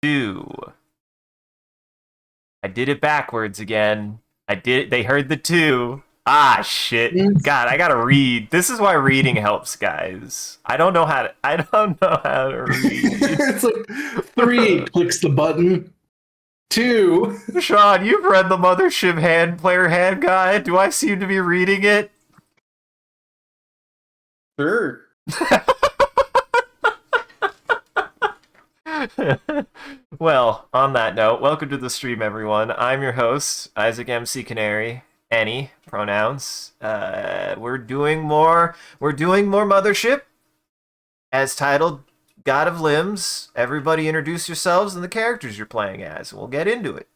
2. I did it backwards again. They heard the 2. Ah, shit. God, I gotta read. This is why reading helps, guys. I don't know how to read. It's like 3 clicks the button. 2. Sean, you've read the Mothership player hand guide. Do I seem to be reading it? Sure. Well, on that note, welcome to the stream, everyone. I'm your host, Isaac MCCanary. Any pronouns. We're doing more Mothership, as titled God of Limbs. Everybody introduce yourselves and the characters you're playing as. We'll get into it.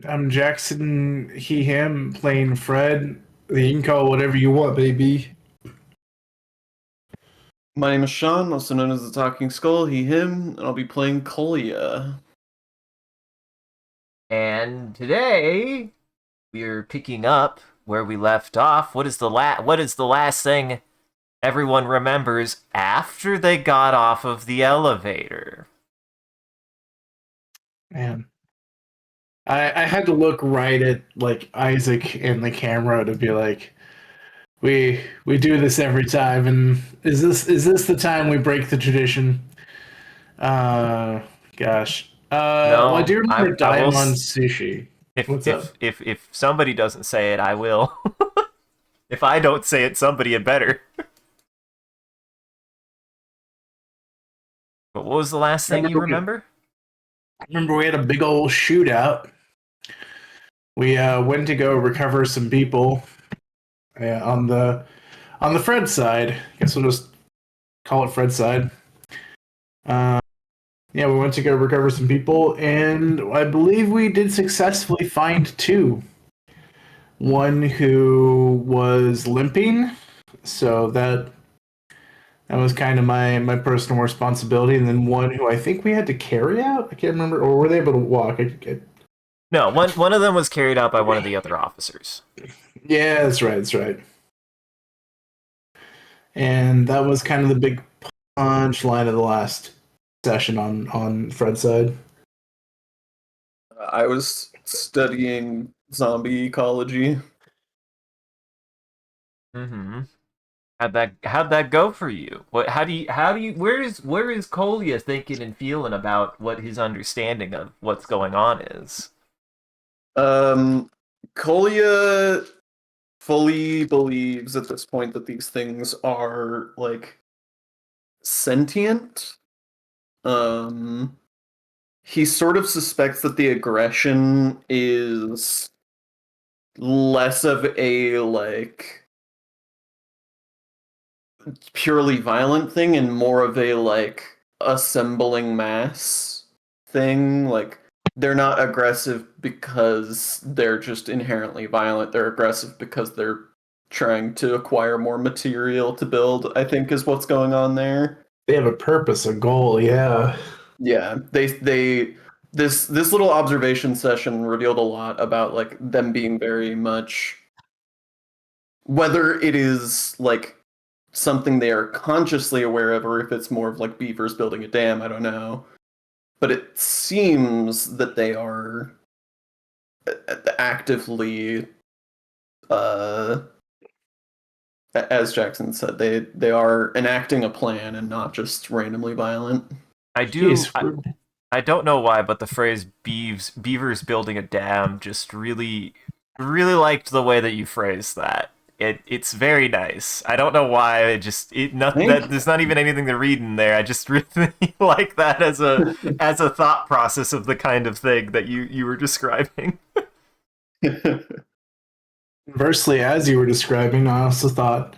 I'm Jackson, he, him, playing Fred. You can call it whatever you want, baby. My name is Sean, also known as the Talking Skull, he, him, and I'll be playing Kolya. And today we're picking up where we left off. What is the last thing everyone remembers after they got off of the elevator? Man. I had to look right at like Isaac in the camera to be like, we do this every time, and is this the time we break the tradition? Gosh. No, well, I do remember I will Diamond Sushi. What's up? If somebody doesn't say it, I will. If I don't say it, somebody had better. But what was the last thing you remember? I remember we had a big old shootout. We went to go recover some people on the Fred side. I guess we'll just call it Fred side. Yeah, we went to go recover some people, and I believe we did successfully find 2. One who was limping, so that was kind of my personal responsibility, and then one who I think we had to carry out. I can't remember, or were they able to walk? No, one of them was carried out by one of the other officers. Yeah, that's right. And that was kind of the big punchline of the last session on Fred's side. I was studying zombie ecology. Mm-hmm. How'd that go for you? Where is Kolya thinking and feeling about what his understanding of what's going on is? Kolya fully believes at this point that these things are like sentient. He sort of suspects that the aggression is less of a like purely violent thing and more of a like assembling mass thing. Like they're not aggressive because they're just inherently violent. They're aggressive because they're trying to acquire more material to build, I think is what's going on there. They have a purpose, a goal, yeah. Yeah, this little observation session revealed a lot about like them being very much, whether it is like something they are consciously aware of or if it's more of like beavers building a dam, I don't know. But it seems that they are actively as Jackson said, they are enacting a plan and not just randomly violent. I don't know why, but the phrase beavers building a dam just really liked the way that you phrased that. It's very nice. I don't know why. There's not even anything to read in there. I just really like that as a thought process of the kind of thing that you were describing. Conversely, as you were describing, I also thought,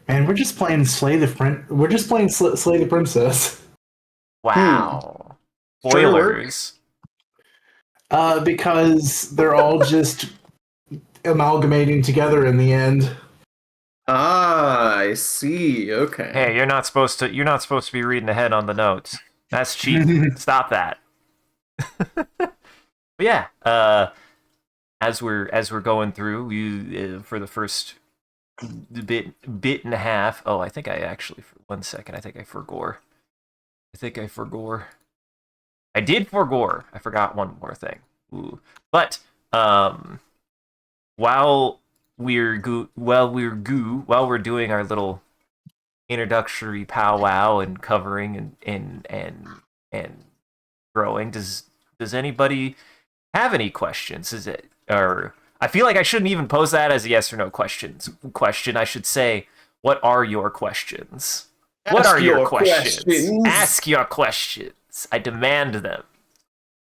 man, we're just playing Slay the Princess. Wow. Spoilers. Because they're all just amalgamating together in the end. Ah, I see. Okay. Hey, you're not supposed to be reading ahead on the notes. That's cheating. Stop that. But yeah, as we're going through, we for the first bit and a half. Oh, I think I actually, 1 second. I think I forgore. I did for gore. I forgot one more thing. Ooh. But while we're doing our little introductory powwow and covering and growing, does anybody have any questions? Is it, or I feel like I shouldn't even pose that as a yes or no question. I should say, what are your questions? What Ask are your your questions? questions. Ask your questions. I demand them.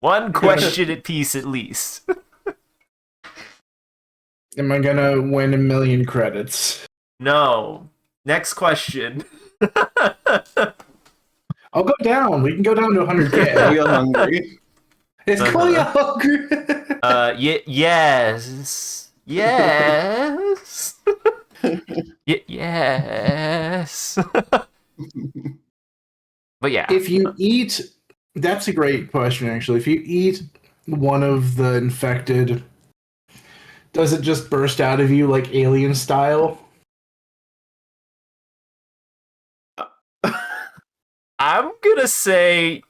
One question at piece, at least. Am I gonna win 1,000,000 credits? No. Next question. I'll go down. We can go down to 100K. Kolya hungry. Is Kolya hungry? Yes. Yes. Yes. But yeah. If you eat, that's a great question, actually. If you eat one of the infected, does it just burst out of you like alien style? I'm gonna say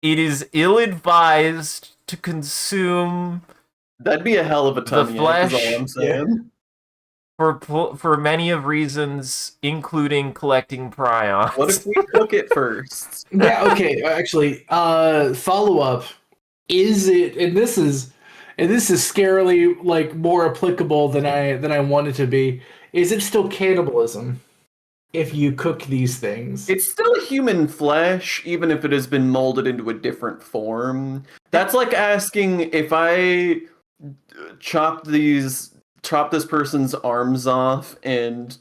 it is ill-advised to consume That'd be a hell of a tummy ache, is flesh, all I'm saying. for many of reasons, including collecting prions. What if we cook it first? Yeah, okay. Actually, follow up. Is it, and this is scarily like more applicable than I want it to be. Is it still cannibalism if you cook these things? It's still human flesh, even if it has been molded into a different form. That's like asking if I chop this person's arms off and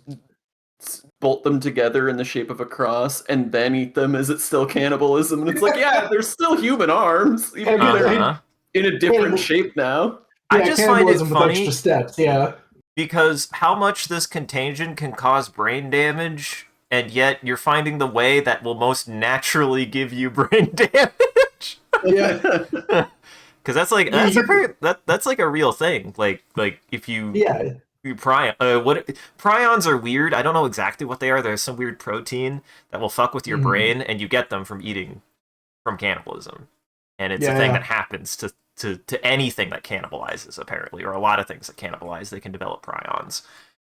bolt them together in the shape of a cross and then eat them, is it still cannibalism? And it's like, yeah, they're still human arms, even though they're in a different shape now. I just find it cannibalism with funny extra steps. Yeah. because how much this contagion can cause brain damage, and yet you're finding the way that will most naturally give you brain damage. Yeah. Because that's like that's like a real thing. Like if you Yeah. Prions are weird. I don't know exactly what they are. There's some weird protein that will fuck with your brain, and you get them from eating from cannibalism, and it's a thing that happens to anything that cannibalizes, apparently, or a lot of things that cannibalize. They can develop prions,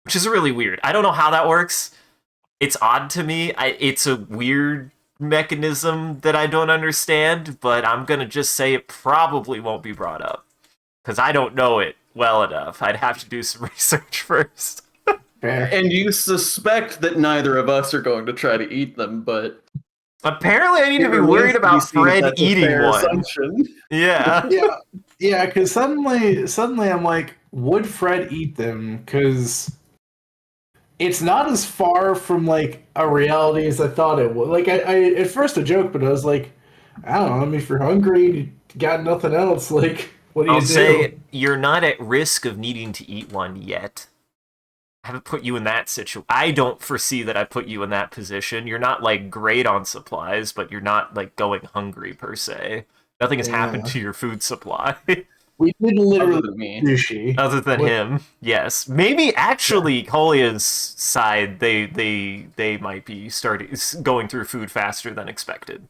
which is really weird. I don't know how that works. It's odd to me. It's a weird mechanism that I don't understand, but I'm gonna just say it probably won't be brought up because I don't know it well enough. I'd have to do some research first. And you suspect that neither of us are going to try to eat them, but apparently I need to be worried about Fred eating one. Assumption. Yeah. Yeah, because suddenly I'm like, would Fred eat them? Because it's not as far from like a reality as I thought it would. Like I at first a joke, but I was like, I don't know. I mean, if you're hungry, you got nothing else. Like, what do you do? I'll say you're not at risk of needing to eat one yet. I haven't put you in that situation. I don't foresee that I put you in that position. You're not like great on supplies, but you're not like going hungry per se. Nothing has happened to your food supply. We did literally Other than me. sushi. Other than him, yes. Maybe actually Kolya's side, they might be going through food faster than expected.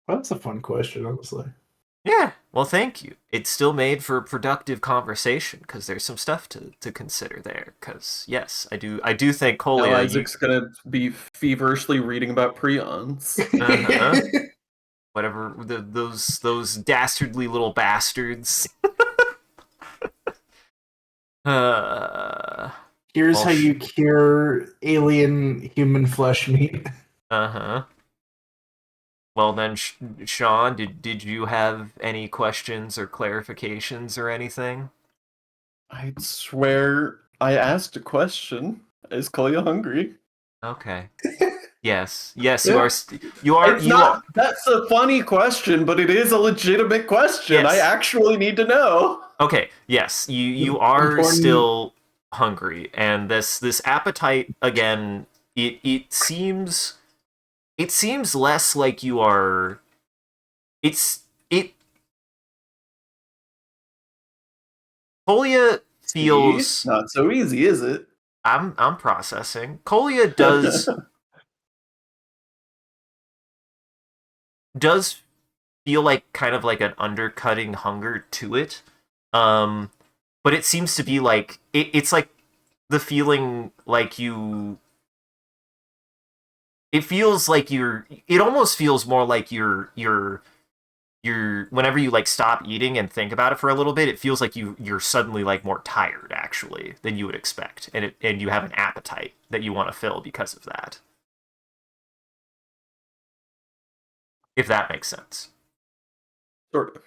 Well, that's a fun question, honestly. Yeah, well, thank you. It's still made for a productive conversation because there's some stuff to consider there. Because yes, I do think Kolya. Now Isaac's gonna be feverishly reading about prions. Whatever those dastardly little bastards. Here's how you cure alien human flesh meat. Well then, Sean, did you have any questions or clarifications or anything? I swear I asked a question. Is Kolya hungry? Okay. Yes, you are. You are. That's a funny question, but it is a legitimate question. Yes. I actually need to know. Okay. Yes, you are still hungry, and this appetite again. It seems less like you are. Kolya feels not so easy, is it? I'm processing. Kolya does does feel like kind of like an undercutting hunger to it. But it seems to be like it's like the feeling like you. It feels like you're. It almost feels more like you're whenever you like stop eating and think about it for a little bit, it feels like you're suddenly like more tired actually than you would expect, and you have an appetite that you want to fill because of that. If that makes sense. Sort of.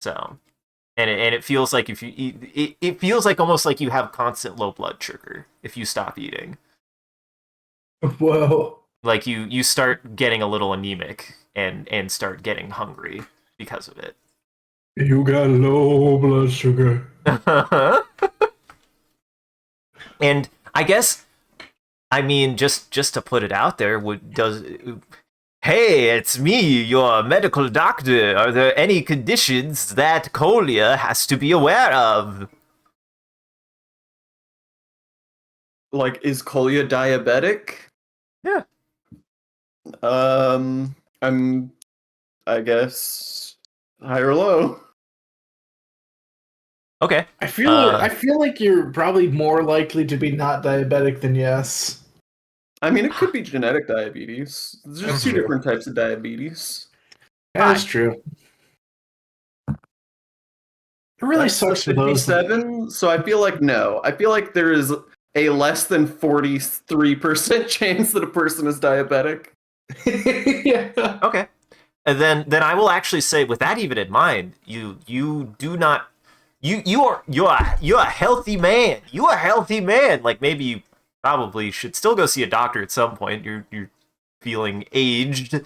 So, and it feels like if you eat, it feels like almost like you have constant low blood sugar if you stop eating. Whoa. Like you start getting a little anemic and start getting hungry because of it. You got low blood sugar. And I guess, I mean, just to put it out there, hey, it's me, your medical doctor. Are there any conditions that Kolya has to be aware of? Like, is Kolya diabetic? Yeah. I'm, I guess, high or low. Okay. I feel like you're probably more likely to be not diabetic than yes. I mean, it could be genetic diabetes. There's just That's two true. different types of diabetes. That's true. It really That's the sucks for those. 57, so I feel like no. I feel like there is a less than 43% chance that a person is diabetic. Yeah. Okay. And then I will actually say, with that even in mind, you do not you're a healthy man. You are a healthy man. Like maybe you probably should still go see a doctor at some point. You're feeling aged,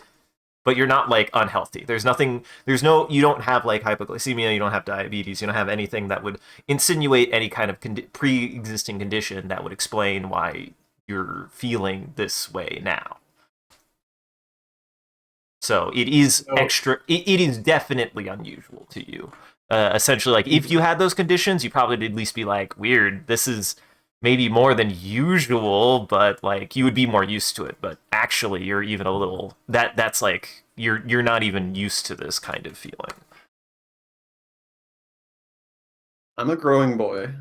but you're not like unhealthy. You don't have like hypoglycemia, you don't have diabetes, you don't have anything that would insinuate any kind of pre-existing condition that would explain why you're feeling this way now. So it is it is definitely unusual to you. Essentially, like if you had those conditions, you probably would at least be like, weird, this is maybe more than usual, but like you would be more used to it. But actually, you're even a little that's like you're not even used to this kind of feeling. I'm a growing boy.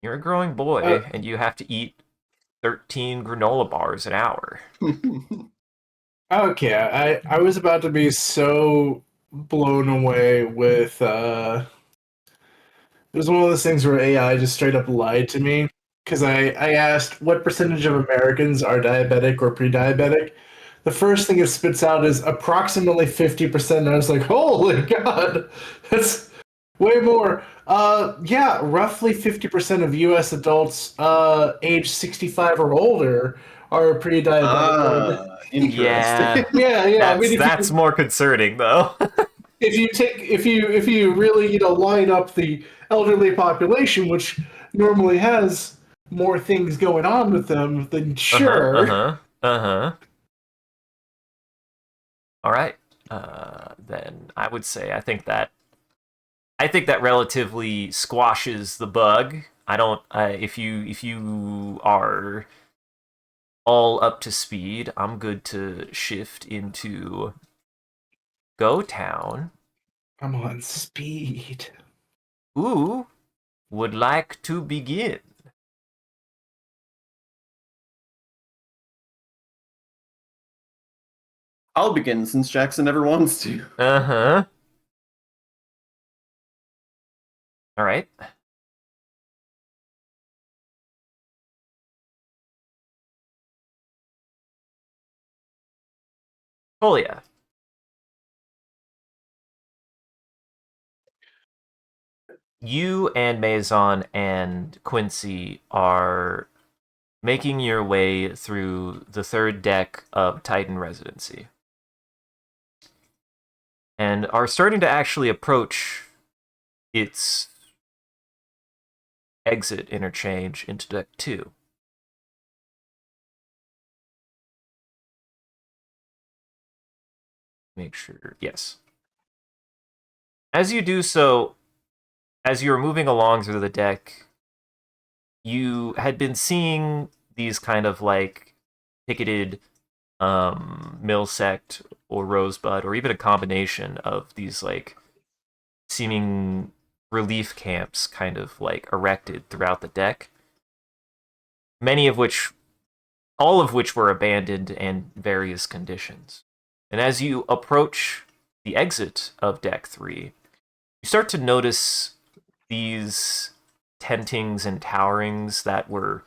You're a growing boy, and you have to eat 13 granola bars an hour. Okay, I was about to be so blown away with it was one of those things where AI just straight up lied to me because I asked what percentage of Americans are diabetic or pre-diabetic. The first thing it spits out is approximately 50%. And I was like, holy God, that's way more. Yeah, roughly 50% of US adults age 65 or older are pre-diabetic. Interesting. Yeah, Yeah. I mean, that's more concerning though. if you really line up the elderly population, which normally has more things going on with them, then Uh-huh, sure. uh-huh, uh-huh. All right. Then I would say I think that relatively squashes the bug. I don't if you are all up to speed, I'm good to shift into Go Town. I'm on speed. Who would like to begin? I'll begin since Jackson never wants to. Uh-huh. All right. Kolya. You and Maison and Quincy are making your way through the third deck of Titan Residency and are starting to actually approach its exit interchange into deck 2. Make sure, yes. As you do so, as you're moving along through the deck, you had been seeing these kind of like ticketed mill sect or Rosebud, or even a combination of these like seeming relief camps kind of like erected throughout the deck. Many of which, all of which were abandoned in various conditions. And as you approach the exit of deck 3, you start to notice these tentings and towerings that were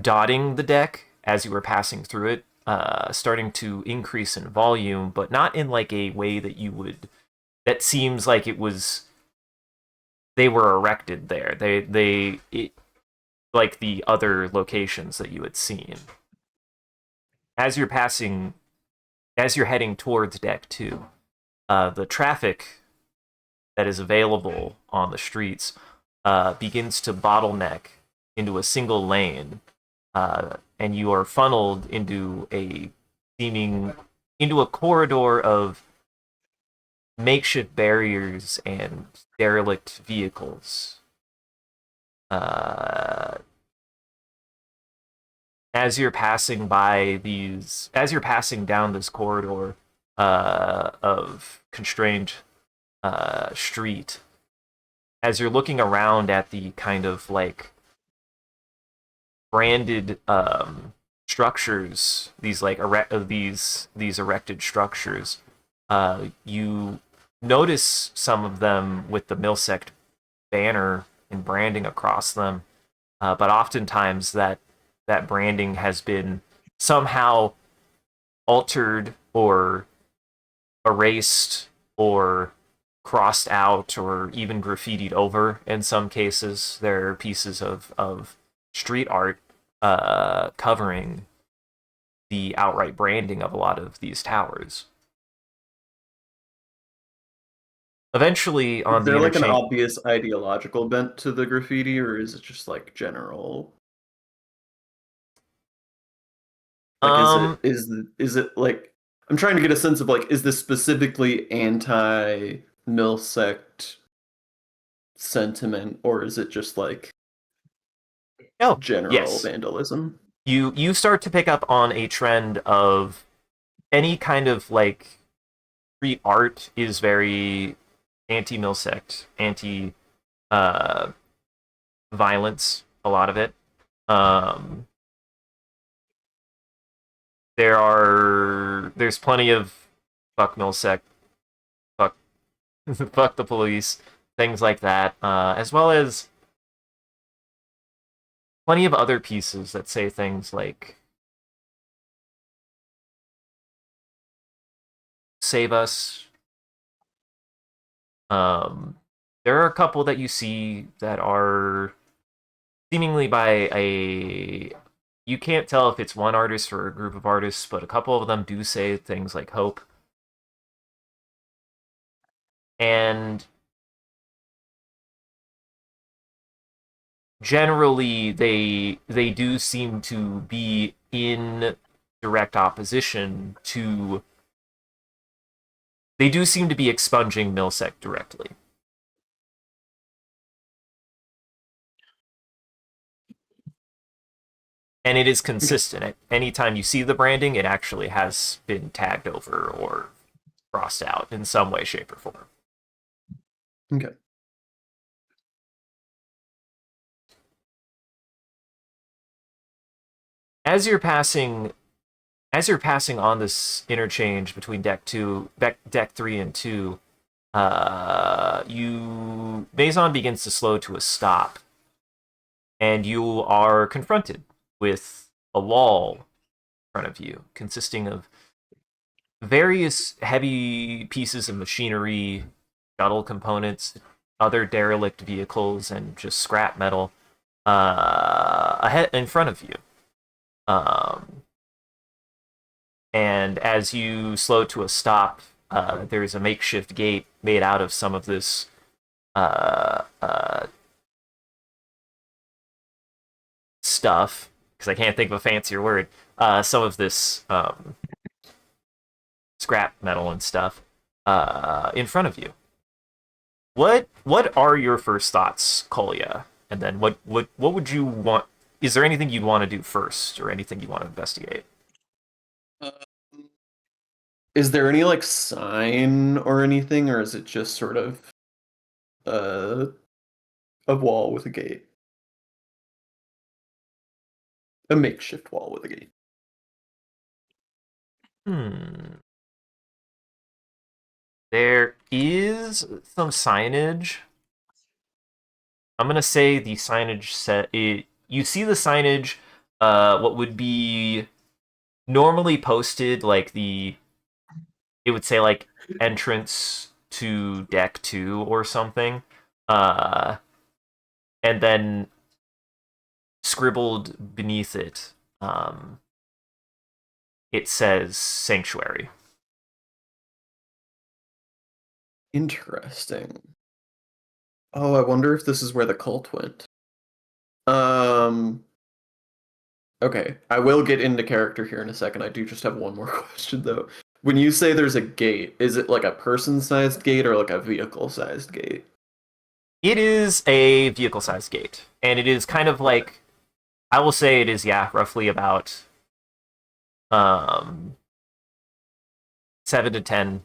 dotting the deck as you were passing through it, starting to increase in volume, but not in like a way that you would, that seems like they were erected there. Like the other locations that you had seen. As you're heading towards deck 2, the traffic that is available on the streets begins to bottleneck into a single lane, and you are funneled into a corridor of makeshift barriers and derelict vehicles. As you're passing down this corridor of constrained street, as you're looking around at the kind of like branded structures, these like these erected structures, you notice some of them with the Milsect banner and branding across them, but oftentimes that branding has been somehow altered or erased or crossed out or even graffitied over. In some cases, there are pieces of street art covering the outright branding of a lot of these towers. Eventually, on Is the there like an interchange, obvious ideological bent to the graffiti, or is it just like general? Like, is it like, I'm trying to get a sense of like, is this specifically anti-Milsect sentiment, or is it just like general yes, vandalism? you start to pick up on a trend of any kind of like street art is very anti-Milsect, anti violence, a lot of it. There's plenty of fuck Milsect, fuck fuck the police, things like that, as well as plenty of other pieces that say things like save us. There are a couple that you see that are seemingly by a, you can't tell if it's one artist or a group of artists, but a couple of them do say things like hope. And generally they do seem to be in direct opposition to, they do seem to be expunging Milsec directly. And it is consistent. Anytime you see the branding, it actually has been tagged over or crossed out in some way, shape, or form. Okay. As you're passing on this interchange between deck 3 and 2, Maison begins to slow to a stop, and you are confronted with a wall in front of you, consisting of various heavy pieces of machinery, shuttle components, other derelict vehicles, and just scrap metal ahead in front of you. And as you slow to a stop, there's a makeshift gate made out of some of this stuff, because I can't think of a fancier word, some of this scrap metal and stuff in front of you. What are your first thoughts, Kolya? And then what would you want? Is there anything you'd want to do first, or anything you want to investigate? Is there any like sign or anything, or is it just sort of a wall with a gate? A makeshift wall with a gate. There is some signage. I'm gonna say the signage set. You see the signage, what would be normally posted, like it would say like entrance to deck 2 or something, and then scribbled beneath it, it says sanctuary. Interesting. Oh, I wonder if this is where the cult went. Um, okay, I will get into character here in a second. I do just have one more question though. When you say there's a gate, is it like a person-sized gate or like a vehicle-sized gate? It is a vehicle-sized gate, and it is kind of like, I will say it is, yeah, roughly about 7 to 10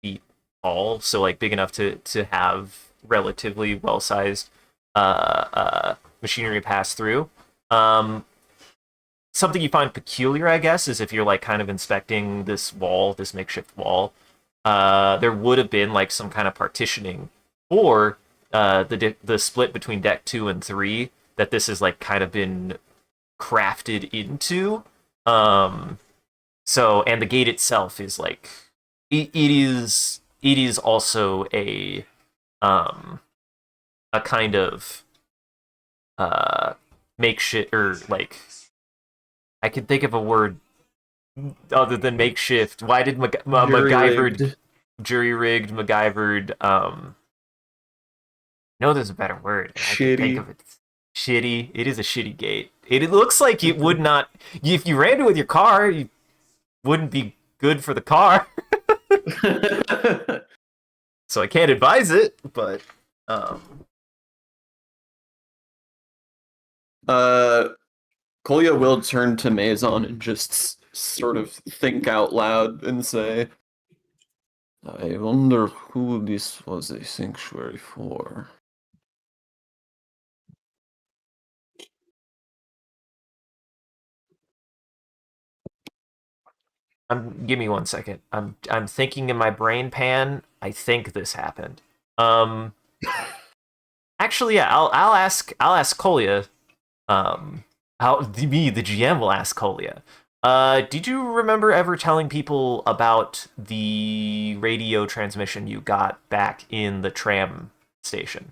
feet tall, so like big enough to have relatively well-sized machinery pass through. Something you find peculiar, I guess, is if you're like kind of inspecting this wall, this makeshift wall, there would have been like some kind of partitioning or the split between deck 2 and 3 that this has like kind of been crafted into. So, and the gate itself is like it is also a kind of makeshift, or like, I can think of a word other than makeshift. Why did MacGyvered, jury-rigged, MacGyvered, no, there's a better word. I can think of it. Shitty. It is a shitty gate. It looks like it would not, if you ran it with your car, you wouldn't be good for the car. So I can't advise it, but Kolya will turn to Maison and just sort of think out loud and say, I wonder who this was a sanctuary for. give me 1 second. I'm thinking in my brain pan. I think this happened. Actually, yeah, I'll ask Kolya. Me, the GM, will ask Kolya. Did you remember ever telling people about the radio transmission you got back in the tram station?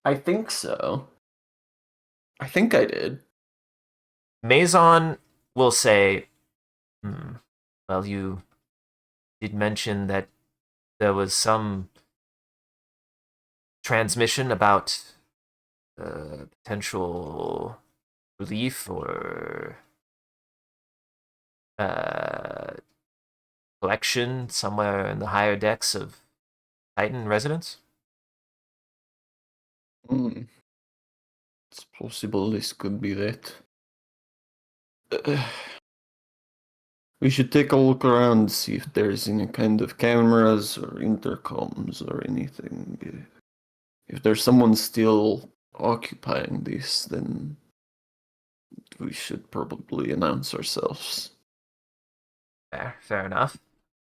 I think so. I think I did. Maison will say, well, you did mention that there was some transmission about potential relief or collection somewhere in the higher decks of Titan residence? It's possible this could be that. We should take a look around, see if there's any kind of cameras or intercoms or anything. If there's someone still occupying this, then we should probably announce ourselves. Fair enough.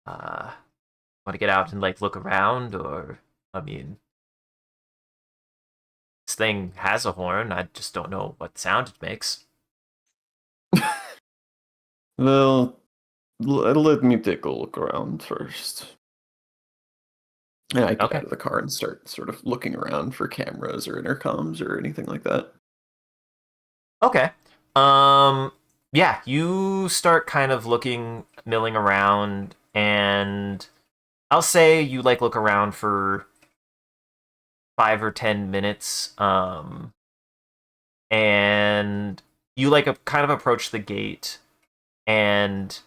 Want to get out and like look around, or I mean, this thing has a horn. I just don't know what sound it makes. Well, let me take a look around first. And I get out of the car and start sort of looking around for cameras or intercoms or anything like that. Okay. Yeah, you start kind of milling around, and I'll say you like look around for 5 or 10 minutes, and you like kind of approach the gate, and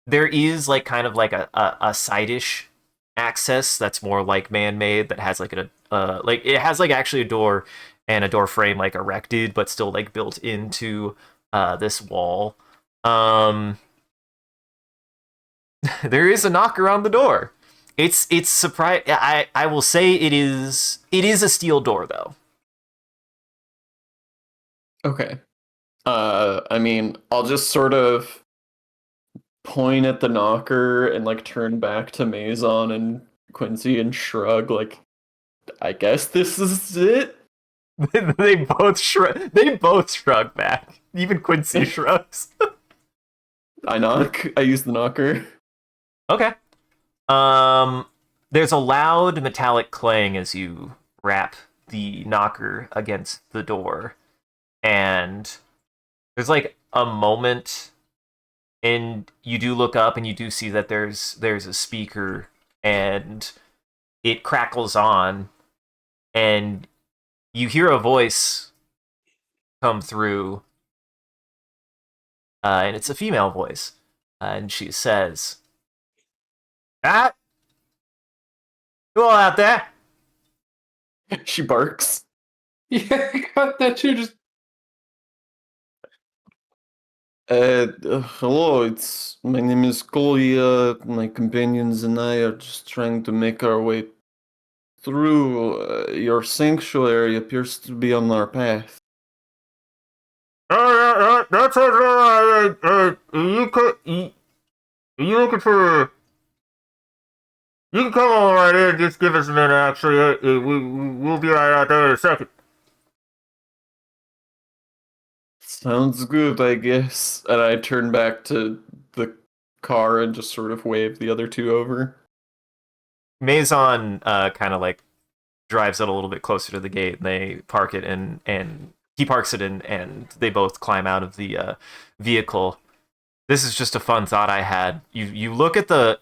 there is like kind of like a side-ish access that's more like man-made, that has like like it has like actually a door, and a door frame like erected, but still like built into this wall. Um, there is a knocker on the door. It's surprise. I will say it is a steel door though. Okay. I mean, I'll just sort of point at the knocker and like turn back to Maison and Quincy and shrug like, I guess this is it. They both shrug back. Even Quincy shrugs. I knock. I use the knocker. Okay. There's a loud metallic clang as you rap the knocker against the door, and there's like a moment, and you do look up and you do see that there's a speaker, and it crackles on, and you hear a voice come through, and it's a female voice, and she says, "Ah, you all out there?" She barks. Yeah, I got that too. Just Hello, my name is Kolya. My companions and I are just trying to make our way through. Your sanctuary appears to be on our path. That's all right. You looking for? You can come on right in. Just give us a minute. Actually, we'll be right out there in a second. Sounds good, I guess. And I turn back to the car and just sort of wave the other two over. Maison kind of like drives it a little bit closer to the gate, and they park it, and he parks it in, and they both climb out of the vehicle. This is just a fun thought I had. You look at the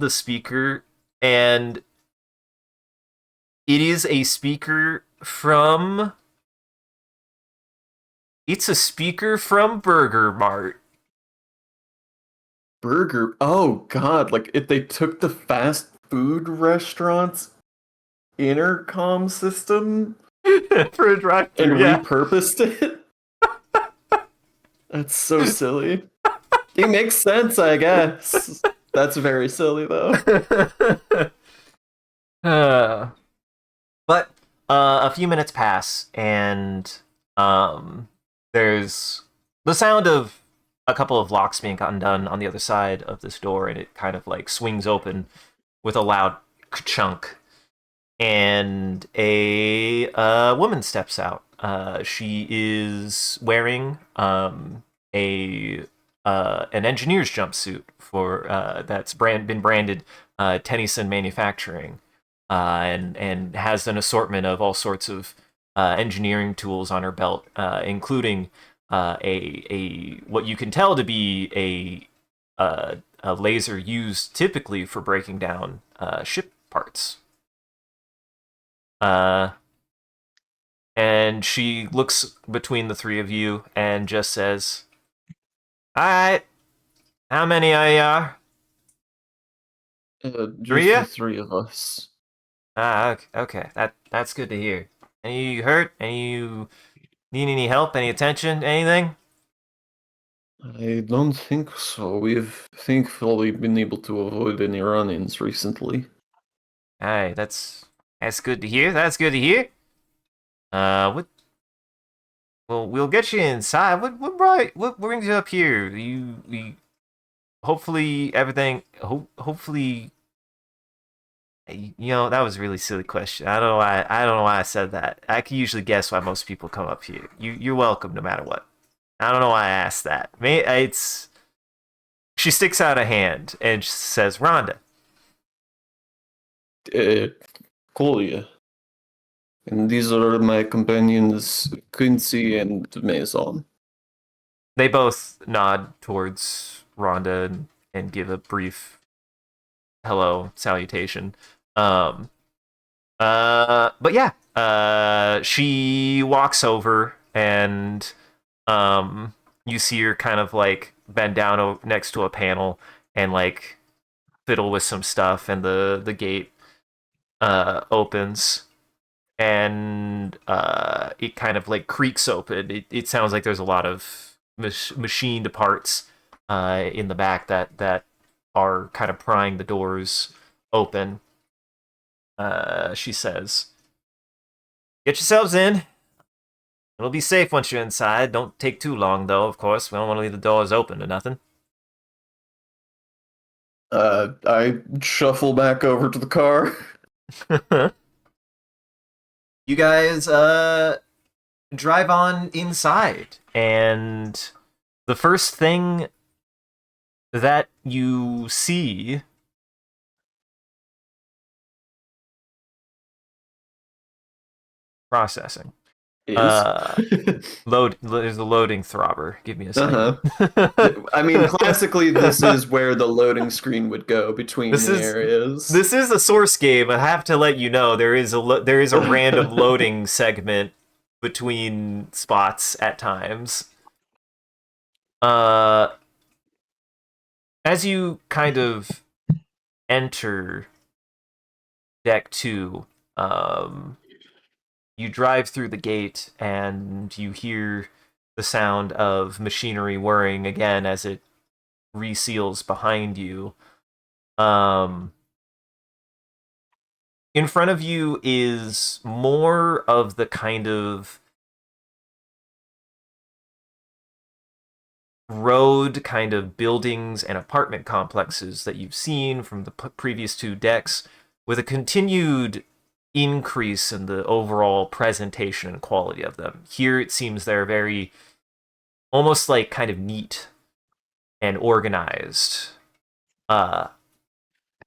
speaker, and it is a speaker from. It's a speaker from Burger Mart. Burger. Oh god, like if they took the fast food restaurant's intercom system For a drive-thru, and yeah. repurposed it. That's so silly. It makes sense, I guess. That's very silly though. But a few minutes pass, and there's the sound of a couple of locks being undone on the other side of this door, and it kind of like swings open with a loud chunk, and a woman steps out. She is wearing a an engineer's jumpsuit for that's been branded Tennyson Manufacturing, and has an assortment of all sorts of engineering tools on her belt, including a what you can tell to be a laser used typically for breaking down ship parts. And she looks between the three of you and just says, "All right, how many are Just Three, yeah? the three of us. Okay. That's good to hear. Any you hurt? Any you need any help? Any attention? Anything?" I don't think so. We've thankfully been able to avoid any run-ins recently. Alright, that's good to hear. That's good to hear. What? Well, we'll get you inside. What brings you up here? Hopefully everything. Hopefully, that was a really silly question. I don't know why. I don't know why I said that. I can usually guess why most people come up here. You're welcome no matter what. I don't know why I asked that. It's. She sticks out a hand and says, "Rhonda." Kolya. And these are my companions, Quincy and Maison. They both nod towards Rhonda and give a brief hello salutation. But yeah, she walks over, and you see her kind of like bend down next to a panel and like fiddle with some stuff, and the gate opens, and it kind of like creaks open. It sounds like there's a lot of machined parts in the back that are kind of prying the doors open. She says, "Get yourselves in. It'll be safe once you're inside. Don't take too long, though, of course. We don't want to leave the doors open or nothing." I shuffle back over to the car. You guys drive on inside, and the first thing that you see processing. Is There's a loading throbber. Give me a second. I mean, classically, this is where the loading screen would go between This the is- areas. This is a source game. I have to let you know there is a random loading segment between spots at times. As you kind of enter deck 2, you drive through the gate and you hear the sound of machinery whirring again as it reseals behind you. In front of you is more of the kind of road kind of buildings and apartment complexes that you've seen from the previous 2 decks, with a continued increase in the overall presentation and quality of them. Here it seems they're very almost like kind of neat and organized.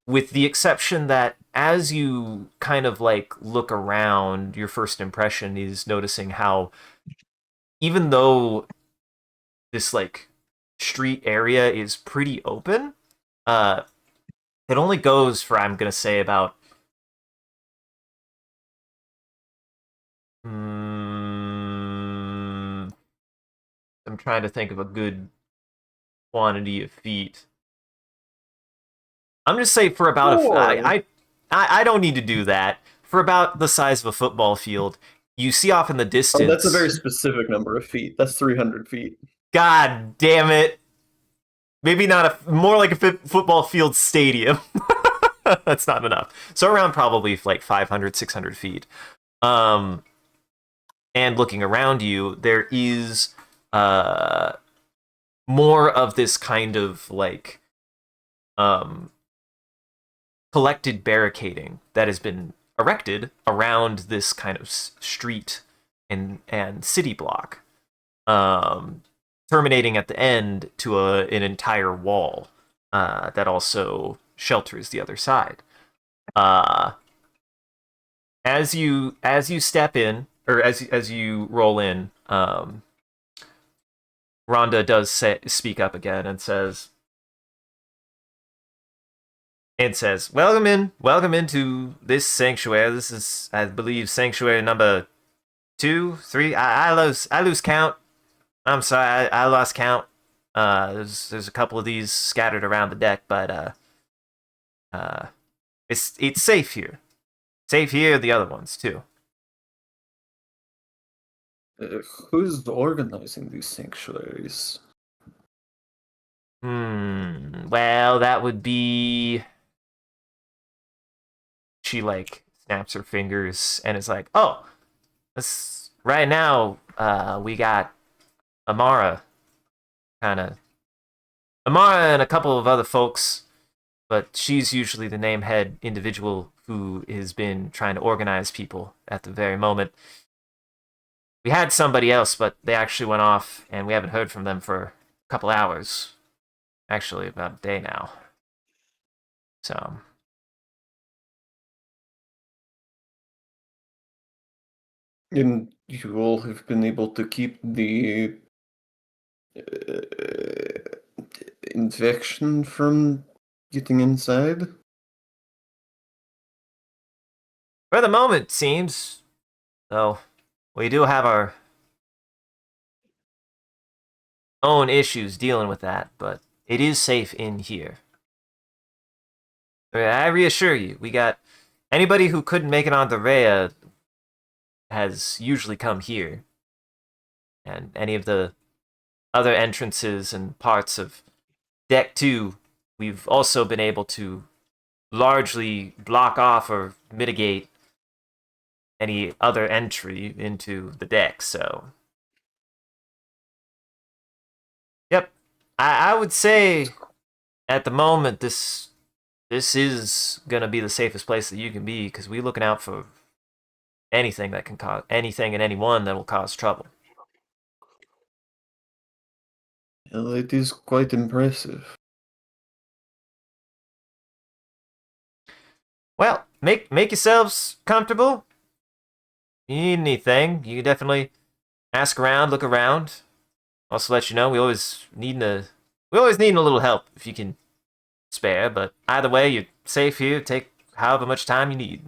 With the exception that as you kind of like look around, your first impression is noticing how even though this like street area is pretty open, it only goes for, I'm gonna say, about I'm trying to think of a good quantity of feet. I'm just saying for about I don't need to do that. For about the size of a football field, you see off in the distance. Oh, that's a very specific number of feet. That's 300 feet. God damn it! Maybe not more like a football field stadium. That's not enough. So around probably like 500, 600 feet. And looking around you, there is more of this kind of like collected barricading that has been erected around this kind of street and city block, terminating at the end to an entire wall that also shelters the other side. As you step in, or as you roll in, Rhonda does speak up again and says, welcome into this sanctuary. This is, I believe, sanctuary number 2, 3. I lose count. I'm sorry, I lost count. There's a couple of these scattered around the deck, but it's safe here. Safe here, the other ones too. Who's organizing these sanctuaries? Well, that would be. She like snaps her fingers and is like, "Oh, this right now. We got Amara, Amara and a couple of other folks, but she's usually the name head individual who has been trying to organize people at the very moment. We had somebody else, but they actually went off, and we haven't heard from them for a couple hours. Actually, about a day now. So." And you all have been able to keep the infection from getting inside? For the moment, seems. Though, we do have our own issues dealing with that, but it is safe in here. I reassure you, we got anybody who couldn't make it on the Rhea has usually come here. And any of the other entrances and parts of Deck 2, we've also been able to largely block off or mitigate any other entry into the deck, so... Yep. I would say, at the moment, this is gonna be the safest place that you can be, because we're looking out for anything that can cause... anything and anyone that will cause trouble. Well, it is quite impressive. Well, make yourselves comfortable. You need anything, you can definitely ask around, look around. Also let you know, we always need a little help if you can spare, but either way, you're safe here. Take however much time you need.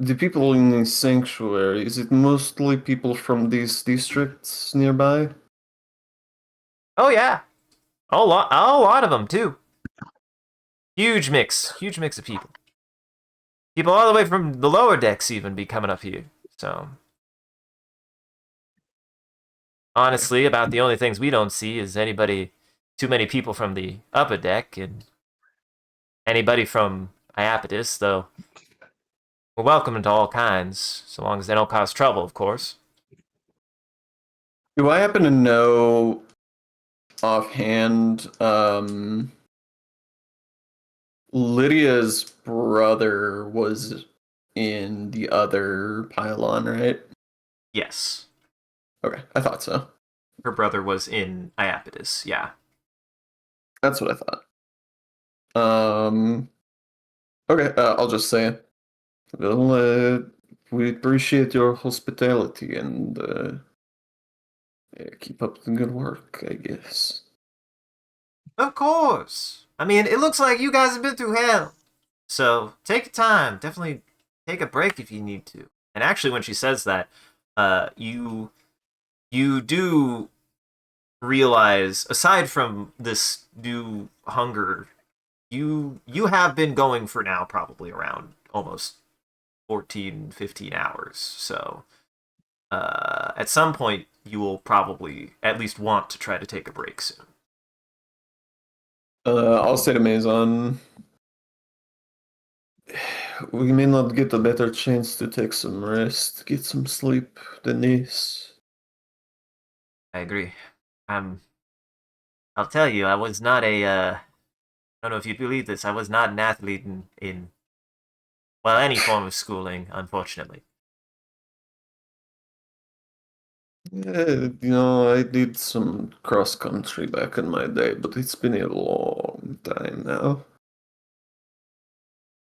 The people in the sanctuary, is it mostly people from these districts nearby? Oh yeah, a lot of them too. Huge mix of people. People all the way from the lower decks even be coming up here. So honestly, about the only things we don't see is too many people from the upper deck and anybody from Iapetus, though we're welcome into all kinds, so long as they don't cause trouble, of course. Do I happen to know offhand, Lydia's brother was in the other pylon, right? Yes. Okay, I thought so. Her brother was in Iapetus, yeah. That's what I thought. Okay, I'll just say it. Well, we appreciate your hospitality and keep up the good work, I guess. Of course. I mean, it looks like you guys have been through hell. So take your time. Definitely take a break if you need to. And actually, when she says that, you do realize, aside from this new hunger, you have been going for now probably around almost 14, 15 hours. So at some point, you will probably at least want to try to take a break soon. I'll say to Maison, we may not get a better chance to take some rest, get some sleep than this. I agree. I'll tell you, I was not I don't know if you believe this, I was not an athlete in well, any form of schooling, unfortunately. I did some cross country back in my day, but it's been a long time now.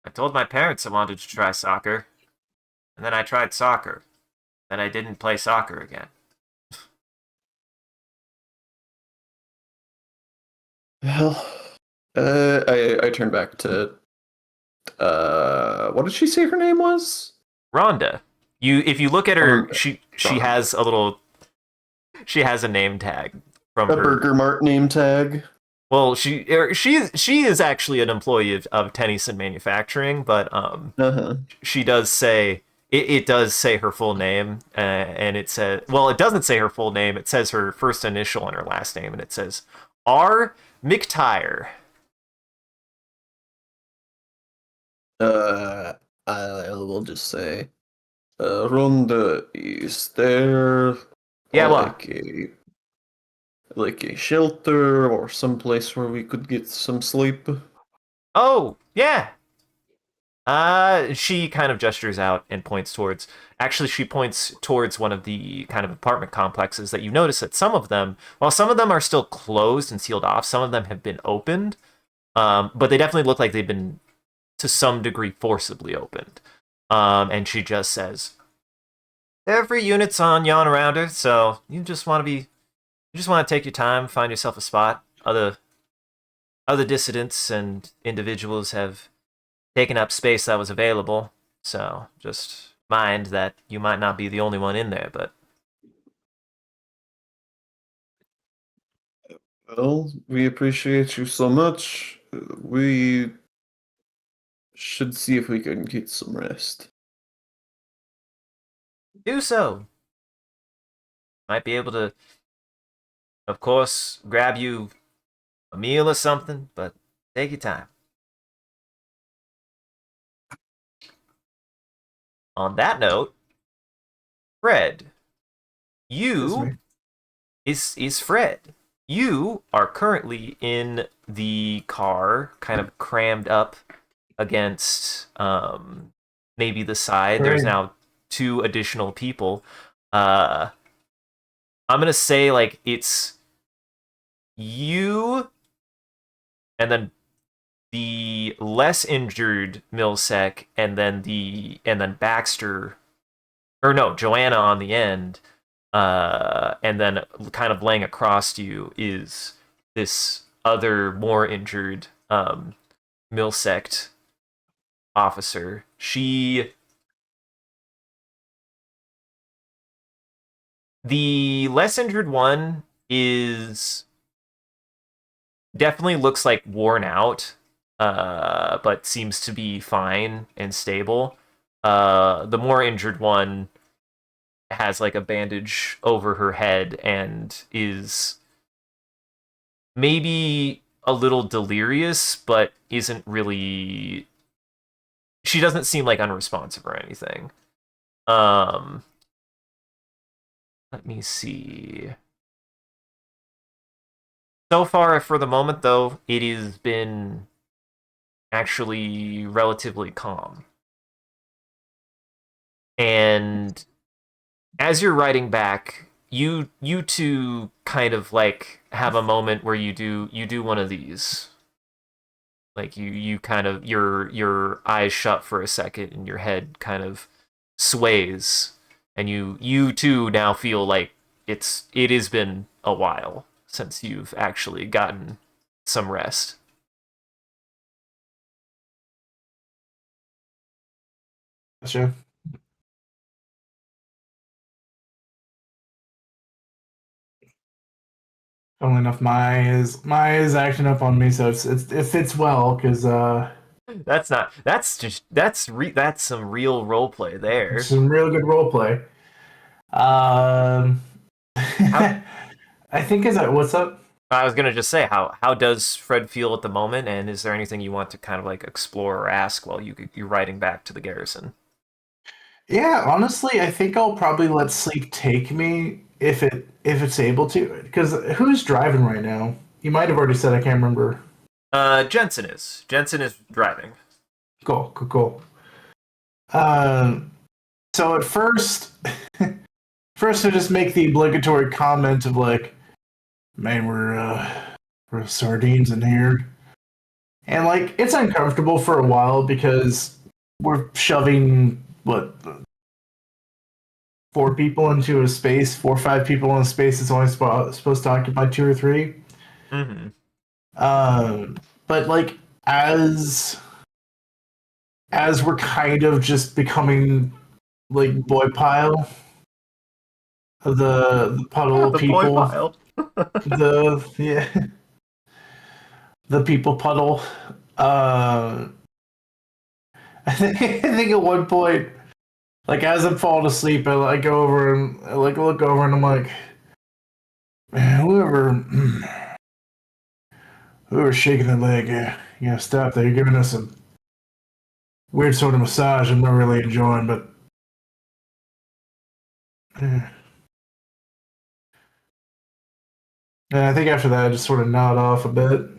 I told my parents I wanted to try soccer, and then I tried soccer. Then I didn't play soccer again. Well, I turned back to what did she say her name was? Rhonda, if you look at her, Rhonda. she has a name tag from A her. Burger Mart name tag. Well, she is actually an employee of Tennyson Manufacturing, but Uh-huh. she does say it does say her full name, and it says, well, it doesn't say her full name. It says her first initial and her last name, and it says R. McTire. I will just say, Ronda is there Yeah, well, like a shelter or some place where we could get some sleep. oh yeah. She kind of gestures out and points towards. Actually, she points towards one of the kind of apartment complexes that you notice that some of them, while some of them are still closed and sealed off, some of them have been opened. But they definitely look like they've been to some degree forcibly opened. And she just says, every unit's on yawn around her, so you just want to take your time, find yourself a spot. Other dissidents and individuals have taken up space that was available, so just mind that you might not be the only one in there, but Well, we appreciate you so much. We should see if we can get some rest. Do so. Might be able to, of course, grab you a meal or something, but take your time. On that note, Fred, That's you me. is Fred. You are currently in the car, kind of crammed up against maybe the side. There's Great. now two additional people. Uh, I'm gonna say like it's you, and then the less injured Milsec, and then Baxter, or no, Joanna on the end, and then kind of laying across you is this other more injured Milsect officer. The less injured one is definitely looks like worn out, but seems to be fine and stable. The more injured one has like a bandage over her head and is maybe a little delirious, but isn't really. She doesn't seem like unresponsive or anything. Um, Let me see. So far, for the moment, though, it has been actually relatively calm. And as you're riding back, you two kind of like have a moment where you do one of these. Like you kind of your eyes shut for a second and your head kind of sways, and you too now feel like it has been a while since you've actually gotten some rest. Gotcha. Funnily enough, my eye is acting up on me, so it fits well because That's some real role play it's there. some real good role play. Um, How, I think is that what's up? I was gonna just say how does Fred feel at the moment, and is there anything you want to kind of like explore or ask while you're riding back to the garrison? Yeah, honestly, I think I'll probably let sleep take me if it's able to. Because who's driving right now? You might have already said. I can't remember. Jensen is driving. Cool, cool, cool. So at first, first I just make the obligatory comment of like, man, we're sardines in here, and like it's uncomfortable for a while because we're shoving what 4 people into a space, 4 or 5 people in a space that's only supposed to occupy 2 or 3. Mm-hmm. But like as we're kind of just becoming like boy pile of the puddle of The boy people, pile. the yeah, the people puddle. Uh, I think at one point, like as I'm falling asleep, I like go over and I like look over and I'm like, man, whoever's shaking the leg, you gotta stop there. You're giving us a weird sort of massage I'm not really enjoying, but and I think after that I just sort of nod off a bit.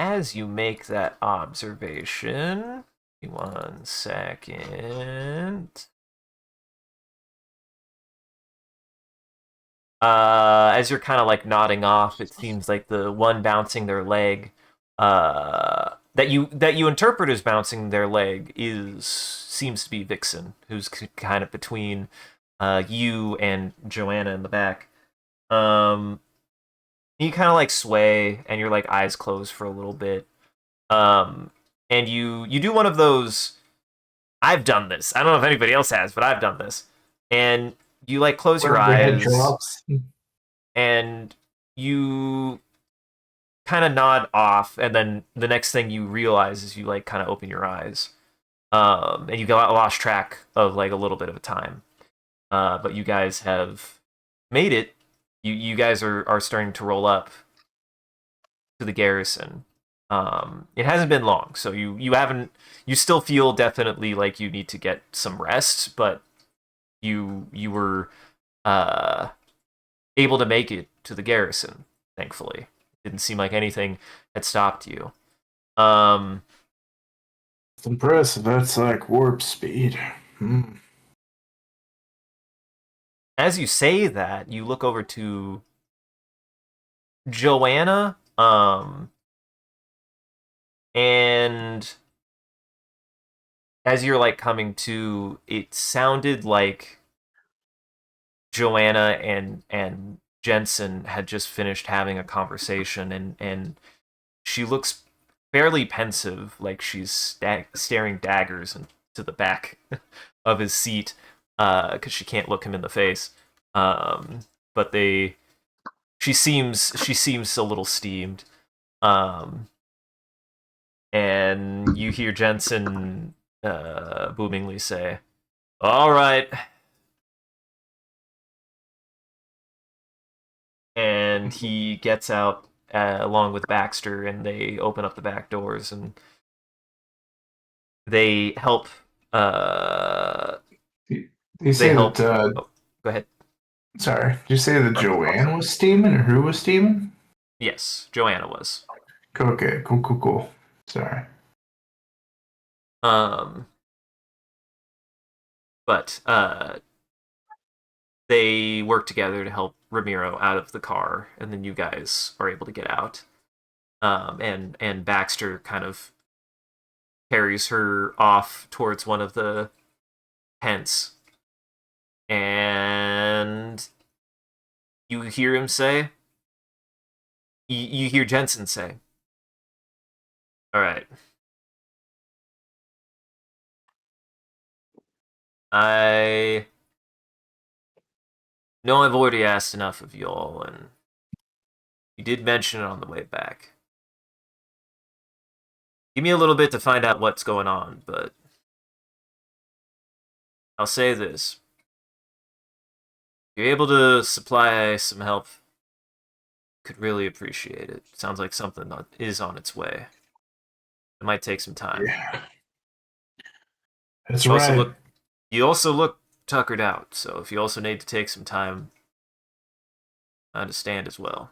As you make that observation, give me 1 second. As you're kind of like nodding off, it seems like the one bouncing their leg, that you interpret as bouncing their leg is seems to be Vixen, who's kind of between you and Joanna in the back. Um, you kind of like sway, and your like eyes close for a little bit. Um, and you do one of those. I've done this. I don't know if anybody else has, but I've done this. And you like close Where your every head eyes, drops. and you kind of nod off, and then the next thing you realize is you like kind of open your eyes, and you got lost track of like a little bit of a time, but you guys have made it. You guys are starting to roll up to the garrison. It hasn't been long, so you still feel definitely like you need to get some rest, but you were able to make it to the garrison, thankfully. Didn't seem like anything had stopped you. It's impressive. That's like warp speed. As you say that, you look over to Joanna, and as you're like coming to, it sounded like Joanna and Jensen had just finished having a conversation, and she looks fairly pensive, like she's staring daggers into the back of his seat, because she can't look him in the face. But she seems a little steamed. And you hear Jensen boomingly say, "All right." And he gets out along with Baxter, and they open up the back doors, and they help. You say help. that. Oh, go ahead. Sorry, did you say that Joanne was steaming, or who was steaming? Yes, Joanna was. Okay, cool. Sorry. But they work together to help Ramiro out of the car, and then you guys are able to get out. And Baxter kind of carries her off towards one of the tents, and you hear him say, you hear Jensen say, "All right. I know I've already asked enough of y'all, and you did mention it on the way back. Give me a little bit to find out what's going on, but I'll say this. If you're able to supply some help, could really appreciate it. Sounds like something that is on its way. It might take some time." Yeah, that's You also right. look tuckered out, so if you also need to take some time, I understand as well.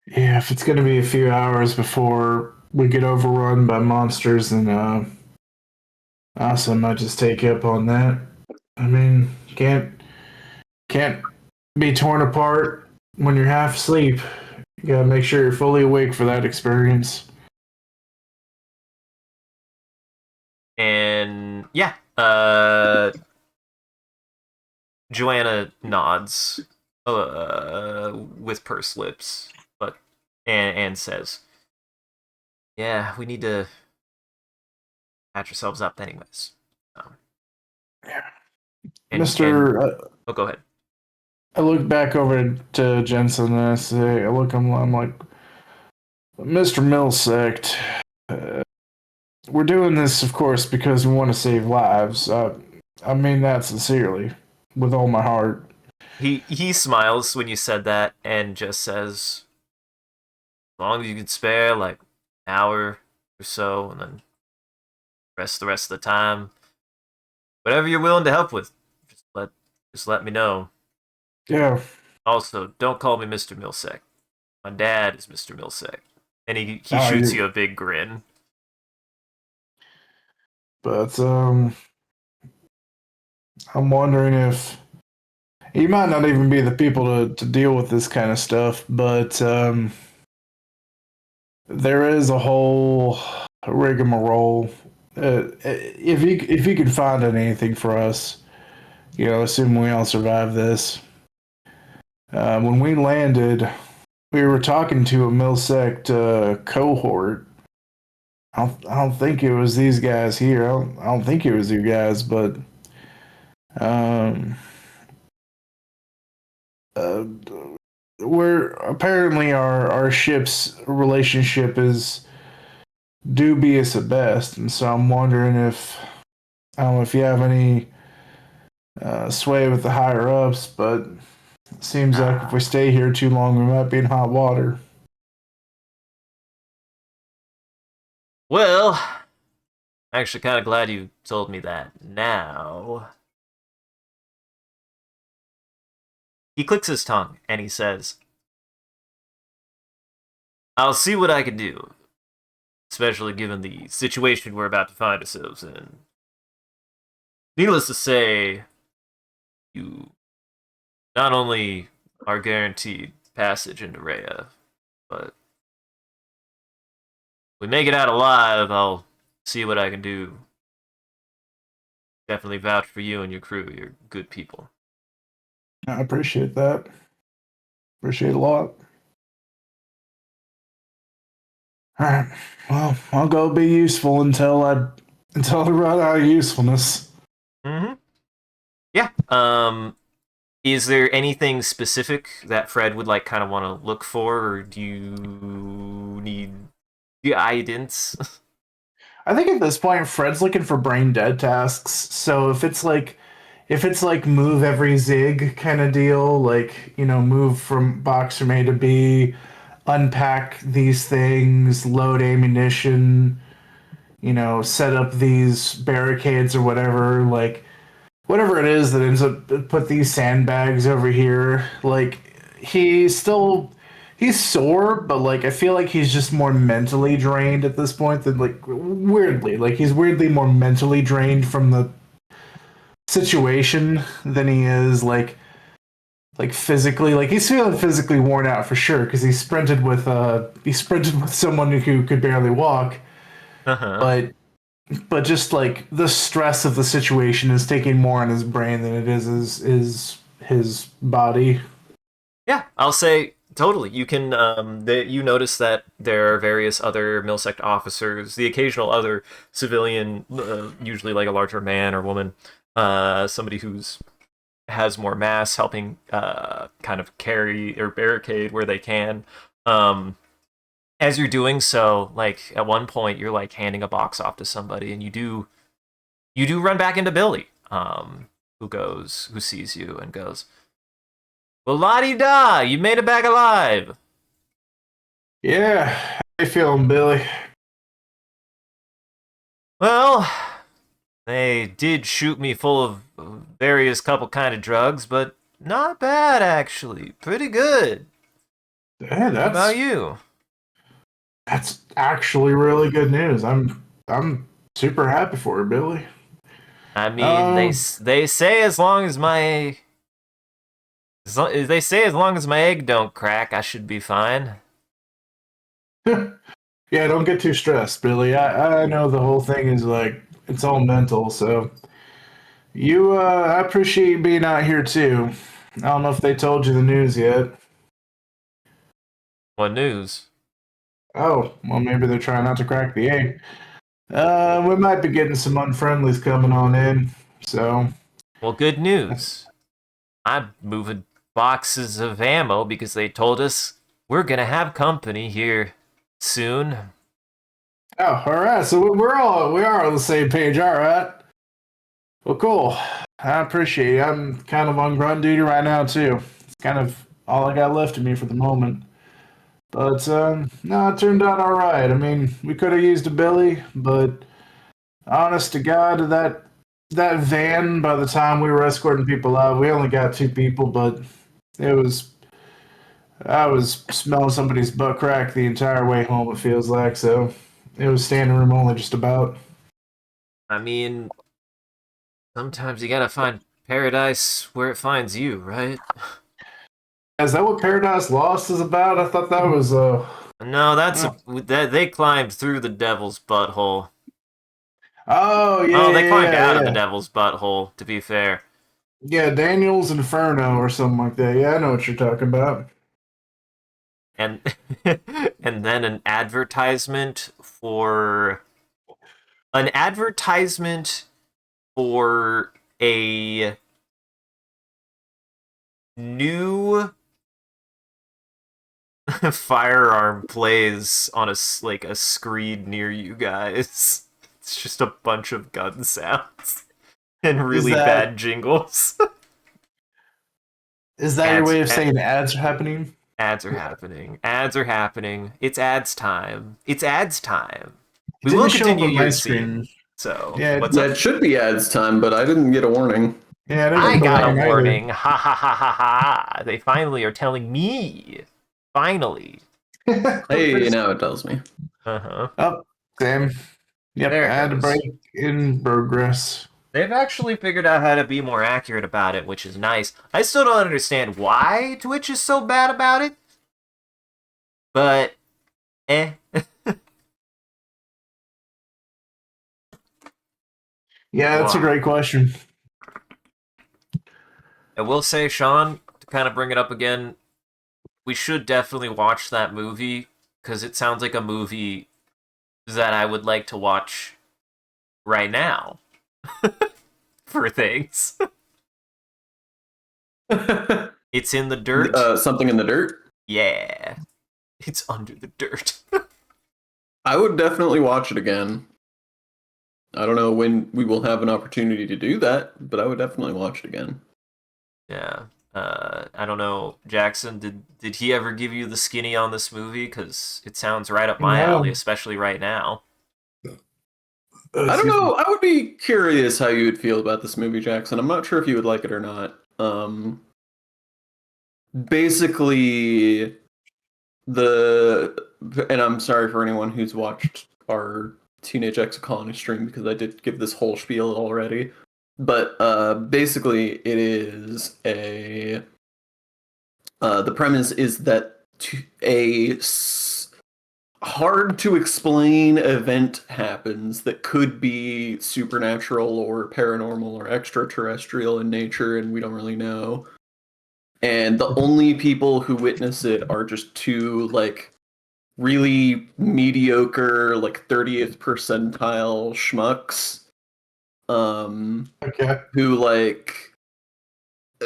Yeah, if it's gonna be a few hours before we get overrun by monsters, then awesome. I just take you up on that. I mean, can't be torn apart when you're half asleep. You gotta make sure you're fully awake for that experience. And yeah, Joanna nods with pursed lips, but and says, "Yeah, we need to patch ourselves up, anyways." Yeah. And, Mister, oh, go ahead. I look back over to Jensen and I say, I'm like, Mr. Millsect, we're doing this, of course, because we want to save lives. I mean that sincerely, with all my heart. He smiles when you said that and just says, "As long as you can spare like an hour or so, and then the rest of the time, whatever you're willing to help with, just let me know. Yeah. Also, don't call me Mr. Millsec. My dad is Mr. Millsec." And he Oh, shoots you a big grin. But I'm wondering if you might not even be the people to deal with this kind of stuff, but there is a whole rigmarole. If you could find anything for us, assuming we all survive this. When we landed, we were talking to a Milsect cohort. I don't think it was these guys here. I don't think it was you guys, but um, uh, we're apparently our ship's relationship is dubious at best, and so I'm wondering if I don't know if you have any sway with the higher ups, but it seems like if we stay here too long, we might be in hot water. Well, I'm actually kind of glad you told me that now. He clicks his tongue and he says, I'll see what I can do, especially given the situation we're about to find ourselves in. Needless to say, you not only are guaranteed passage into Rhea, but if we make it out alive, I'll see what I can do. Definitely vouch for you and your crew. You're good people. I appreciate that. Appreciate it a lot. All right. Well, I'll go be useful until I run out of usefulness. Mm-hmm. Yeah. Is there anything specific that Fred would like kind of want to look for, or do you need guidance? I think at this point, Fred's looking for brain dead tasks. So if it's like move every zig kind of deal, like move from box from A to B, unpack these things, load ammunition, set up these barricades or whatever, like whatever it is that ends up put these sandbags over here. Like he's sore, but like I feel like he's just more mentally drained at this point than like he's weirdly more mentally drained from the situation than he is like physically. Like he's feeling physically worn out for sure because he sprinted with someone who could barely walk, Uh-huh. but just like the stress of the situation is taking more on his brain than it is his body. Yeah, I'll say totally. You can you notice that there are various other Milsect officers, the occasional other civilian, usually like a larger man or woman, somebody who's has more mass helping kind of carry or barricade where they can. As you're doing so, like at one point you're like handing a box off to somebody and you do run back into Billy, who sees you and goes, well, la-di-da, you made it back alive. Yeah, how you feeling, Billy? Well, they did shoot me full of various couple kind of drugs, but not bad actually. Pretty good. Yeah, How about you? that's actually really good news. I'm super happy for her, Billy. I mean, Um, they say they say as long as my egg don't crack, I should be fine. yeah, don't get too stressed, Billy. I know the whole thing is like it's all mental, so I appreciate you being out here too. I don't know if they told you the news yet. What news? Oh, well, maybe they're trying not to crack the egg. We might be getting some unfriendlies coming on in, so Well, good news. I'm moving boxes of ammo because they told us we're gonna have company here soon. oh, all right. So we are on the same page, all right. Well, cool. I appreciate it. I'm kind of on grunt duty right now too. It's kind of all I got left of me for the moment. But no, it turned out all right. I mean, we could have used a Billy, but honest to God, that van. By the time we were escorting people out, we only got two people, but it was I was smelling somebody's butt crack the entire way home. It feels like so. It was standing room only, just about. I mean, sometimes you gotta find paradise where it finds you, right? Is that what Paradise Lost is about? I thought that was No, oh, that they climbed through the devil's butthole. oh yeah Oh, they yeah climbed yeah out of the yeah devil's butthole, to be fair. yeah Daniel's Inferno or something like that. Yeah, I know what you're talking about. And and then an advertisement for a new firearm plays on a screen near you guys. It's just a bunch of gun sounds and really that- bad jingles. Is that your way of saying ads are happening? Ads are happening. Ads are happening. It's ads time. It's ads time. It We will didn't show up continue on my your screen. scene. So, Yeah, what's Yeah, up? it should be ads time, but I didn't get a warning. Yeah, I didn't got a either. warning. Ha ha ha ha ha. They finally are telling me. Finally. Hey, now it tells me. Uh-huh. Oh, Sam. Yep, There it ad goes. break in progress. They've actually figured out how to be more accurate about it, which is nice. I still don't understand why Twitch is so bad about it. But, eh. Yeah, that's a Wow. great question. I will say, Sean, to kind of bring it up again, we should definitely watch that movie, because it sounds like a movie that I would like to watch right now. For things. It's in the dirt. Something in the dirt? Yeah. It's under the dirt. I would definitely watch it again. I don't know when we will have an opportunity to do that, but I would definitely watch it again. Yeah. I don't know, Jackson, did he ever give you the skinny on this movie? Because it sounds right up my No. alley, especially right now. I don't know. I would be curious how you would feel about this movie, Jackson. I'm not sure if you would like it or not. Basically, and I'm sorry for anyone who's watched our Teenage Exocolony stream because I did give this whole spiel already. But basically, it is the premise is that hard to explain event happens that could be supernatural or paranormal or extraterrestrial in nature, and we don't really know. And the only people who witness it are just two like really mediocre, like 30th percentile schmucks. Okay. Who like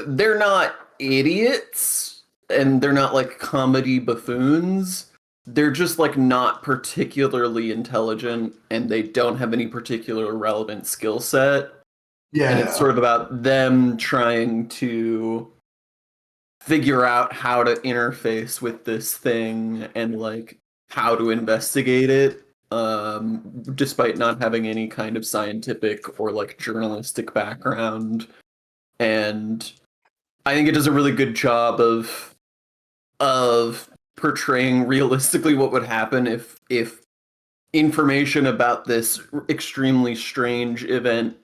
they're not idiots and they're not like comedy buffoons. They're just like not particularly intelligent and they don't have any particular relevant skill set. Yeah. And it's sort of about them trying to figure out how to interface with this thing and like how to investigate it, despite not having any kind of scientific or like journalistic background. And I think it does a really good job of portraying realistically what would happen if information about this extremely strange event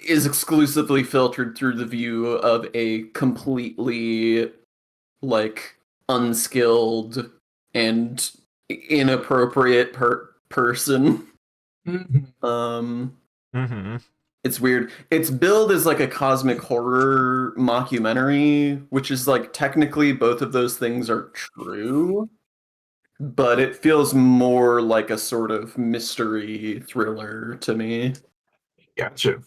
is exclusively filtered through the view of a completely like unskilled and inappropriate person. Mm-hmm. It's weird. It's billed as like a cosmic horror mockumentary, which is like technically both of those things are true, but it feels more like a sort of mystery thriller to me. Gotcha.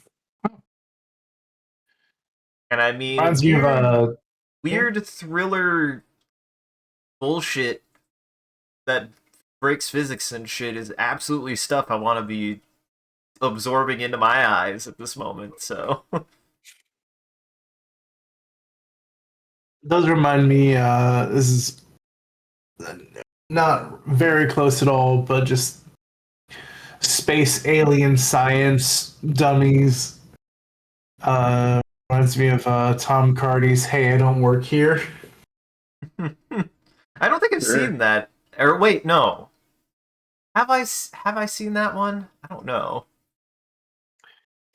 And I mean, Reminds me of weird thriller bullshit that breaks physics and shit is absolutely stuff I want to be absorbing into my eyes at this moment. So does remind me. This is not very close at all, but just space alien science dummies. Reminds me of Tom Cardy's "Hey, I Don't Work Here." I don't think I've Sure. seen that. Or wait, no. Have I seen that one? I don't know.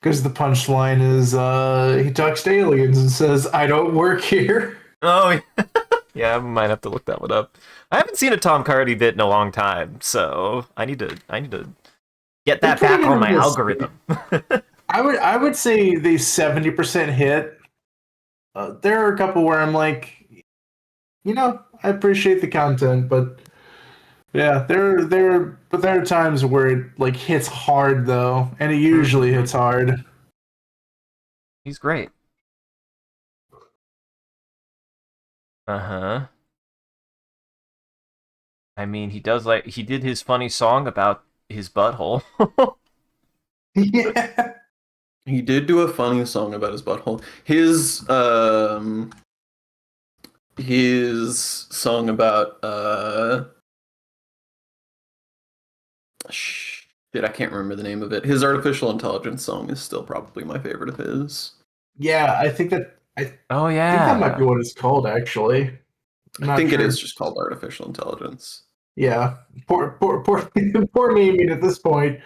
Because the punchline is he talks to aliens and says, "I don't work here." Oh, yeah, I might have to look that one up. I haven't seen a Tom Hardy bit in a long time, so I need to get that They're back pretty on my hit or miss. algorithm. I would say they 70% hit. There are a couple where I'm like, I appreciate the content, but yeah, there are times where it like hits hard though, and it usually hits hard. He's great. Uh-huh. I mean, he did his funny song about his butthole. Yeah. He did do a funny song about his butthole. His song about shit, I can't remember the name of it. His artificial intelligence song is still probably my favorite of his. Yeah, I think Oh that might be yeah. what it's called actually. I'm I not think it is sure. just called artificial intelligence. Yeah. Poor me at this point.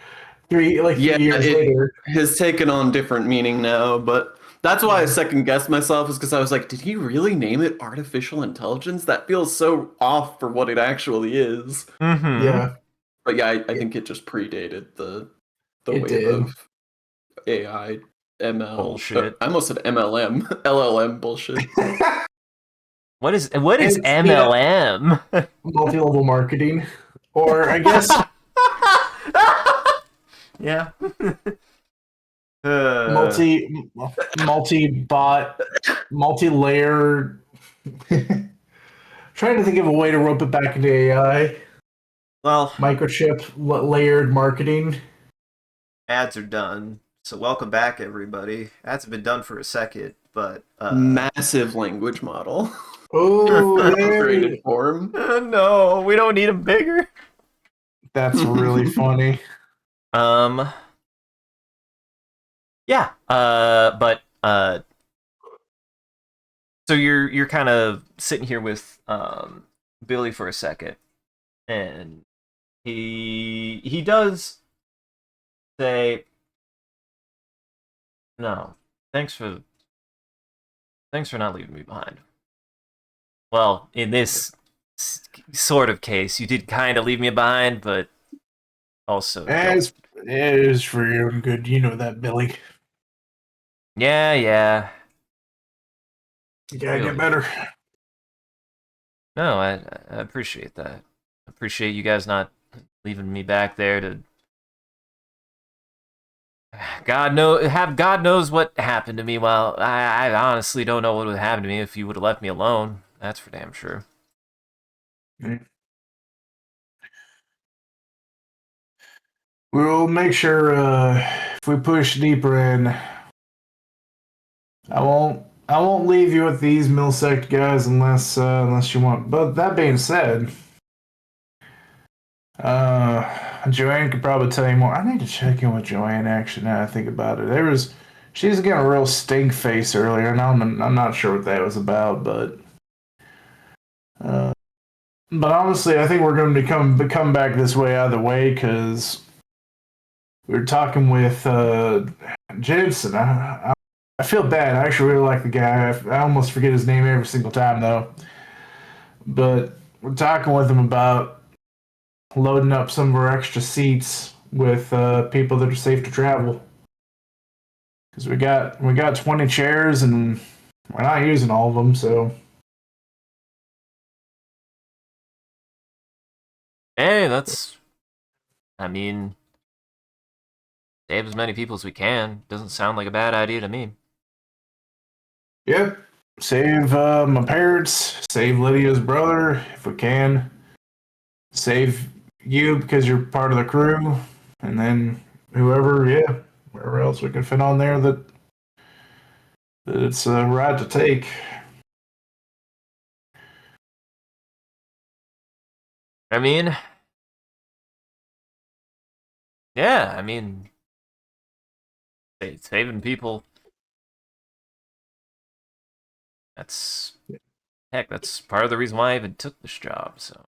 Three Yeah, years it later. has taken on different meaning now, but that's why I Yeah. second guessed myself, is because I was like, did he really name it artificial intelligence? That feels so off for what it actually is. Mm-hmm. Yeah, But yeah, I it, think it just predated the it wave did. of AI, ML. Bullshit. I almost said MLM, LLM bullshit. What is And yeah, MLM? multi-level marketing, or I guess Yeah. multi multi-bot, multi-layer. Trying to think of a way to rope it back into AI. Well, Microchip layered marketing. ads are done. So welcome back, everybody. Ads have been done for a second, but Massive language model Oh, for there. upgraded form. no, we don't need them bigger. That's really funny. Um, yeah. But so you're kind of sitting here with Billy for a second, and he does say, "No, thanks for not leaving me behind." Well, in this sort of case, you did kind of leave me behind, but also don't. As it is for your own good, you know that, Billy. Yeah, yeah. You gotta get Really. better. No, I appreciate that. I appreciate you guys not leaving me back there to God knows what happened to me. Well, I honestly don't know what would happen to me if you would have left me alone. That's for damn sure. We'll make sure if we push deeper in, I won't leave you with these Milsect guys unless you want. But that being said, Joanne could probably tell you more. I need to check in with Joanne actually now I think about it. She's getting a real stink face earlier, and I'm not sure what that was about, uh, but honestly, I think we're going to become back this way either way because we were talking with Jameson. I feel bad. I actually really like the guy. I almost forget his name every single time though. But we're talking with him about loading up some of our extra seats with people that are safe to travel. Because we got 20 chairs and we're not using all of them. So Hey, I mean, save as many people as we can. Doesn't sound like a bad idea to me. yep, save my parents, save Lydia's brother if we can, save you because you're part of the crew, and then whoever else we can fit on there that it's a ride to take. I mean, yeah, I mean, saving people. That's Heck, that's part of the reason why I even took this job. So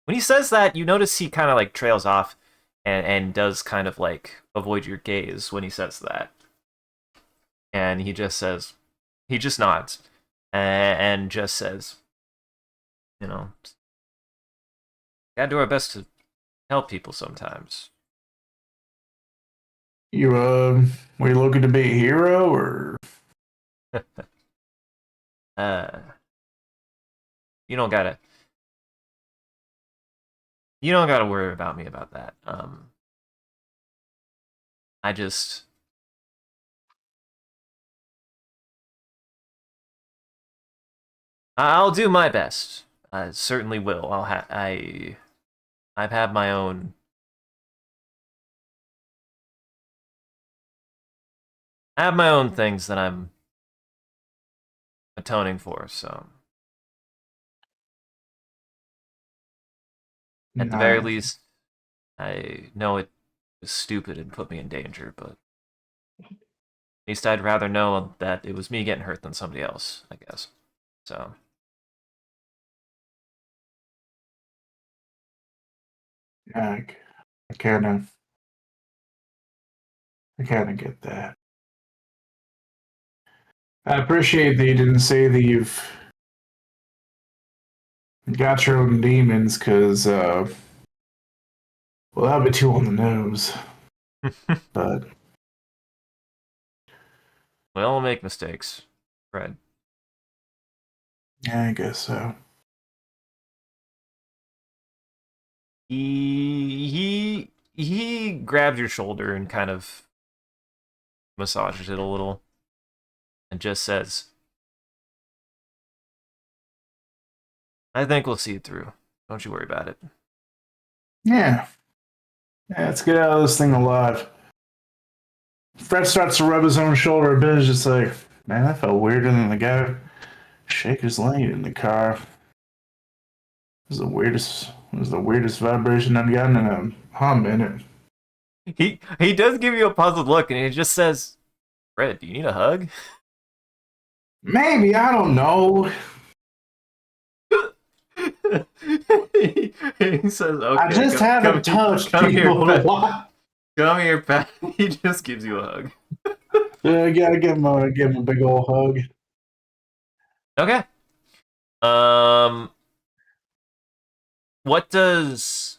when he says that, you notice he kind of like trails off and does kind of like avoid your gaze when he says that. And he just nods and just says, you know, gotta do our best to help people sometimes. You were you looking to be a hero or? Uh, you don't gotta worry about me about that. I just I'll do my best. I certainly will. I've had my own. I have my own things that I'm atoning for. So at the very Nice. least, I know it was stupid and put me in danger, but at least I'd rather know that it was me getting hurt than somebody else, I guess. So, Yeah, I kind of get that. I appreciate that you didn't say that you've got your own demons, because well, that'd be too on the nose. But we all make mistakes, Fred. yeah, I guess so. He grabs your shoulder and kind of massages it a little, and just says, "I think we'll see it through. Don't you worry about it." Yeah. Yeah, let's get out of this thing alive. Fred starts to rub his own shoulder a bit. It's just like, man, that felt weirder than the guy shake his leg in the car. It was the weirdest vibration I've gotten in a hot minute. He does give you a puzzled look, and he just says, "Fred, do you need a hug?" Maybe, I don't know. He says, "Okay, I just haven't touched people in a while. Come here, Pat." He just gives you a hug. Yeah, I gotta give him a big old hug. Okay. Um, what does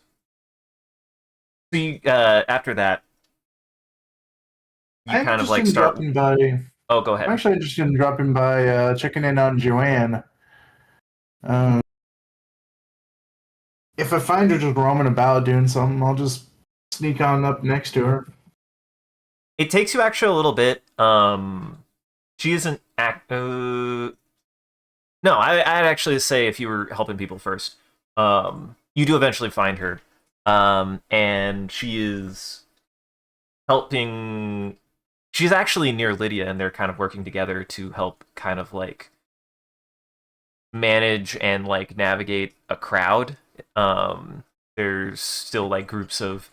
after that you I'm kind of just like in start? dropping by. Oh, go I'm ahead. actually just in dropping by, checking in on Joanne. Um, if I find her just roaming about doing something, I'll just sneak on up next to her. It takes you actually a little bit. She isn't act. No, I'd actually say if you were helping people first, you do eventually find her, and she is helping. She's actually near Lydia, and they're kind of working together to help, kind of like manage and like navigate a crowd. There's still like groups of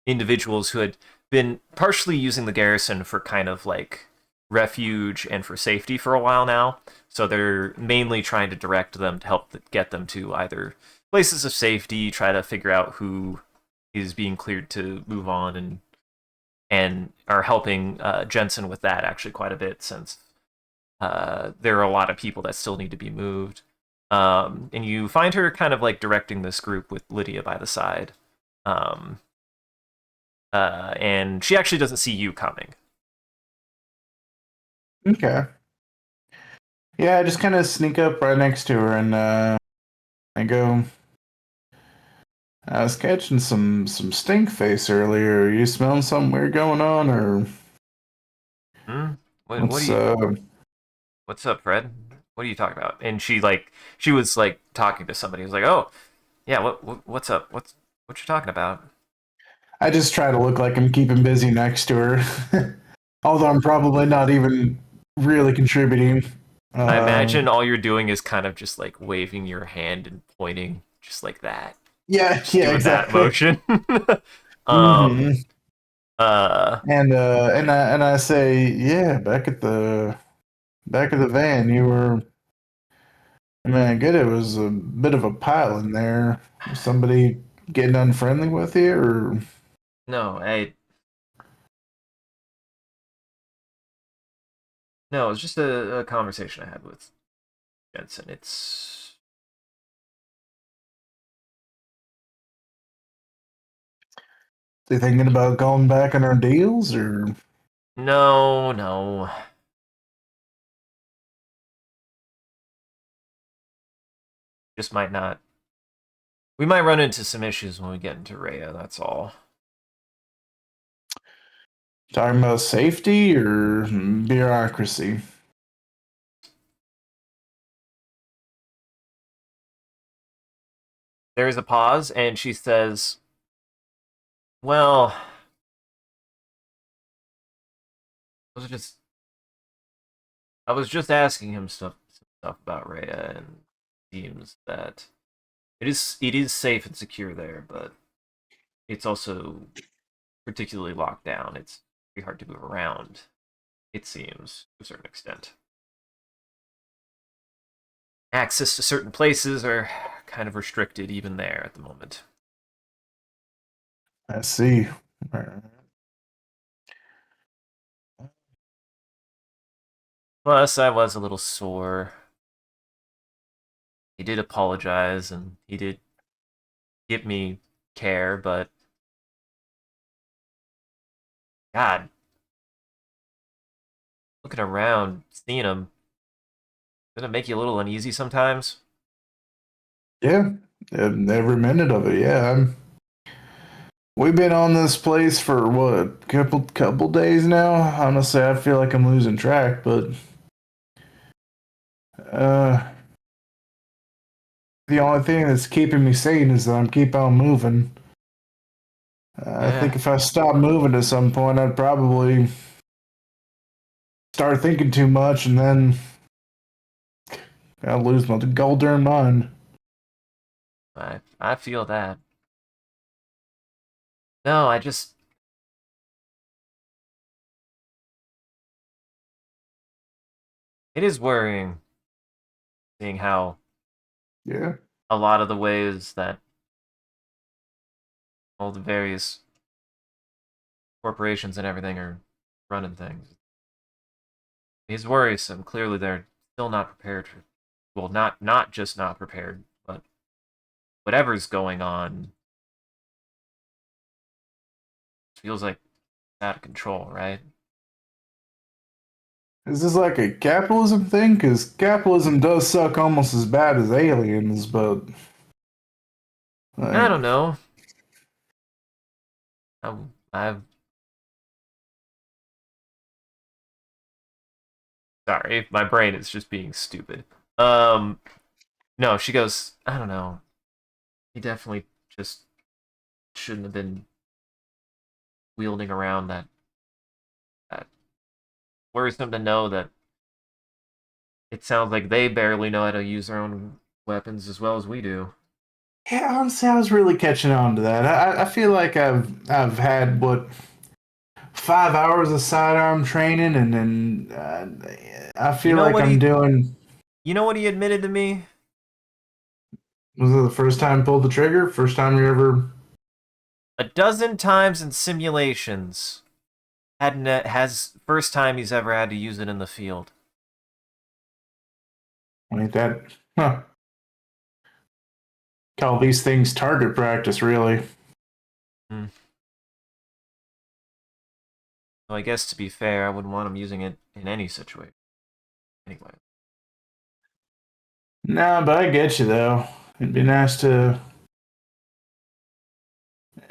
individuals who had been partially using the garrison for kind of like refuge and for safety for a while now. So they're mainly trying to direct them to help get them to either places of safety, try to figure out who is being cleared to move on, and are helping Jensen with that actually quite a bit, since there are a lot of people that still need to be moved. And you find her kind of like directing this group with Lydia by the side. Um, and she actually doesn't see you coming. Okay. Yeah, I just kind of sneak up right next to her and I go. I was catching some stink face earlier. Are you smelling something weird going on, or Hmm? What do what's you? What's up, Fred? What are you talking about? And she was like talking to somebody. Who was like, oh, yeah. What's up? What you talking about? I just try to look like I'm keeping busy next to her, although I'm probably not even really contributing. I Uh, imagine all you're doing is kind of just like waving your hand and pointing, just like that, yeah, just yeah, doing that exactly. motion. um. hmm Uh. and I say, yeah, back of the van, you were. I mean, I get it was a bit of a pile in there. Was somebody getting unfriendly with you, or No. No. It was just a conversation I had with Jensen. It's they thinking about going back on our deals, or no, no. Just might not. We might run into some issues when we get into Rhea. That's all. talking about safety or bureaucracy? there is a pause, and she says, "Well, I was just asking him stuff about Rhea, and it seems that it is safe and secure there, but it's also particularly locked down. It's pretty hard to move around. It seems to a certain extent. Access to certain places are kind of restricted even there at the moment." I see. Plus, I was a little sore. He did apologize, and he did give me care, but God, looking around, seeing him, doesn't it make you a little uneasy sometimes? Yeah, every minute of it. Yeah, we've been on this place for what, couple days now. Honestly, I feel like I'm losing track, but uh, the only thing that's keeping me sane is that I'm keep on moving. I think Yeah, if I stop moving at some point, I'd probably start thinking too much, and then I'll lose my goddamn mind. I feel that. No, I just it is worrying seeing how Yeah. a lot of the ways that all the various corporations and everything are running things. It's worrisome. Clearly, they're still not prepared for. Well, not just not prepared, but whatever's going on feels like it's out of control, right? Is this like a capitalism thing? Because capitalism does suck almost as bad as aliens, but I like, don't know. I've sorry, my brain is just being stupid. Um, no, she goes. I don't know. He definitely just shouldn't have been wielding around that worrisome to know that it sounds like they barely know how to use their own weapons as well as we do. yeah, honestly, I was really catching on to that. I feel like I've had what 5 hours of sidearm training, and then I You feel know like what I'm he doing. you know what he admitted to me? Was it the first time you pulled the trigger? First time you ever? A dozen times in simulations. Hadn't has first time he's ever had to use it in the field. Like that? Huh. Call these things target practice, really. Hmm. So I guess to be fair, I wouldn't want him using it in any situation. Anyway. No, but I get you though. It'd be nice to.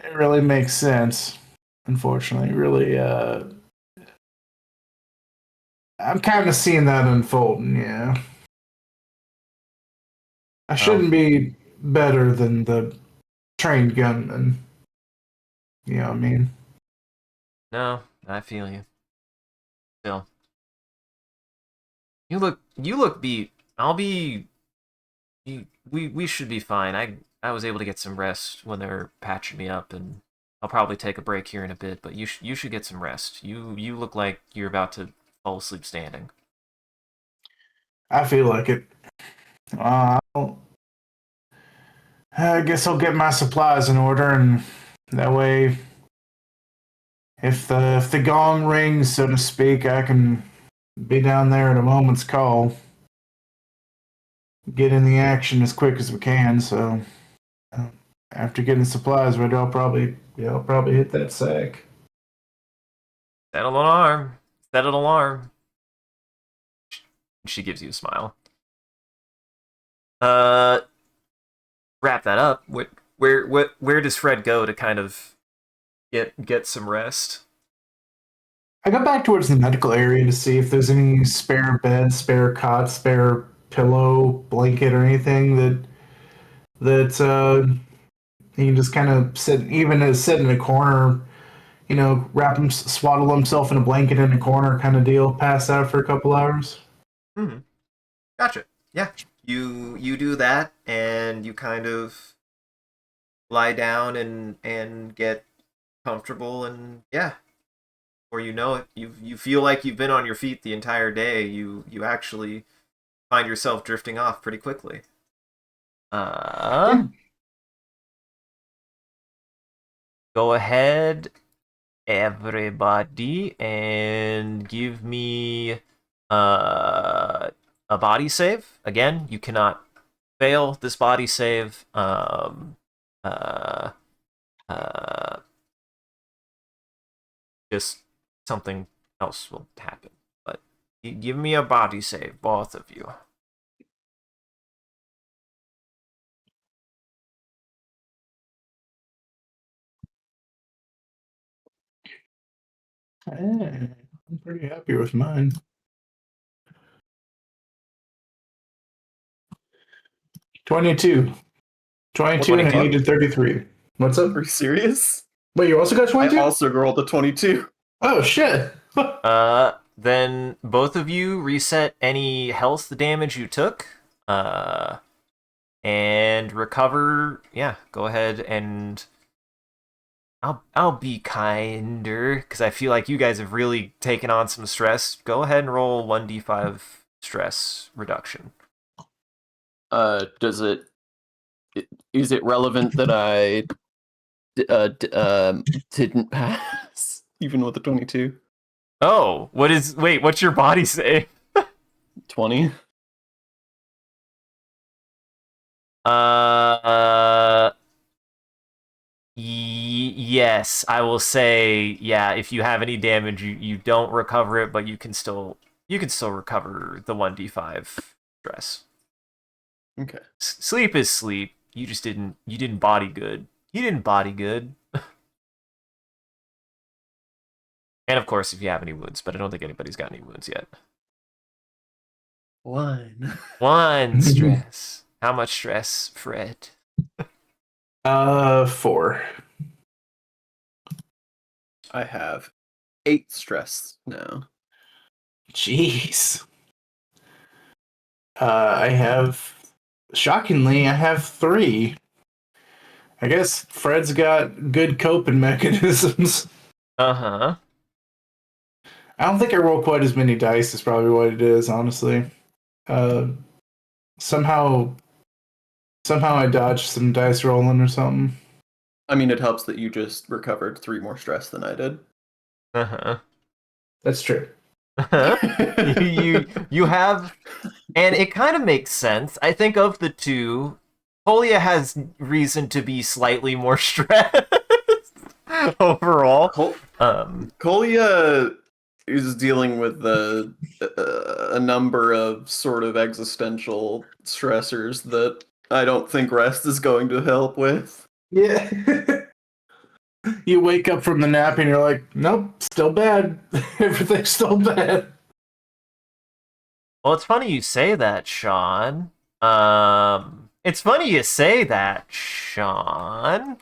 It really makes sense. Unfortunately, really, I'm kind of seeing that unfolding. Yeah, I Well, shouldn't be better than the trained gunman. You know what I mean? no, I feel you. Still. You look beat. I'll be we should be fine. I was able to get some rest when they were patching me up, and I'll probably take a break here in a bit, but you should get some rest. You look like you're about to fall asleep standing. I feel like it. I guess I'll get my supplies in order, and that way, if the gong rings, so to speak, I can be down there at a moment's call. Get in the action as quick as we can. So uh, after getting supplies ready, I'll probably hit that sack. Set an alarm. Set an alarm. She gives you a smile. Uh, wrap that up. Where does Fred go to kind of get some rest? I go back towards the medical area to see if there's any spare bed, spare cot, spare pillow, blanket, or anything that that he can just kind of sit in a corner, swaddle himself in a blanket in a corner kind of deal, pass out for a couple hours. Hmm. Gotcha. Yeah. You do that, and you kind of lie down and get comfortable, and yeah, or you know it, you feel like you've been on your feet the entire day. You actually find yourself drifting off pretty quickly. Yeah. Go ahead, everybody, and give me a body save. Again, you cannot fail this body save. Uh, uh, just something else will happen. But give me a body save, both of you. I'm pretty happy with mine. 22. 22 and I 22? needed 33. What's up? Are you serious? Wait, you also got I 22? also rolled a 22. Oh, shit. Then both of you reset any health damage you took. And recover. Yeah, go ahead and I'll be kinder because I feel like you guys have really taken on some stress. Go ahead and roll 1d5 stress reduction. Does it? Is it relevant that I didn't pass even with the 22? Oh, what's your body say? 20. Yes, I will say, yeah, if you have any damage, you don't recover it, but you can still recover the 1d5 stress. Okay. Sleep is sleep. You didn't body good. You didn't body good. And of course, if you have any wounds, but I don't think anybody's got any wounds yet. 1. 1 stress. How much stress, Fred? 4. I have 8 stress now. Jeez. Shockingly, I have 3. I guess Fred's got good coping mechanisms. Uh-huh. I don't think I roll quite as many dice is probably what it is, honestly. Uh, somehow I dodged some dice rolling or something. I mean, it helps that you just recovered 3 more stress than I did. Uh-huh. That's true. You have, and it kind of makes sense. I think of the two, Kolya has reason to be slightly more stressed overall. Kolya is dealing with a number of sort of existential stressors that I don't think rest is going to help with. Yeah. You wake up from the nap and you're like, nope, still bad. Everything's still bad. Well, it's funny you say that, Sean. It's funny you say that, Sean.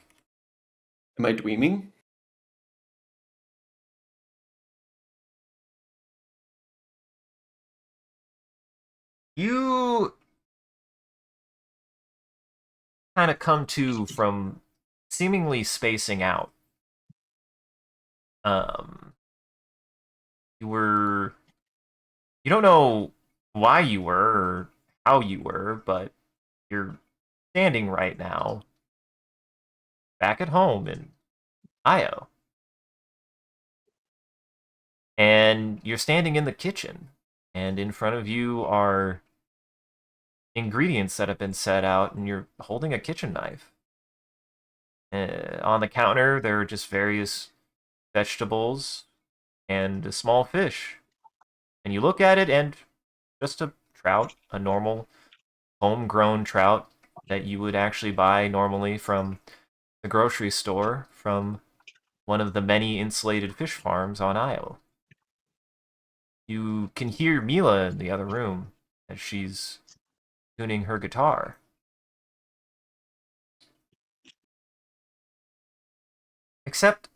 Am I dreaming? You kind of come to from seemingly spacing out. Um, you don't know why you were or how you were, but you're standing right now back at home in Io. And you're standing in the kitchen, and in front of you are ingredients that have been set out, and you're holding a kitchen knife. On the counter, there are just various vegetables and a small fish. And you look at it, and just a trout, a normal homegrown trout that you would actually buy normally from the grocery store from one of the many insulated fish farms on Io. You can hear Mila in the other room as she's tuning her guitar. Except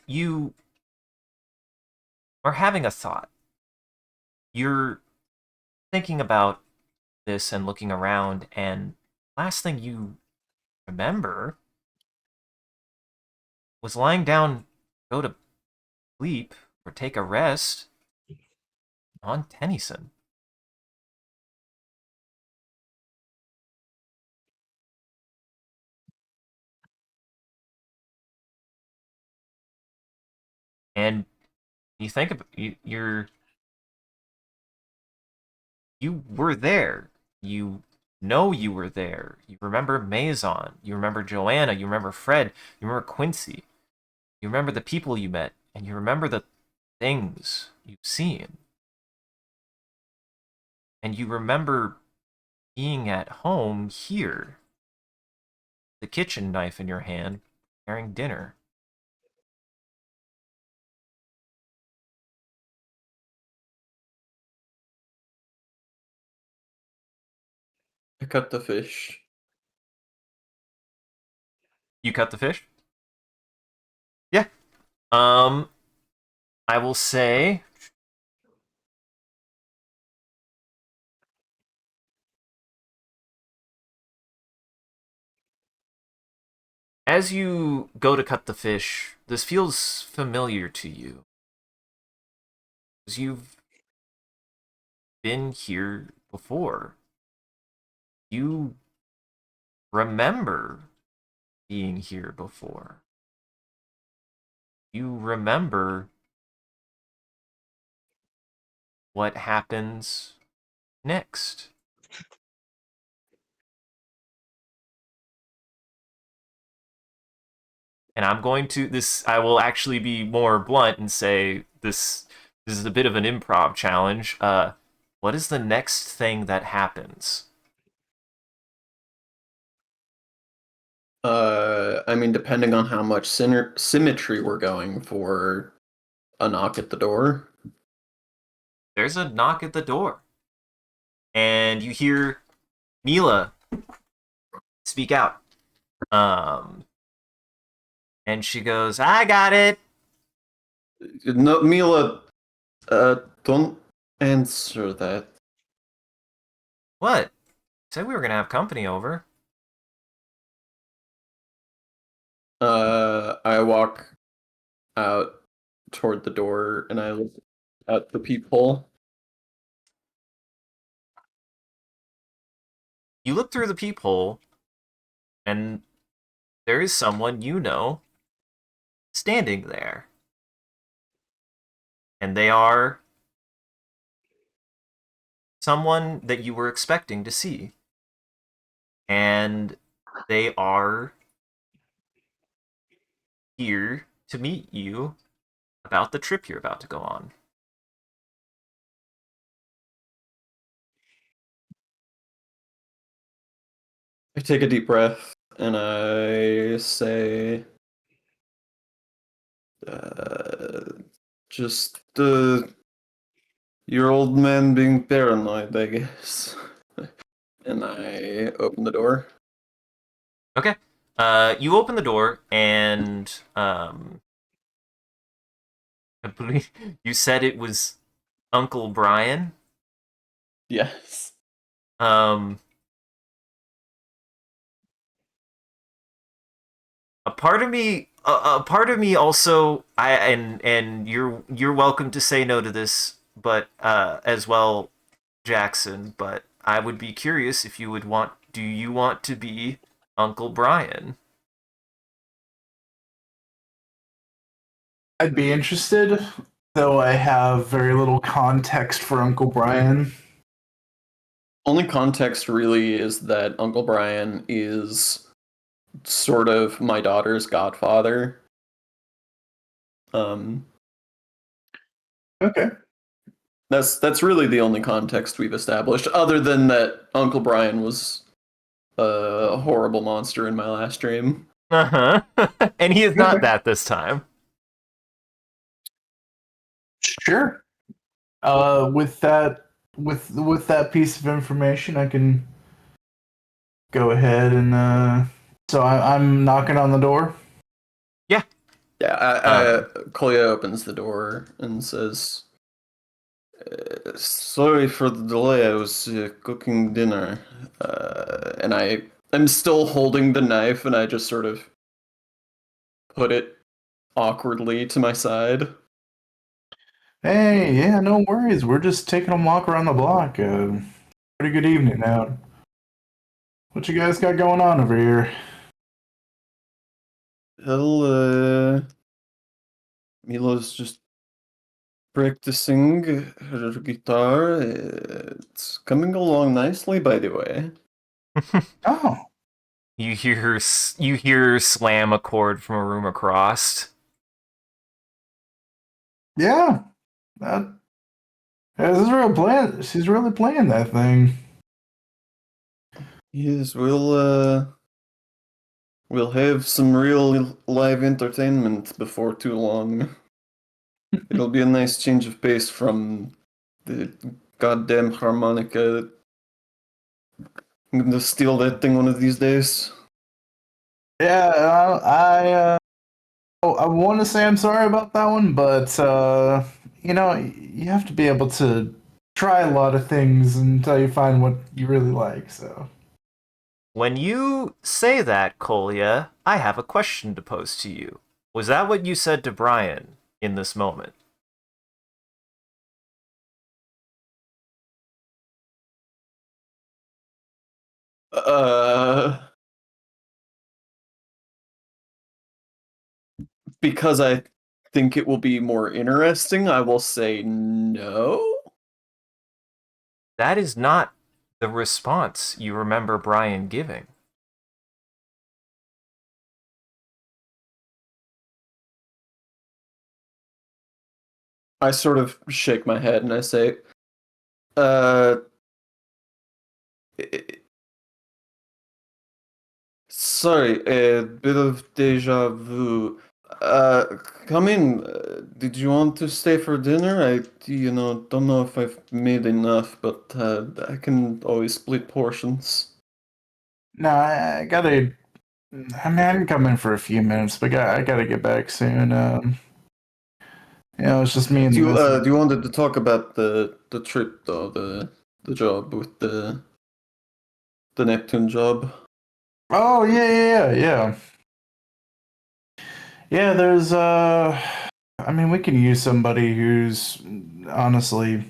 you are having a thought. You're thinking about this and looking around, and last thing you remember was lying down, go to sleep or take a rest on Tennyson. And you think about you were there. You know you were there. You remember Maison. You remember Joanna. You remember Fred. You remember Quincy. You remember the people you met, and you remember the things you've seen. And you remember being at home here, the kitchen knife in your hand, preparing dinner. I cut the fish. You cut the fish? Yeah. I will say as you go to cut the fish, this feels familiar to you. Because you've been here before. You remember being here before. You remember what happens next. And I'm going to I will actually be more blunt and say this is a bit of an improv challenge. What is the next thing that happens? I mean, depending on how much symmetry we're going for, a knock at the door. There's a knock at the door. And you hear Mila speak out. And she goes, "I got it." No, Mila, don't answer that. What? Said we were gonna have company over. I walk out toward the door and I look at the peephole. You look through the peephole, and there is someone you know standing there. And they are someone that you were expecting to see. And they are here to meet you about the trip you're about to go on. I take a deep breath and I say, uh, just your old man being paranoid, I guess. And I open the door. Okay. You open the door, and I believe you said it was Uncle Brian. Yes. Um, a part of me also, and you're welcome to say no to this, but as well, Jackson. But I would be curious if you would want. Do you want to be Uncle Brian? I'd be interested, though I have very little context for Uncle Brian. Only context really is that Uncle Brian is sort of my daughter's godfather. Um, Okay. that's really the only context we've established, other than that Uncle Brian was a horrible monster in my last dream. Uh huh. And he is not that this time. Sure. With that piece of information, I can go ahead and so I'm knocking on the door. Yeah. Yeah, Um, Kolya opens the door and says, "Sorry for the delay. I was cooking dinner, and I'm still holding the knife, and I just sort of put it awkwardly to my side." Hey, yeah, no worries. We're just taking a walk around the block. Pretty good evening out. What you guys got going on over here? Well, Milo's just practicing her guitar. It's coming along nicely, by the way. Oh, you hear her slam a chord from a room across. yeah. That, yeah, this is real plan. She's really playing that thing. Yes, we'll have some real live entertainment before too long. It'll be a nice change of pace from the goddamn harmonica. I'm gonna steal that thing one of these days. Yeah, I want to say I'm sorry about that one, but you have to be able to try a lot of things until you find what you really like. So, When you say that, Kolya, I have a question to pose to you. Was that what you said to Brian in this moment? Uh, because I think it will be more interesting, I will say no. That is not the response you remember Brian giving. I sort of shake my head and I say, uh, sorry, a bit of deja vu. Come in. Did you want to stay for dinner? Don't know if I've made enough, but I can always split portions. no, I gotta. I mean, I can come in for a few minutes, but I gotta get back soon. It's just me and the missus. Do you wanted to talk about the trip though, the job with the Neptune job? Oh yeah. Yeah, there's I mean, we can use somebody who's honestly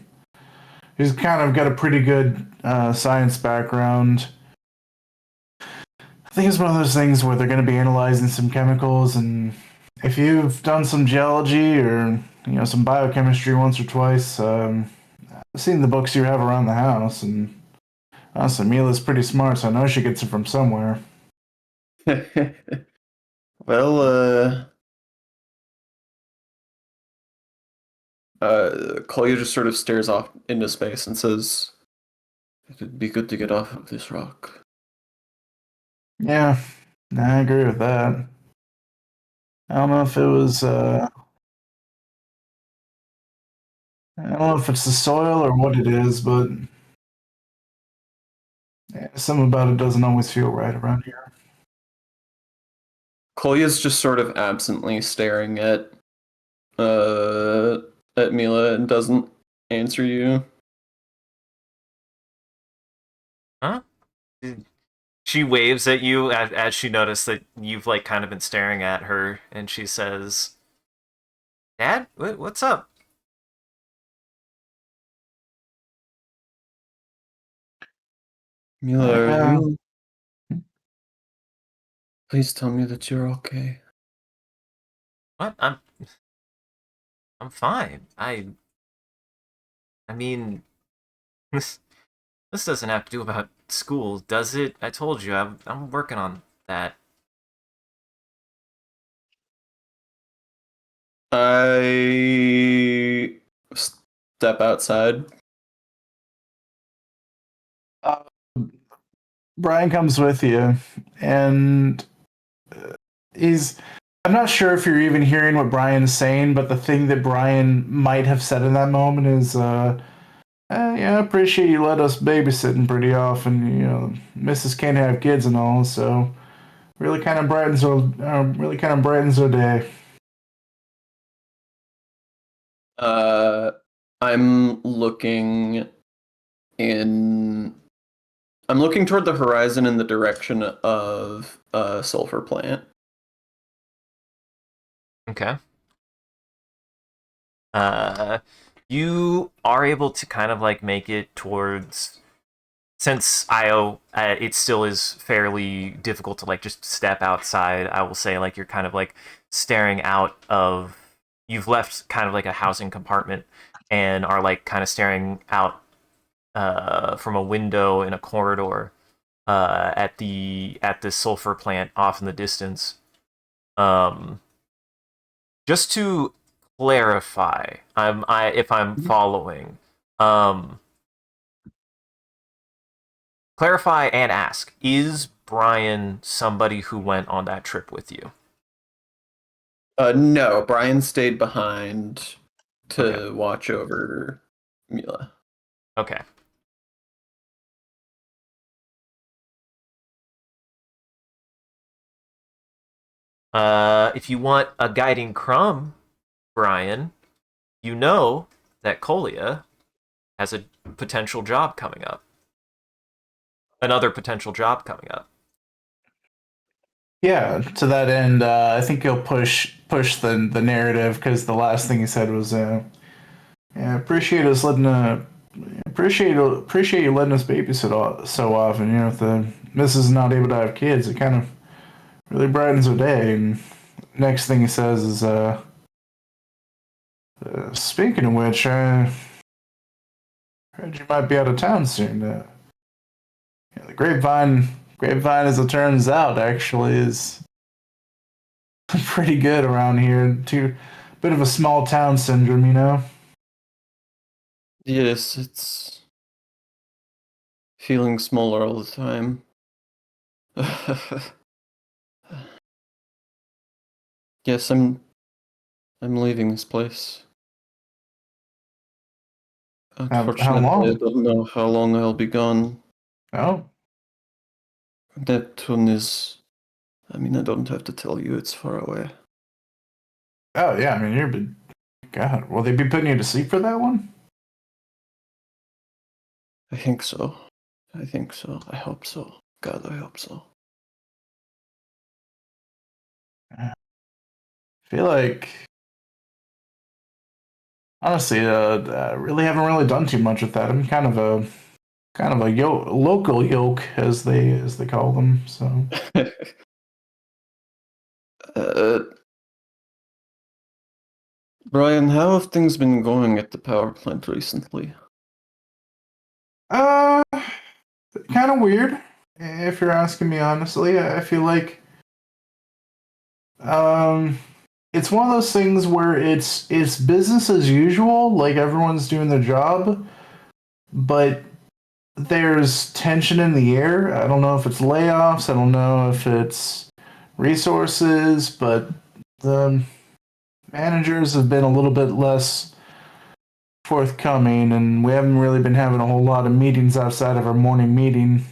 who's kind of got a pretty good science background. I think it's one of those things where they're going to be analyzing some chemicals, and if you've done some geology or some biochemistry once or twice, I've seen the books you have around the house, and honestly, Mila's pretty smart, so I know she gets it from somewhere. Well, Kolya just sort of stares off into space and says, "It'd be good to get off of this rock." Yeah, I agree with that. I don't know if it was I don't know if it's the soil or what it is, but yeah, something about it doesn't always feel right around here. Kolya's just sort of absently staring uh at Mila and doesn't answer you. Huh? She waves at you as she noticed that you've like kind of been staring at her, and she says, "Dad, what's up?" Mila, are Uh, you? Please tell me that you're okay. What? I'm fine. I mean, this doesn't have to do about school, does it? I told you I'm working on that. I step outside. uh, Brian comes with you, and he's. I'm not sure if you're even hearing what Brian's saying, but the thing that Brian might have said in that moment is, Yeah, I appreciate you let us babysitting pretty often. You know, Mrs. can't have kids and all, so really kind of brightens our day. Uh, I'm looking in. I'm looking toward the horizon in the direction of a sulfur plant. Okay. You are able to kind of like make it towards, since IO, it still is fairly difficult to like just step outside. I will say like you're kind of like staring out of, you've left kind of like a housing compartment and are like kind of staring out from a window in a corridor at the sulfur plant off in the distance. Um, just to clarify, if I'm following, um, clarify and ask: is Brian somebody who went on that trip with you? No, Brian stayed behind to Okay. watch over Mila. Okay. If you want a guiding crumb, Brian, you know that Kolya has a potential job coming up. Another potential job coming up. Yeah, to that end, I think he'll push the narrative because the last thing he said was, "Yeah, appreciate you letting us babysit so often. You know, if the missus is not able to have kids, it kind of really brightens her day." And next thing he says is, "Speaking of which, I heard you might be out of town soon. Yeah, the grapevine, as it turns out, actually is pretty good around here. Too, bit of a small town syndrome, you know." Yes, it's feeling smaller all the time. Yes, I'm leaving this place. How Unfortunately, I long? don't know how long I'll be gone. Oh, Neptune is. I mean, I don't have to tell you, it's far away. oh yeah. I mean, you're been. God, will they be putting you to sleep for that one? I think so. I think so. I hope so. God, I hope so. I feel like honestly, really haven't really done too much with that. I'm kind of a local yoke as they call them. So uh, Brian, how have things been going at the power plant recently? uh, kind of weird if you're asking me honestly. I feel like um. It's one of those things where it's business as usual, like everyone's doing their job, but there's tension in the air. I don't know if it's layoffs, I don't know if it's resources, but the managers have been a little bit less forthcoming, and we haven't really been having a whole lot of meetings outside of our morning meeting.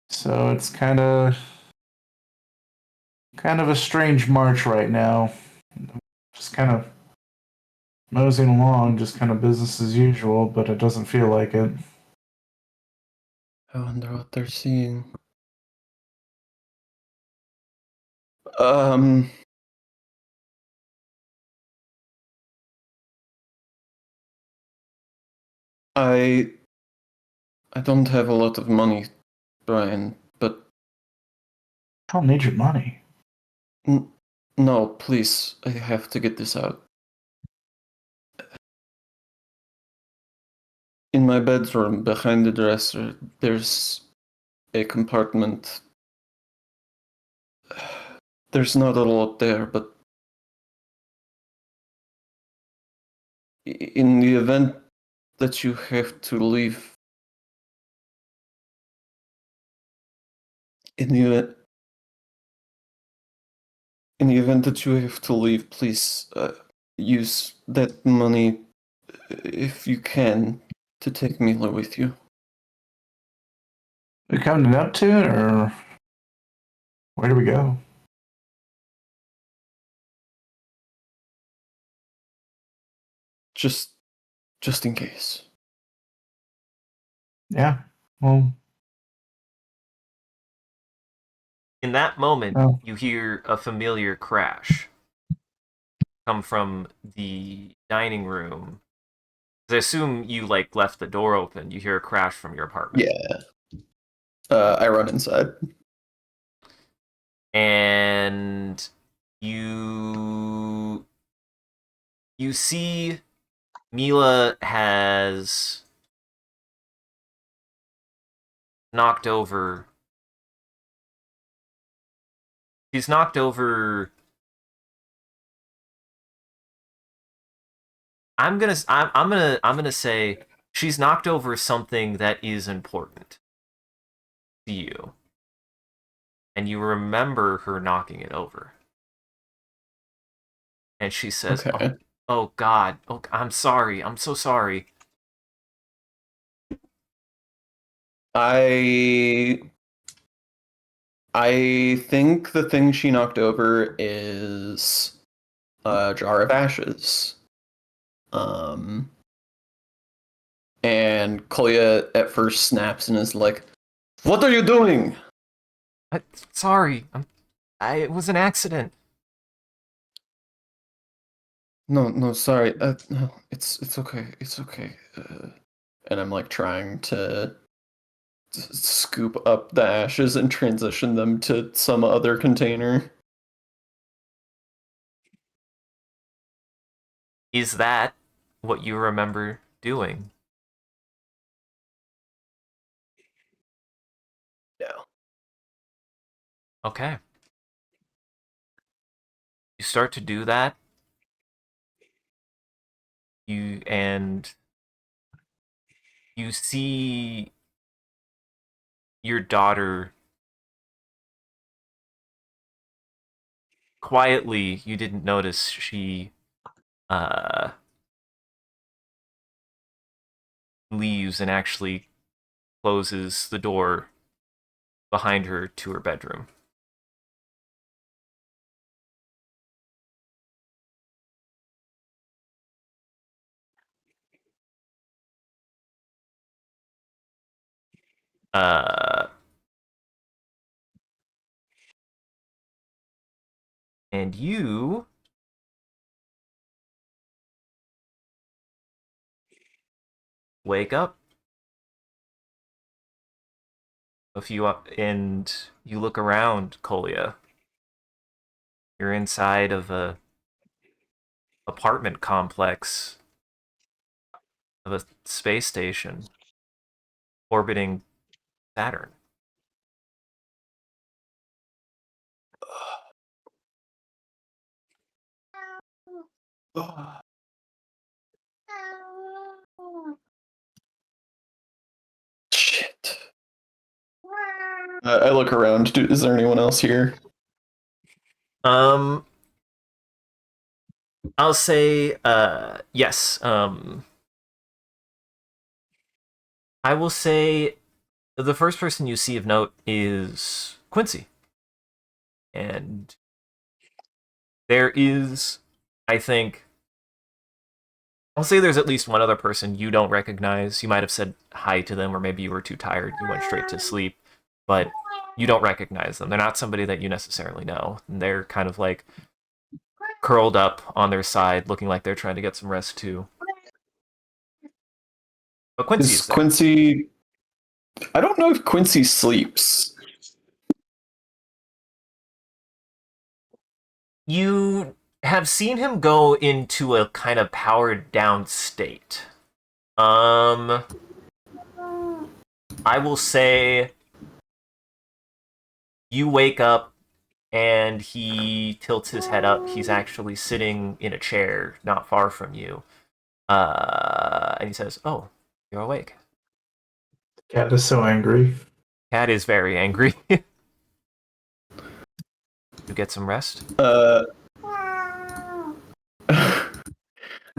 So it's kind of a strange March right now. Just kind of moseying along, just kind of business as usual, but it doesn't feel like it. I wonder what they're seeing. Um, I I don't have a lot of money, Brian, but I don't need your money. no, please, I have to get this out. In my bedroom, behind the dresser, there's a compartment. There's not a lot there, but in the event that you have to leave, in the event, in the event that you have to leave, please use that money if you can. to take Mila with you. We come to Neptune, or where do we go? Just in case. Yeah. Well, In that moment, Oh. you hear a familiar crash come from the dining room. I assume you like left the door open. You hear a crash from your apartment. Yeah. I run inside. And you see Mila has knocked over. She's knocked over. I'm gonna say she's knocked over something that is important to you, and you remember her knocking it over. And she says, Okay. "Oh God, oh, I'm sorry. I'm so sorry." I think the thing she knocked over is a jar of ashes. And Kolya at first snaps and is like, "What are you doing?" Sorry, it was an accident. No, sorry. No, it's okay. It's okay. And I'm like trying to scoop up the ashes and transition them to some other container. Is that what you remember doing? No. Okay. You start to do that. And you see your daughter quietly. You didn't notice she uh leaves and actually closes the door behind her to her bedroom. Uh and you wake up and you look around, Kolya. You're inside of a apartment complex of a space station orbiting Saturn. Shit. I look around. Is there anyone else here? Um, I'll say yes. I will say the first person you see of note is Quincy, and there is, I think, I'll say there's at least one other person you don't recognize. You might have said hi to them, or maybe you were too tired. You went straight to sleep, but you don't recognize them. They're not somebody that you necessarily know. And they're kind of like curled up on their side, looking like they're trying to get some rest too. But Quincy Is is there. Quincy? I don't know if Quincy sleeps. You have seen him go into a kind of powered down state. I will say you wake up and he tilts his head up. He's actually sitting in a chair not far from you. And he says, "Oh, you're awake." Cat is so angry. Cat is very angry. You get some rest?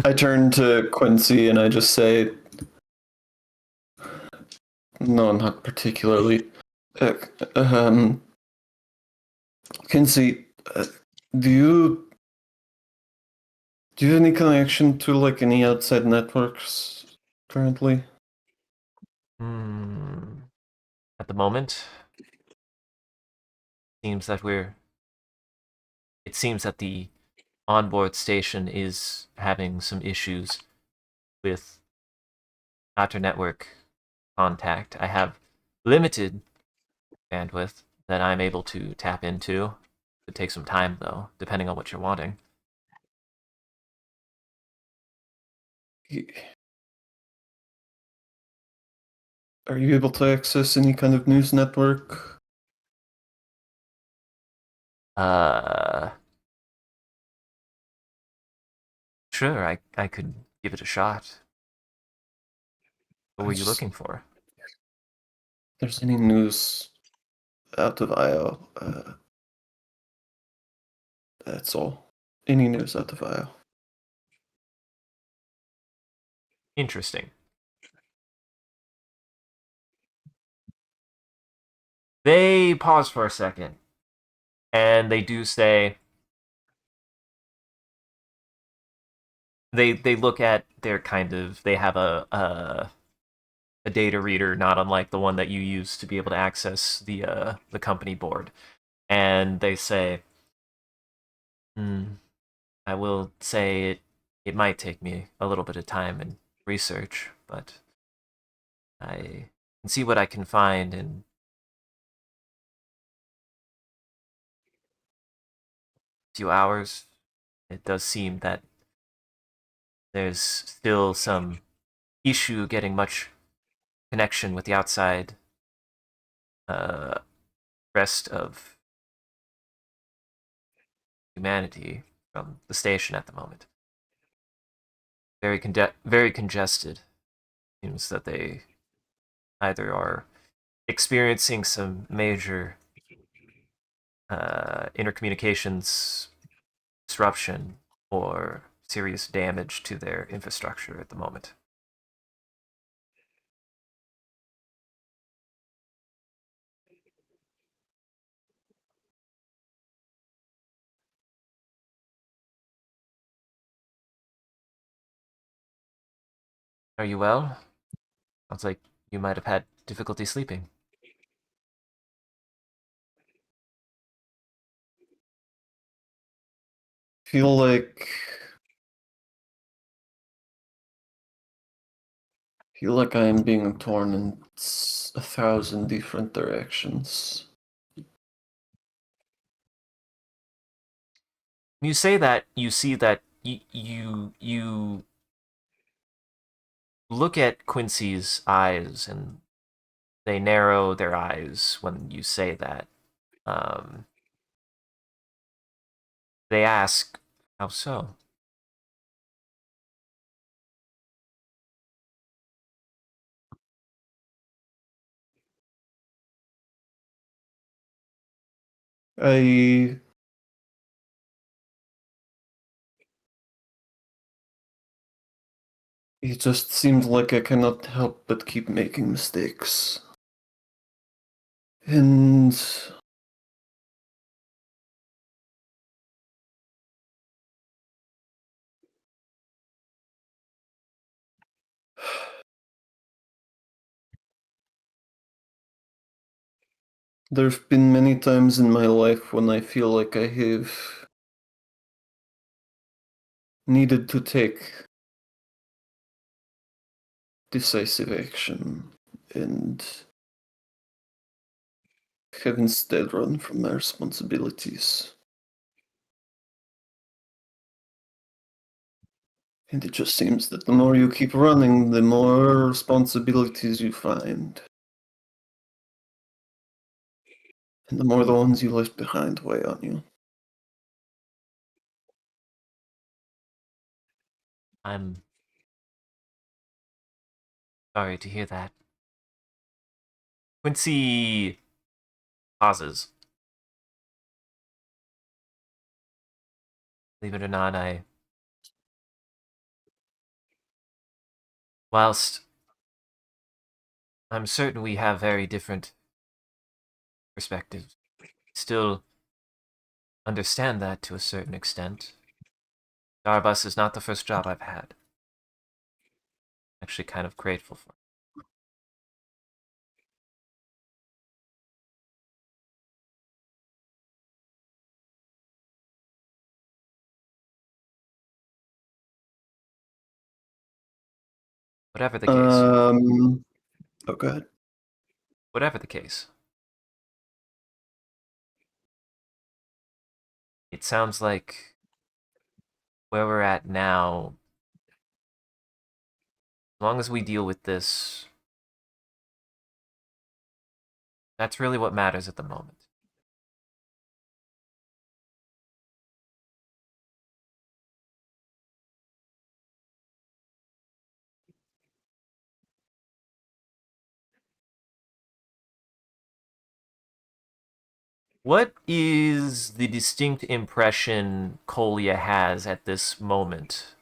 I turn to Quincy and I just say, No, not particularly. Uh, Kinsey, do you have any connection to like any outside networks currently? At the moment, it seems that the onboard station is having some issues with inter-network contact. I have limited bandwidth that I'm able to tap into. It takes some time, though, depending on what you're wanting. Are you able to access any kind of news network? Uh, sure, I could give it a shot. What were you looking for? If there's any news out of IO, that's all. Any news out of IO. Interesting. They pause for a second, and they do say, they look at their they have a data reader not unlike the one that you use to be able to access the company board, and they say, I will say it might take me a little bit of time and research, but I can see what I can find in a few hours. It does seem that there's still some issue getting much connection with the outside uh, rest of humanity from the station at the moment. Very congested. Seems that they either are experiencing some major intercommunications disruption or serious damage to their infrastructure at the moment. Are you well? Sounds like you might have had difficulty sleeping. Feel like I am being torn in 1,000 different directions. When you say that, you see that you look at Quincy's eyes, and they narrow their eyes when you say that. Um, they ask, "How so?" I It just seems like I cannot help but keep making mistakes. And there have been many times in my life when I feel like I have needed to take decisive action and have instead run from my responsibilities. And it just seems that the more you keep running, the more responsibilities you find. And the more the ones you left behind weigh on you. I'm sorry to hear that. Quincy pauses. Believe it or not, whilst I'm certain we have very different perspectives. Still understand that to a certain extent. Starbus is not the first job I've had. Actually kind of grateful for it. Whatever the case. Oh, go ahead. Whatever the case. It sounds like where we're at now, as long as we deal with this, that's really what matters at the moment. What is the distinct impression Kolya has at this moment?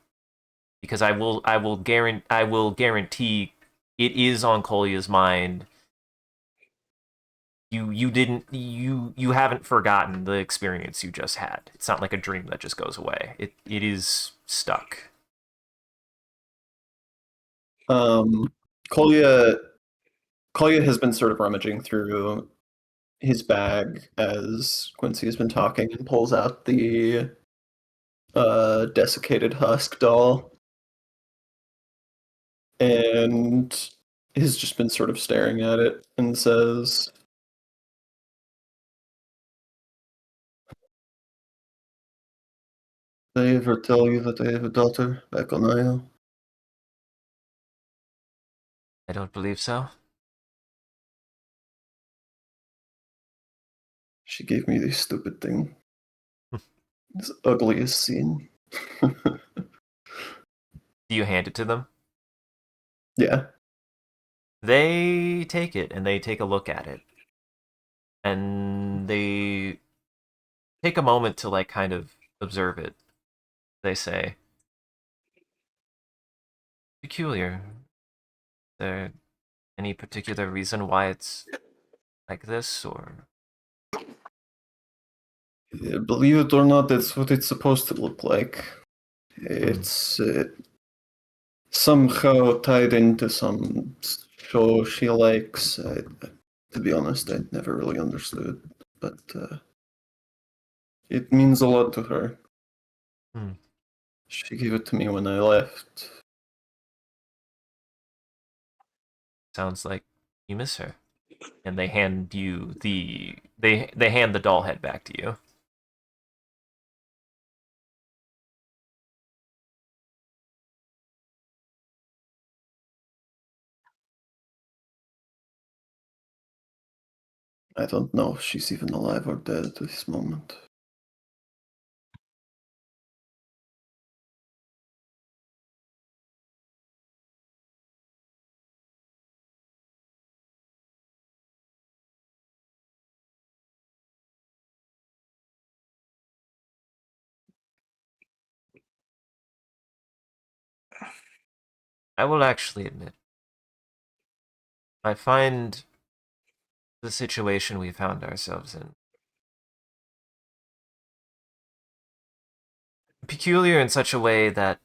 Because I will guarantee it is on Kolya's mind. You haven't forgotten the experience you just had. It's not like a dream that just goes away. It is stuck. Kolya has been sort of rummaging through his bag as Quincy has been talking and pulls out the desiccated husk doll and has just been sort of staring at it and says, "Did I ever tell you that I have a daughter back on Isle?" I don't believe so. She gave me this stupid thing. This ugliest scene. Do you hand it to them? Yeah. They take it and they take a look at it. And they take a moment to like kind of observe it. They say, peculiar. Is there any particular reason why it's like this, or Believe it or not, that's what it's supposed to look like. It's somehow tied into some show she likes. To be honest, I never really understood, but it means a lot to her. Hmm. She gave it to me when I left. sounds like you miss her? And they hand you they hand the doll head back to you. I don't know if she's even alive or dead at this moment. I will actually admit, I find the situation we found ourselves in peculiar in such a way that,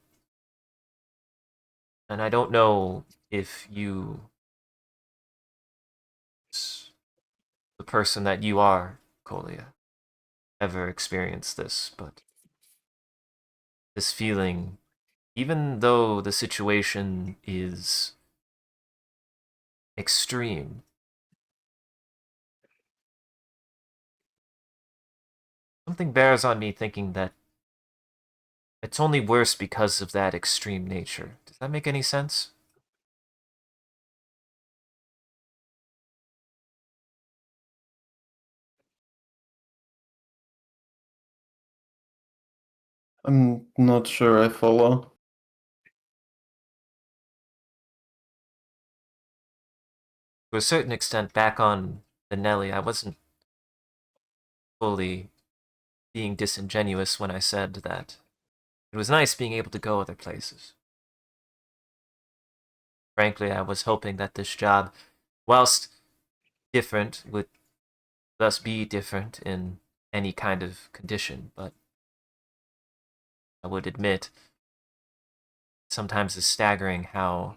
and I don't know if you, the person that you are, Kolya, ever experienced this, but this feeling, even though the situation is extreme, something bears on me thinking that it's only worse because of that extreme nature. Does that make any sense? I'm not sure I follow. To a certain extent, back on the Nelly, I wasn't fully being disingenuous when I said that it was nice being able to go other places. Frankly, I was hoping that this job whilst different, would thus be different in any kind of condition, but I would admit sometimes it's staggering how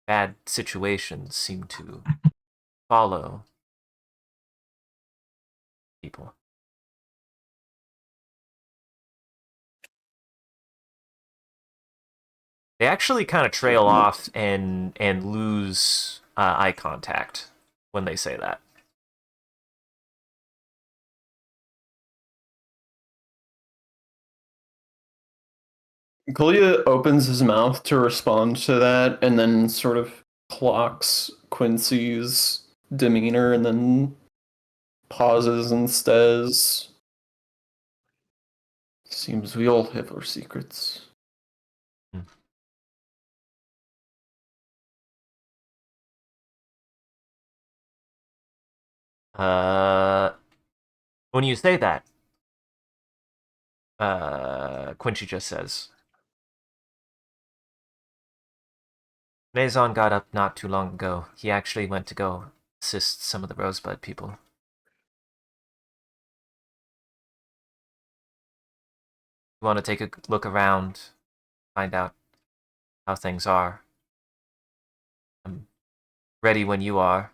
bad situations seem to follow people. They actually kind of trail off and lose eye contact when they say that. Kolya opens his mouth to respond to that and then sort of clocks Quincy's demeanor and then pauses and says, "Seems we all have our secrets." When you say that, Quincy just says, Maison got up not too long ago. He actually went to go assist some of the Rosebud people. You want to take a look around, find out how things are. I'm ready when you are.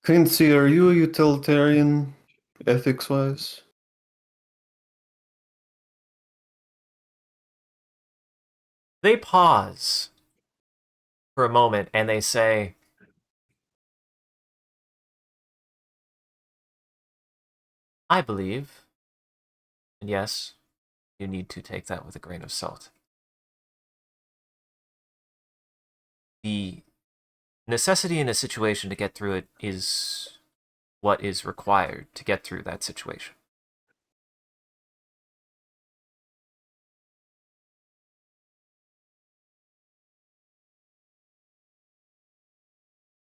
Quincy, are you a utilitarian, ethics-wise? They pause for a moment and they say, I believe, and yes, you need to take that with a grain of salt. The necessity in a situation to get through it is what is required to get through that situation.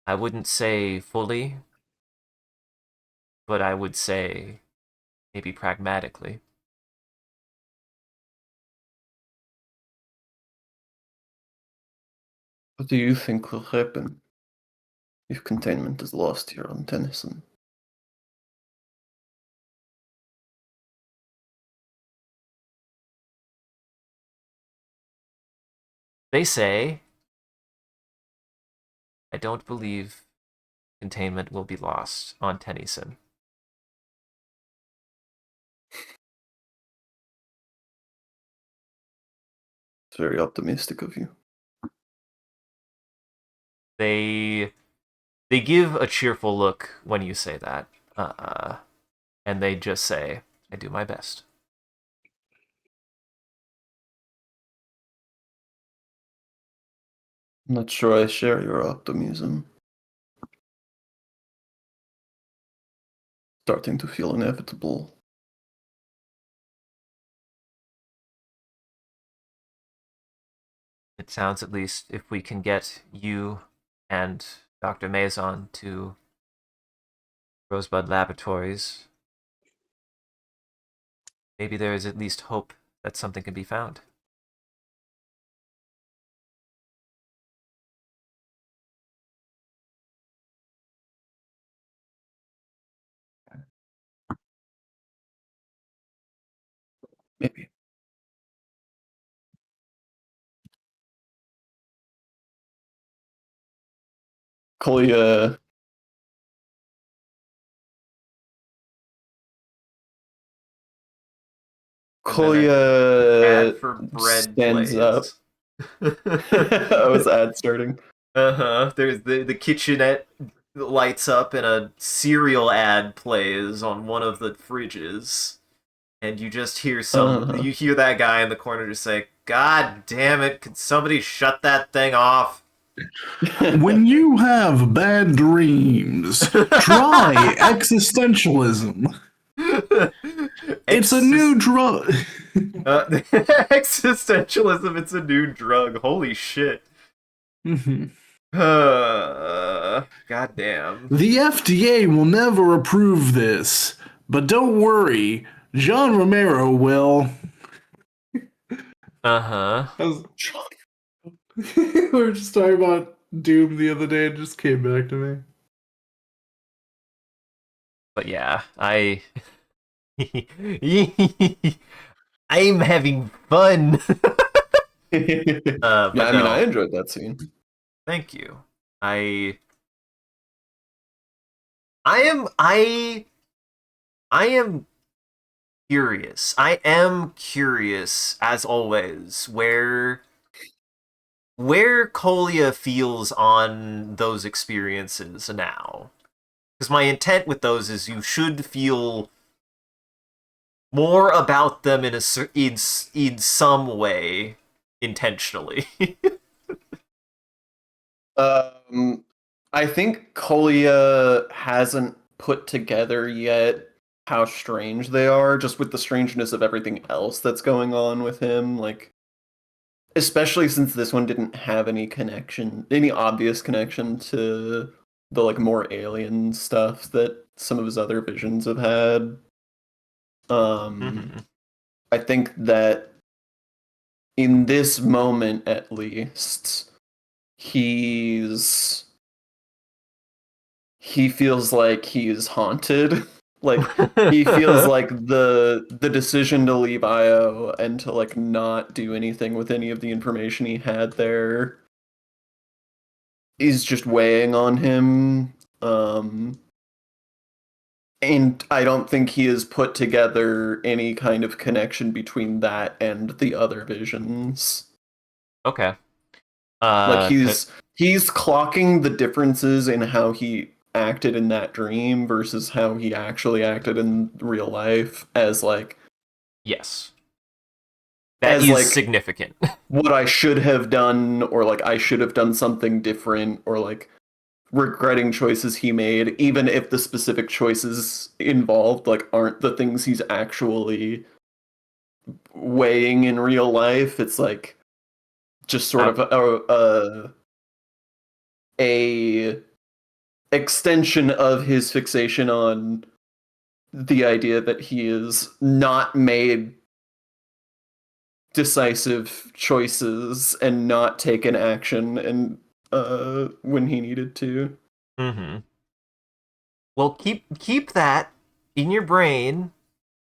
I wouldn't say fully, but I would say maybe pragmatically. What do you think will happen if containment is lost here on Tennyson? They say, I don't believe containment will be lost on Tennyson. It's very optimistic of you. They give a cheerful look when you say that, and they just say, I do my best. I'm not sure I share your optimism. Starting to feel inevitable. It sounds, at least, if we can get you and Dr. Maison to Rosebud Laboratories, maybe there is at least hope that something can be found. Maybe. Kolya Ad for bread stands up. plays. I was ad starting. There's the kitchenette lights up and a cereal ad plays on one of the fridges, and you just hear you hear that guy in the corner just say, "God damn it! Could somebody shut that thing off?" When you have bad dreams, try existentialism. It's a new drug. Existentialism, it's a new drug. Holy shit. Mhm. God damn. The FDA will never approve this, but don't worry, John Romero will. Uh-huh. I was, we were just talking about Doom the other day. It just came back to me. But yeah, I'm having fun. Yeah, But I mean, I no, enjoyed that scene. thank you. I am I am curious. I am curious as always where Kolya feels on those experiences now. Because my intent with those is you should feel more about them in some way intentionally. Um, I think Kolya hasn't put together yet how strange they are, just with the strangeness of everything else that's going on with him. Like, especially since this one didn't have any obvious connection to the like more alien stuff that some of his other visions have had. Mhm. I think that in this moment, at least, he's he feels like he's haunted. Like he feels like the decision to leave IO and to like not do anything with any of the information he had there is just weighing on him. And I don't think he has put together any kind of connection between that and the other visions. Okay. Like Uh, c- he's clocking the differences in how he acted in that dream versus how he actually acted in real life yes. That as is like significant. what I should have done, or like I should have done something different, or like regretting choices he made, even if the specific choices involved like aren't the things he's actually weighing in real life. It's like just sort I, of a extension of his fixation on the idea that he is not made decisive choices and not taken action and when he needed to. mhm. Well, keep that in your brain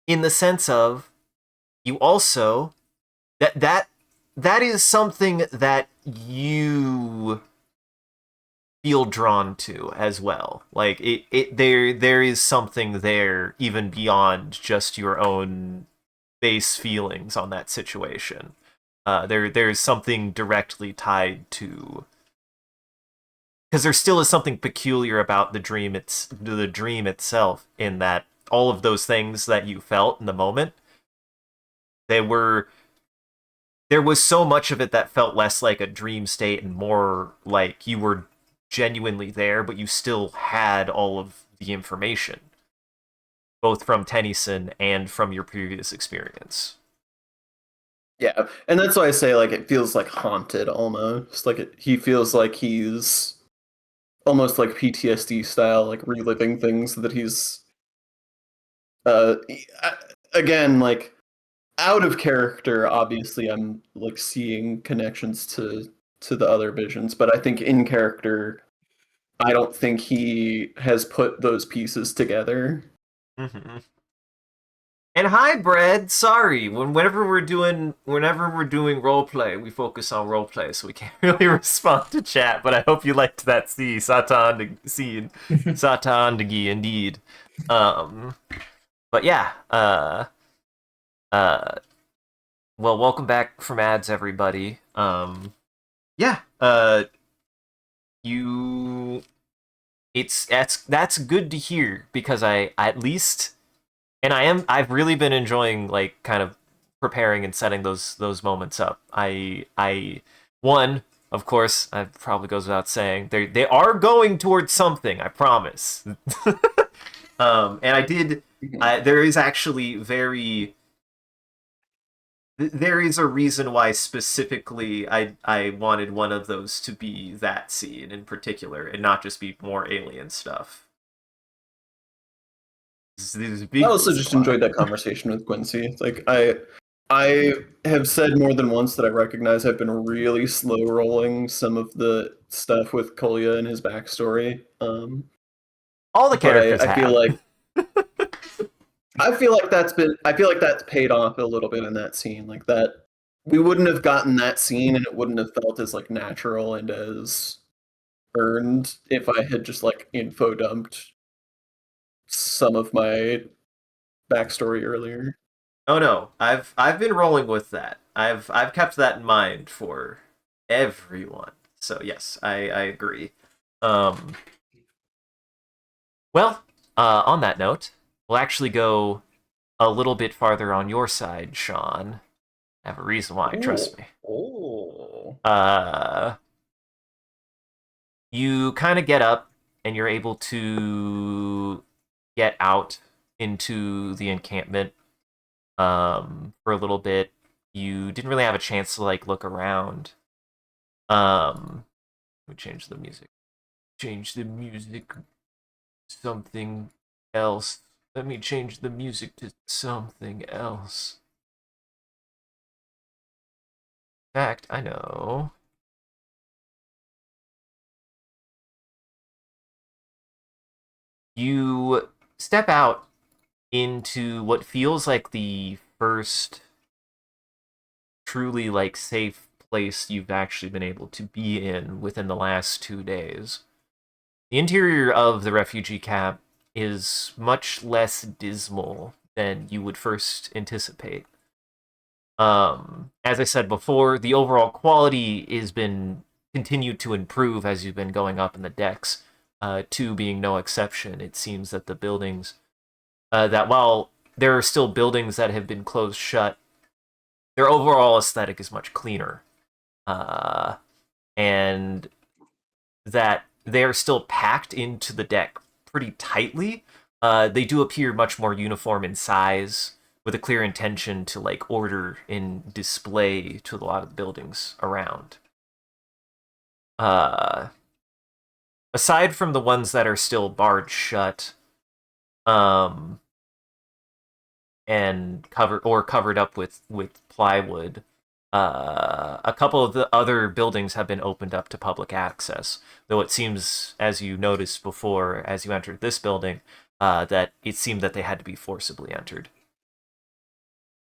in the sense of you also that is something that you feel drawn to as well. Like there is something there even beyond just your own base feelings on that situation. There's something directly tied to because there still is something peculiar about the dream itself in that all of those things that you felt in the moment they were there was so much of it that felt less like a dream state and more like you were genuinely there, but you still had all of the information, both from Tennyson and from your previous experience. Yeah, and that's why I say like it feels like haunted almost. Like he feels like he's almost like PTSD style, like reliving things that he's uh again like out of character. Obviously, I'm like seeing connections to the other visions, but I think in character, I don't think he has put those pieces together. Mm-hmm. And hi, Brad. Sorry, whenever we're doing roleplay, we focus on roleplay, so we can't really respond to chat. But I hope you liked that scene, Satandagi, indeed. Um, but yeah, uh, well, welcome back from ads, everybody. Yeah, you, that's good to hear because I at least and I've really been enjoying like kind of preparing and setting those moments up. I one, of course, it probably goes without saying, they are going towards something, I promise. And I did there is actually there is a reason why specifically I wanted one of those to be that scene in particular and not just be more alien stuff. There's a I big also reason just why. enjoyed that conversation with Quincy. Like I have said more than once that I recognize I've been really slow rolling some of the stuff with Kolya and his backstory. All the But characters I feel have. like I feel like that's paid off a little bit in that scene. Like that we wouldn't have gotten that scene and it wouldn't have felt as like natural and as earned if I had just like info dumped some of my backstory earlier. Oh no, I've been rolling with that. I've kept that in mind for everyone. So yes, I agree. Um, well, on that note, we'll actually go a little bit farther on your side, Sean. I have a reason why, Ooh. trust me. Oh. Uh, you kind of get up and you're able to get out into the encampment for a little bit. You didn't really have a chance to like look around. Let me change the music. Change the music. Something else. Let me change the music to something else. In fact, I know. You step out into what feels like the first truly like safe place you've actually been able to be in within the last 2 days. The interior of the refugee camp is much less dismal than you would first anticipate. As I said before, the overall quality has been continued to improve as you've been going up in the decks. Two being no exception. It seems that the buildings, that while there are still buildings that have been closed shut, their overall aesthetic is much cleaner. Uh, and that they're still packed into the deck pretty tightly. They do appear much more uniform in size, with a clear intention to like order and display to a lot of the buildings around. Uh, Aside from the ones that are still barred shut, um, and covered up with plywood, a couple of the other buildings have been opened up to public access. Though it seems, as you noticed before, as you entered this building, that it seemed that they had to be forcibly entered.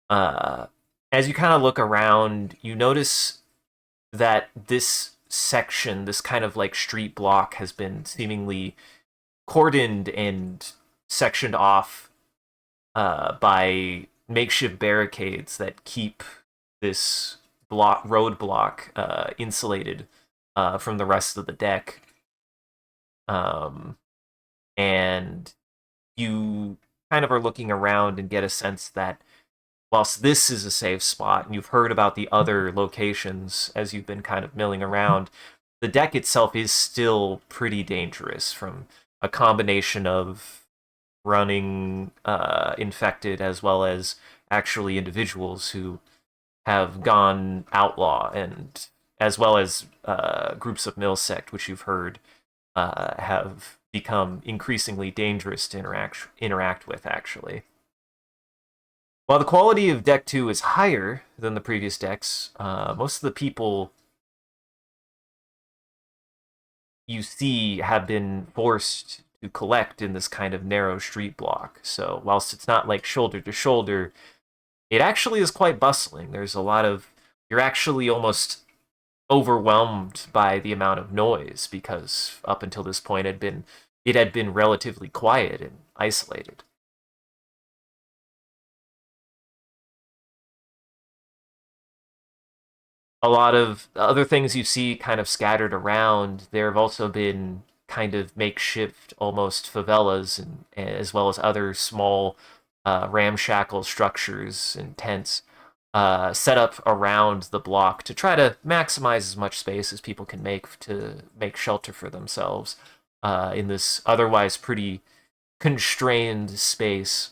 Uh, as you kind of look around, you notice that this section, this kind of like street block, has been seemingly cordoned and sectioned off by makeshift barricades that keep this roadblock insulated from the rest of the deck. Um, and you kind of are looking around and get a sense that whilst this is a safe spot, and you've heard about the other locations as you've been kind of milling around, the deck itself is still pretty dangerous from a combination of running infected as well as actually individuals who have gone outlaw, and as well as groups of mill sect, which you've heard have become increasingly dangerous to interact with, actually. While the quality of deck 2 is higher than the previous decks, most of the people you see have been forced to collect in this kind of narrow street block. So whilst it's not like shoulder to shoulder, it actually is quite bustling. There's a lot of you're actually almost overwhelmed by the amount of noise because up until this point it had been relatively quiet and isolated. A lot of other things you see kind of scattered around. There have also been kind of makeshift, almost favelas, and as well as other small, ramshackle structures and tents set up around the block to try to maximize as much space as people can make to make shelter for themselves in this otherwise pretty constrained space.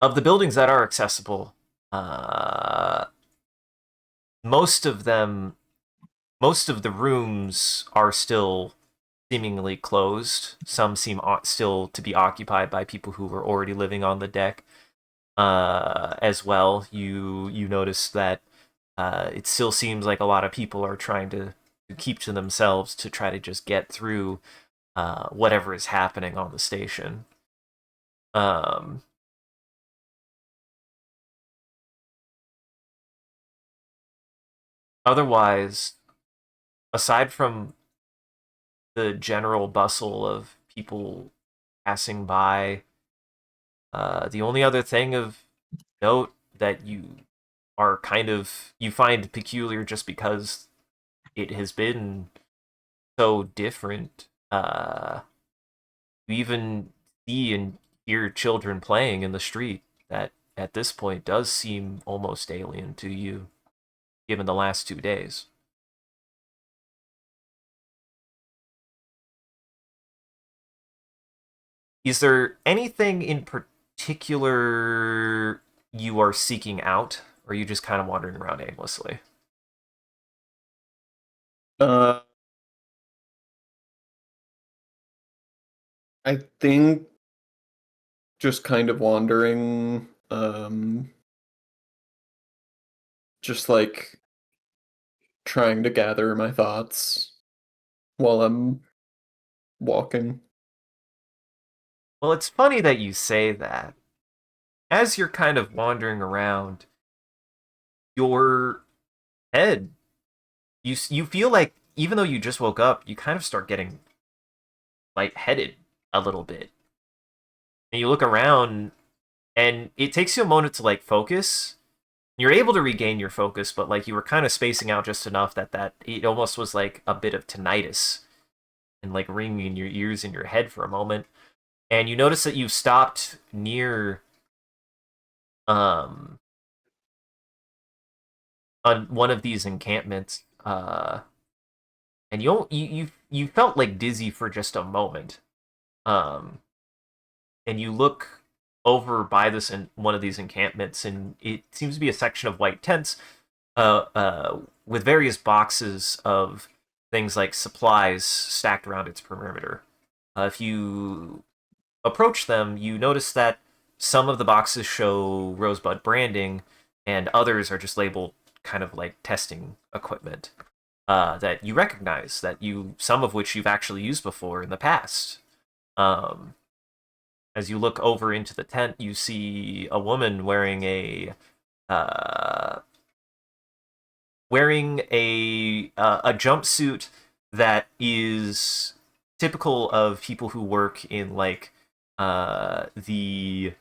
Of the buildings that are accessible, uh, most of them most of the rooms are still seemingly closed. Some seem still to be occupied by people who were already living on the deck. as well. You notice that it still seems like a lot of people are trying to keep to themselves to try to just get through whatever is happening on the station. Um, Otherwise, aside from the general bustle of people passing by, the only other thing of note that you find peculiar just because it has been so different. You even see and hear children playing in the street that at this point does seem almost alien to you, given the last 2 days. Is there anything in particular you are seeking out, or are you just kind of wandering around aimlessly? Uh, I think just kind of wandering, just like trying to gather my thoughts while I'm walking. Well, it's funny that you say that. As you're kind of wandering around, your head, you feel like even though you just woke up, you kind of start getting lightheaded a little bit. And you look around, and it takes you a moment to like focus. You're able to regain your focus, but like you were kind of spacing out just enough that it almost was like a bit of tinnitus and like ringing in your ears and your head for a moment. And you notice that you've stopped near um on one of these encampments, and you felt like dizzy for just a moment, um, and you look over by this in one of these encampments, and it seems to be a section of white tents, with various boxes of things like supplies stacked around its perimeter. If you approach them, you notice that some of the boxes show Rosebud branding, and others are just labeled kind of like testing equipment that you recognize, some of which you've actually used before in the past. Um, as you look over into the tent, you see a woman uh, wearing a jumpsuit that is typical of people who work in like the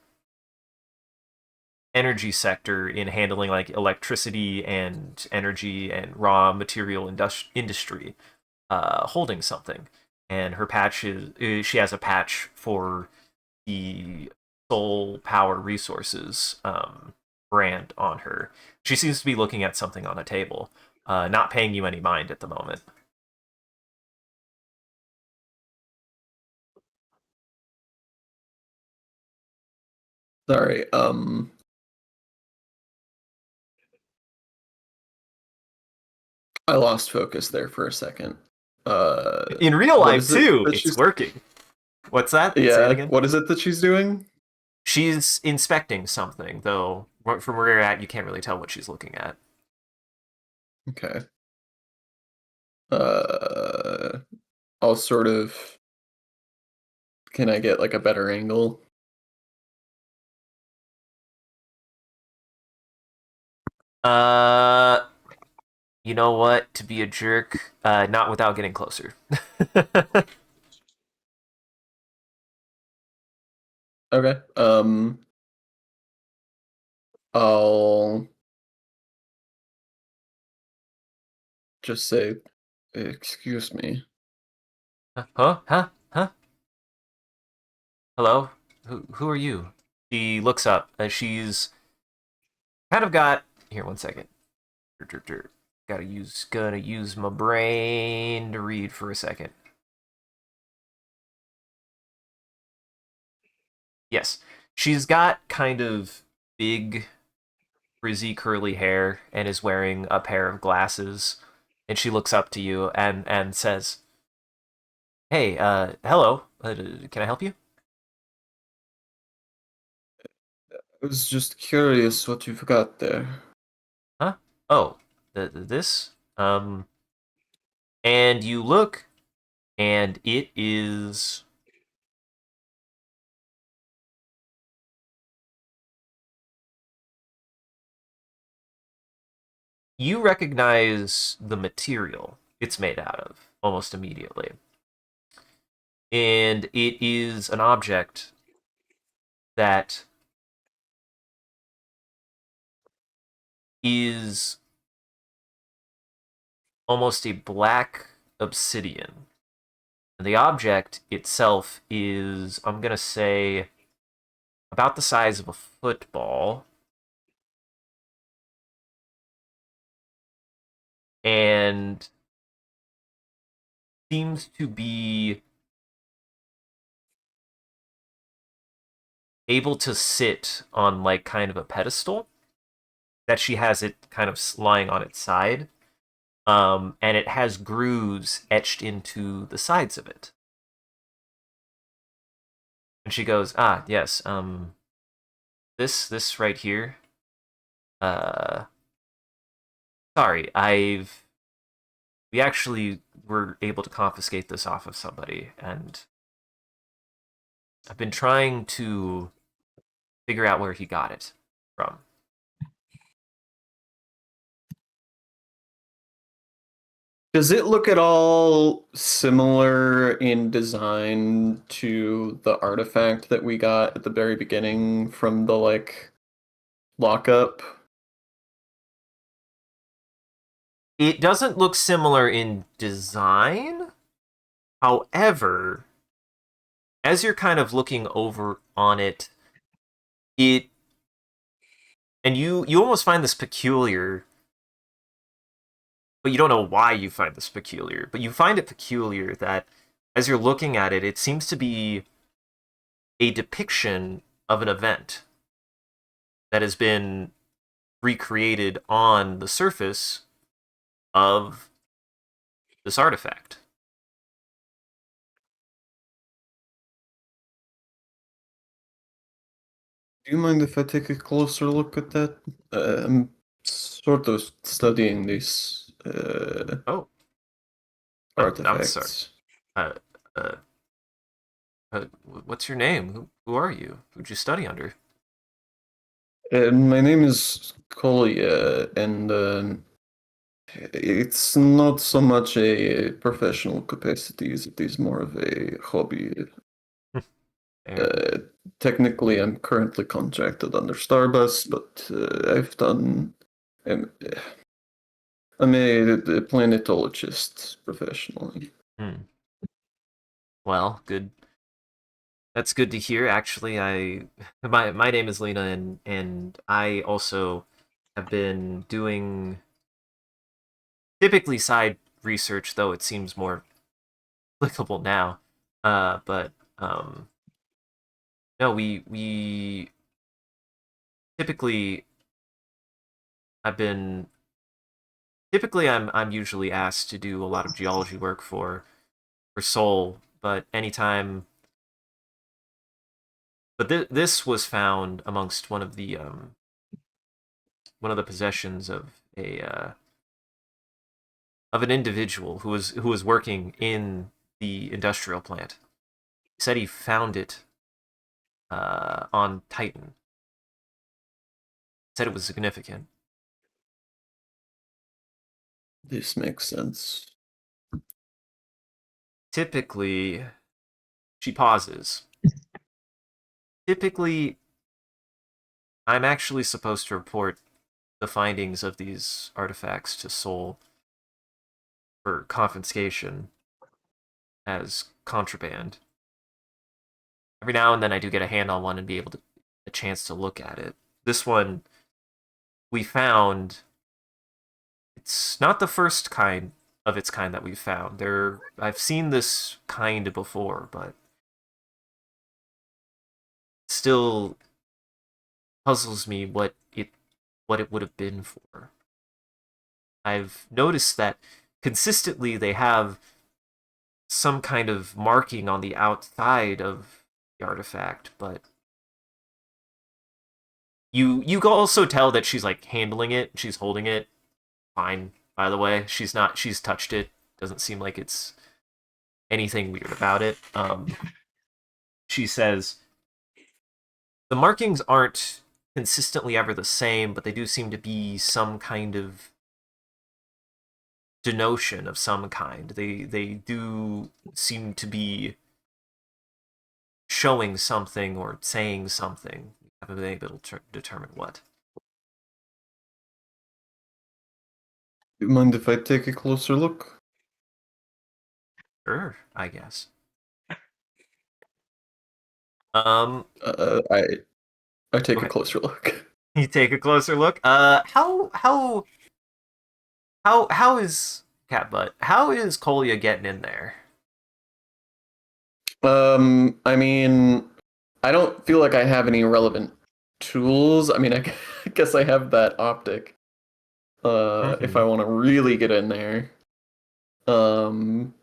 energy sector in handling like electricity and energy and raw material industry, holding something. And her patch she has a patch for the Soul Power Resources brand on her. She seems to be looking at something on a table, not paying you any mind at the moment. Sorry, I lost focus there for a second. In real What life is it too, that it's she's working. What's that? Say it yeah, again. what is it that she's doing? She's inspecting something, though from where you're at, you can't really tell what she's looking at. Okay. Uh, I'll sort of can I get like a better angle? Uh, you know what? To be a jerk, not without getting closer. Okay. I'll just say, excuse me. Huh? Huh? Huh? Hello? Who are you? She looks up as she's kind of got. Here, one second. Gotta use my brain to read for a second. Yes, she's got kind of big, frizzy, curly hair and is wearing a pair of glasses. And she looks up to you and says, "Hey, hello. Can I help you?" I was just curious what you've got there. Huh? Oh, this? And you look, and it is you recognize the material it's made out of almost immediately. And it is an object that is almost a black obsidian. And the object itself is, I'm going to say, about the size of a football. And seems to be able to sit on like kind of a pedestal that she has it kind of lying on its side. And it has grooves etched into the sides of it. And she goes, "Ah, yes, this right here. Uh, sorry, we actually were able to confiscate this off of somebody, and I've been trying to figure out where he got it from." Does it look at all similar in design to the artifact that we got at the very beginning from the lockup? It doesn't look similar in design. However, as you're kind of looking over on it, it and you almost find this peculiar, but you don't know why you find this peculiar. But you find it peculiar that as you're looking at it, it seems to be a depiction of an event that has been recreated on the surface of this artifact. Do you mind if I take a closer look at that? I'm sort of studying these Oh, I'm sorry. artifacts. Uh, uh, what's your name? Who are you? Who'd you study under? My name is Kolya, and it's not so much a professional capacity as it is more of a hobby. Uh, Technically, I'm currently contracted under Starbus, but I'm, I'm a planetologist professionally. Hmm. Well, good. That's good to hear. Actually, my name is Lena, and I also have been doing typically side research, though it seems more applicable now. But no, we typically I've been typically I'm usually asked to do a lot of geology work for Soul, but anytime. But this was found amongst one of the possessions of an individual who was working in the industrial plant. He said he found it on Titan. Said it was significant. This makes sense. Typically, she pauses. Typically, I'm actually supposed to report the findings of these artifacts to Soul for confiscation as contraband. Every now and then I do get a hand on one and be able to a chance to look at it. This one we found, it's not the first kind of its kind that we've found. I've seen this kind before, but still puzzles me what it would have been for. I've noticed that consistently they have some kind of marking on the outside of the artifact, but You can also tell that she's like handling it. She's holding it fine. By the way, she's not. She's touched it. Doesn't seem like it's anything weird about it. She says the markings aren't consistently ever the same, but they do seem to be some kind of denotion of some kind. They do seem to be showing something or saying something. You haven't been able to determine what. Do you mind if I take a closer look? Sure, I guess. Um, I take a okay. closer look. You take a closer look. How is Catbutt? How is Kolya getting in there? I mean, I don't feel like I have any relevant tools. I mean, I guess I have that optic. If I want to really get in there. Um,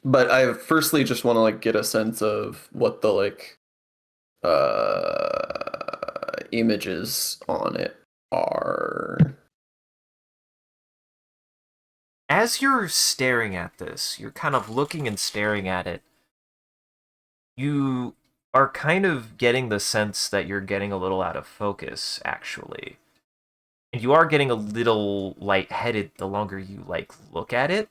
but I firstly just want to like get a sense of what the like images on it are. As you're staring at this, you're kind of looking and staring at it. You are kind of getting the sense that you're getting a little out of focus, actually. And you are getting a little lightheaded the longer you like look at it.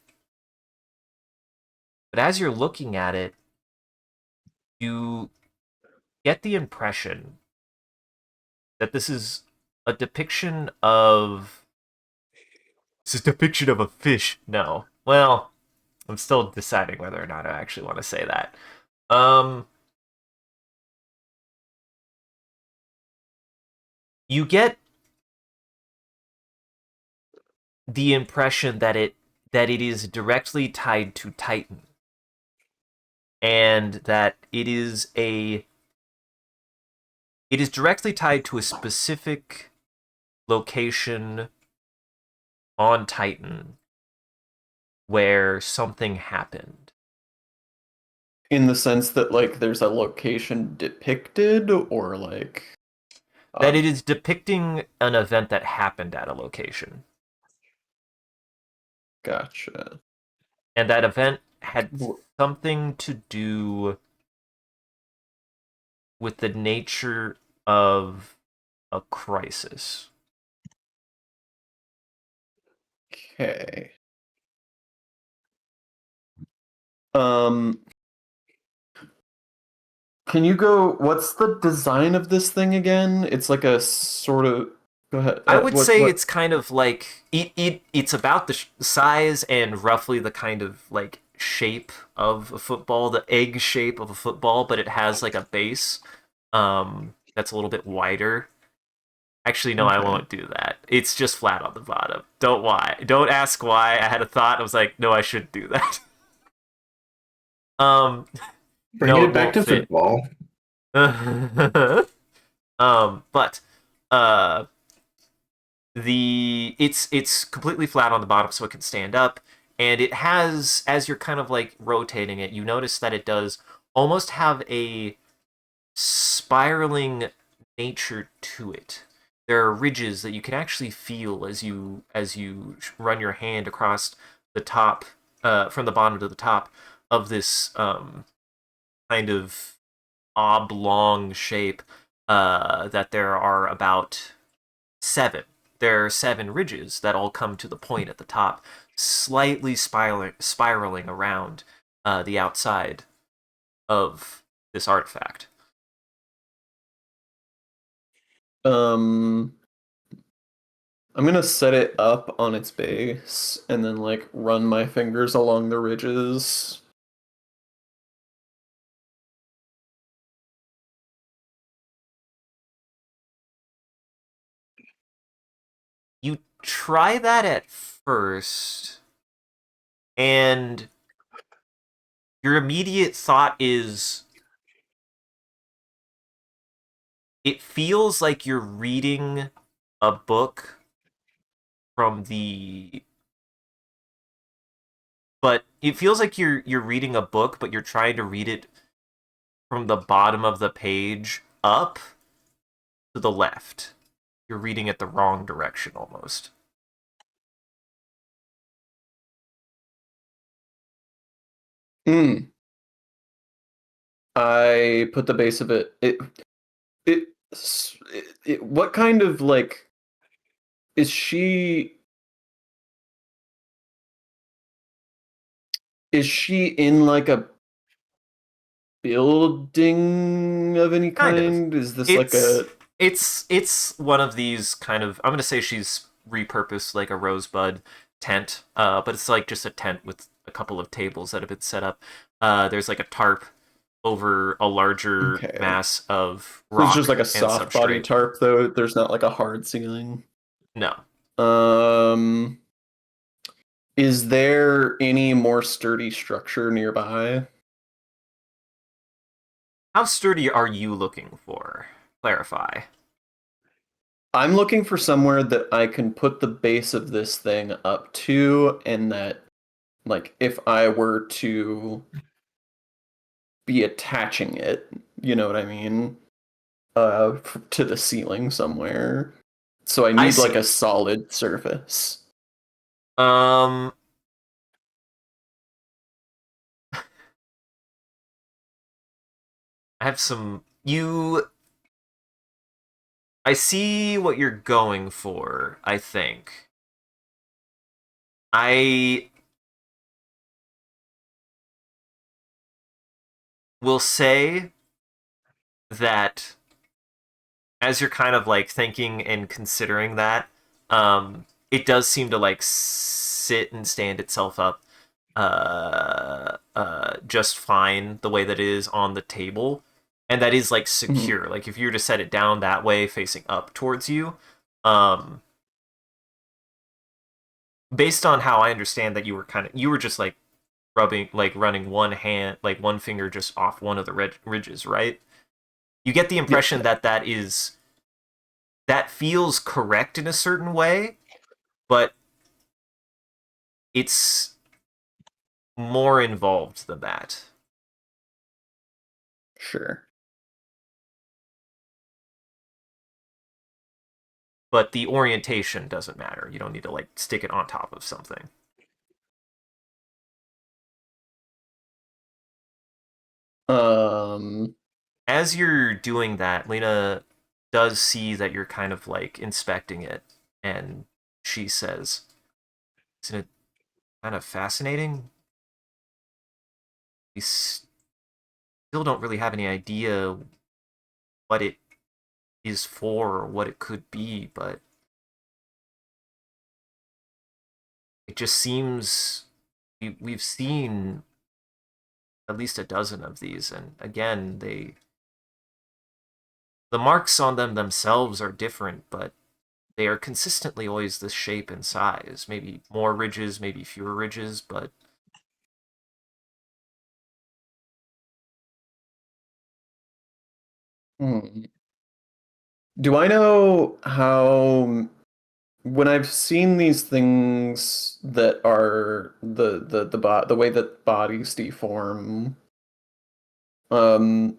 But as you're looking at it, you get the impression that this is a depiction of a fish. No. Well, I'm still deciding whether or not I actually want to say that. You get the impression that it is directly tied to Titan, and that it is directly tied to a specific location on Titan where something happened. In the sense that like there's a location depicted or like That it is depicting an event that happened at a location. Gotcha. And that event had something to do with the nature of a crisis. Okay. Um, can you go? What's the design of this thing again? It's like a sort of. Go ahead. I would say what? it's kind of like it's about the size and roughly the kind of like shape of a football, the egg shape of a football, but it has like a base that's a little bit wider. Actually, no, I Okay. won't do that. It's just flat on the bottom. Don't ask why. I had a thought. I was like, no, I shouldn't do that. Um, Bringing no, it it back won't to fit. football. But it's completely flat on the bottom so it can stand up, and it has, as you're kind of like rotating it, you notice that it does almost have a spiraling nature to it. There are ridges that you can actually feel as you run your hand across the top, from the bottom to the top of this kind of oblong shape. That there are about seven. There are seven ridges that all come to the point at the top, slightly spiraling around the outside of this artifact. Um, I'm gonna set it up on its base and then like run my fingers along the ridges. You try that at first, and your immediate thought is it feels like you're reading a book from the but it feels like you're reading a book, but you're trying to read it from the bottom of the page up, to the left. You're reading it the wrong direction almost. Hmm. I put the base of it. It, what kind of like is she? Is she in like a building of any Kind of. kind? Is this like It's a it's one of these kind of, I'm gonna say she's repurposed like a rosebud tent, but it's like just a tent with a couple of tables that have been set up. There's like a tarp over a larger okay? mass of So it's just like rock a and soft body substrate. tarp, though. There's not like a hard ceiling. No. Um, is there any more sturdy structure nearby? How sturdy are you looking for? Clarify. I'm looking for somewhere that I can put the base of this thing up to, and that, like, if I were to be attaching it, you know what I mean, to the ceiling somewhere. So I I need like see. a solid surface. Um, I have some. I see what you're going for, I think. I will say that as you're kind of like thinking and considering that, it does seem to like sit and stand itself up just fine the way that it is on the table. And that is like Mhm. secure. Like if you were to set it down that way facing up towards you, um, based on how I understand that you were just like running one hand, like one finger just off one of the ridges, right? You get the Yeah, impression that that feels correct in a certain way, but it's more involved than that. sure. But the orientation doesn't matter. You don't need to like stick it on top of something. Um, As you're doing that, Lena does see that you're kind of like inspecting it, and she says, "Isn't it kind of fascinating? We still don't really have any idea what it is for or what it could be, but it just seems we've seen at least a dozen of these, and again, the marks on them themselves are different, but they are consistently always this shape and size. Maybe more ridges, maybe fewer ridges, but hmm. Do I know how when I've seen these things that are the way that bodies deform, um,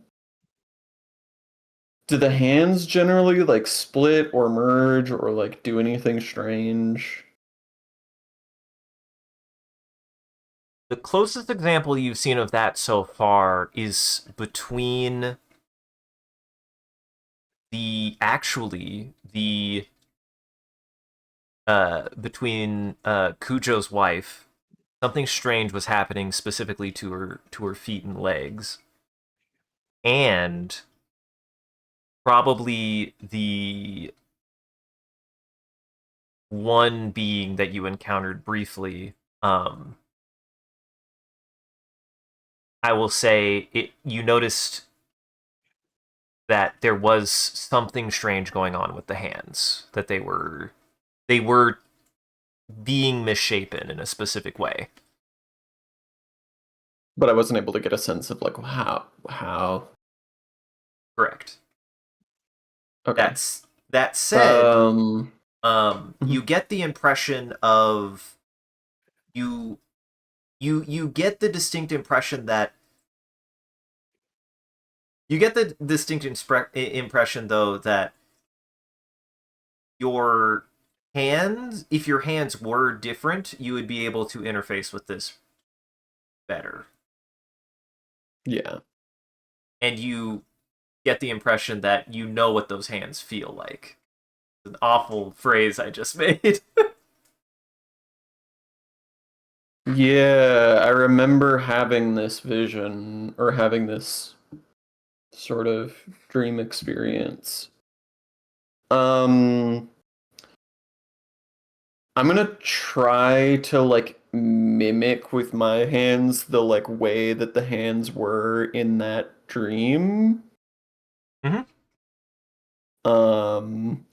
do the hands generally like split or merge or like do anything strange? the closest example you've seen of that so far is the between Cujo's wife. Something strange was happening specifically to her feet and legs, and probably the one being that you encountered briefly. I will say you noticed that there was something strange going on with the hands, that they were being misshapen in a specific way. But I wasn't able to get a sense of like how. Correct. Okay. That said, Um. you Mhm. get the impression of you you get the distinct impression that you get the distinct impression though that your hands, if your hands were different, you would be able to interface with this better. Yeah. And you get the impression that you know what those hands feel like. An awful phrase I just made. Yeah, I remember having this vision or having this sort of dream experience. Um, I'm gonna try to like mimic with my hands the like way that the hands were in that dream. Mhm. Um,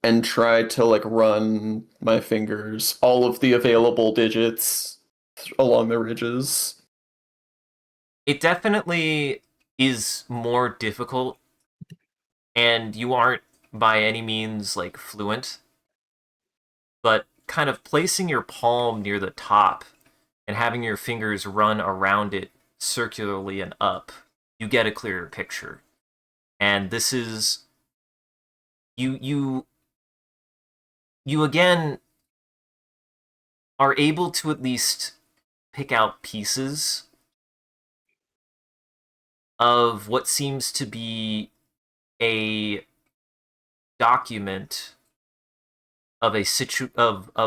and try to like run my fingers all of the available digits along the ridges. It definitely is more difficult, and you aren't by any means like fluent, but kind of placing your palm near the top and having your fingers run around it circularly and up, you get a clearer picture. And this is you you again are able to at least pick out pieces of what seems to be a document of a situation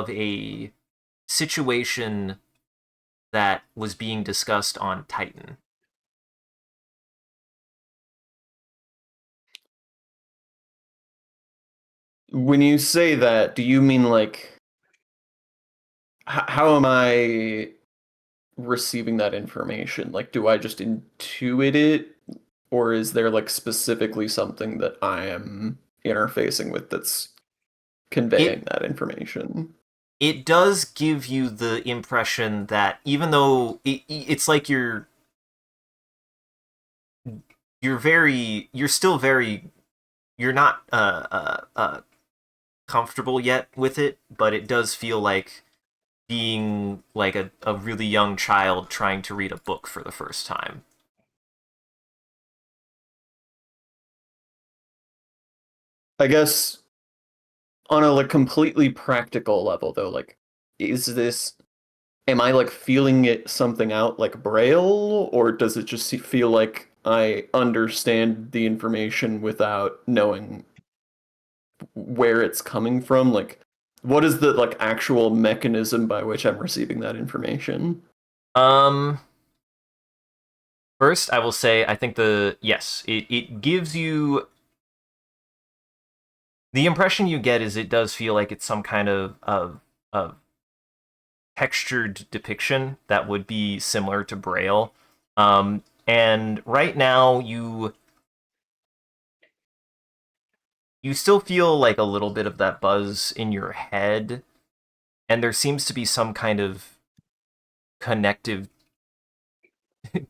that was being discussed on Titan. When you say that, do you mean like how am I receiving that information? Like, do I just intuit it, or is there like specifically something that I am interfacing with that's It conveying that information? it does give you the impression that even though it's like you're still very you're not comfortable yet with it, but it does feel like being like a really young child trying to read a book for the first time. I guess on a like completely practical level though, like is this am I like feeling it something out like Braille, or does it just feel like I understand the information without knowing where it's coming from? Like, what is the like actual mechanism by which I'm receiving that information? Um, First, I will say I think it gives you the impression you get is it does feel like it's some kind of textured depiction that would be similar to Braille. And right now you still feel like a little bit of that buzz in your head, and there seems to be some kind of connective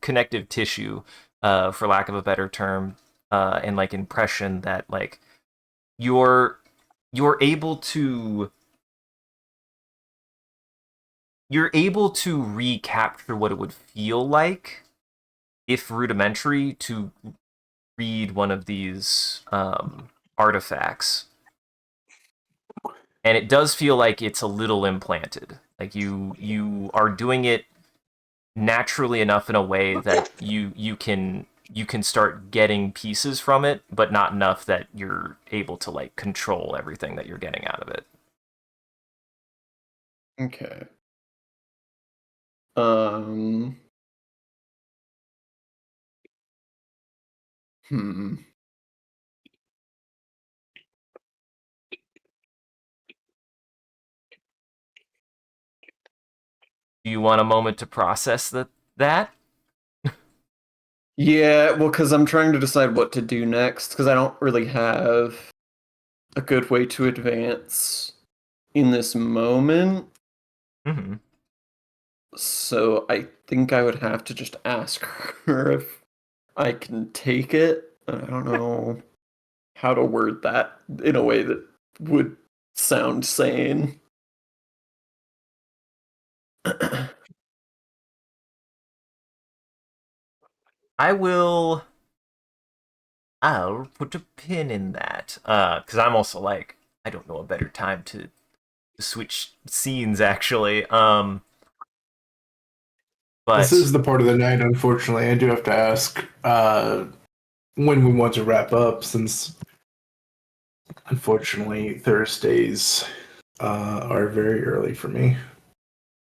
connective tissue, for lack of a better term, and like impression that like you're you're able to you're able to recapture what it would feel like if rudimentary to read one of these artifacts, and it does feel like it's a little implanted. Like you are doing it naturally enough in a way that you can start getting pieces from it, but not enough that you're able to like control everything that you're getting out of it. Okay. Um. Hmm. Do you want a moment to process that? Yeah, well, because I'm trying to decide what to do next, because I don't really have a good way to advance in this moment. Mm-hmm. So I think I would have to just ask her if I can take it. I don't know how to word that in a way that would sound sane. I will. I'll put a pin in that, because I'm also like I don't know a better time to switch scenes actually. This But is the part of the night, unfortunately. I do have to ask when we want to wrap up, since unfortunately Thursdays are very early for me.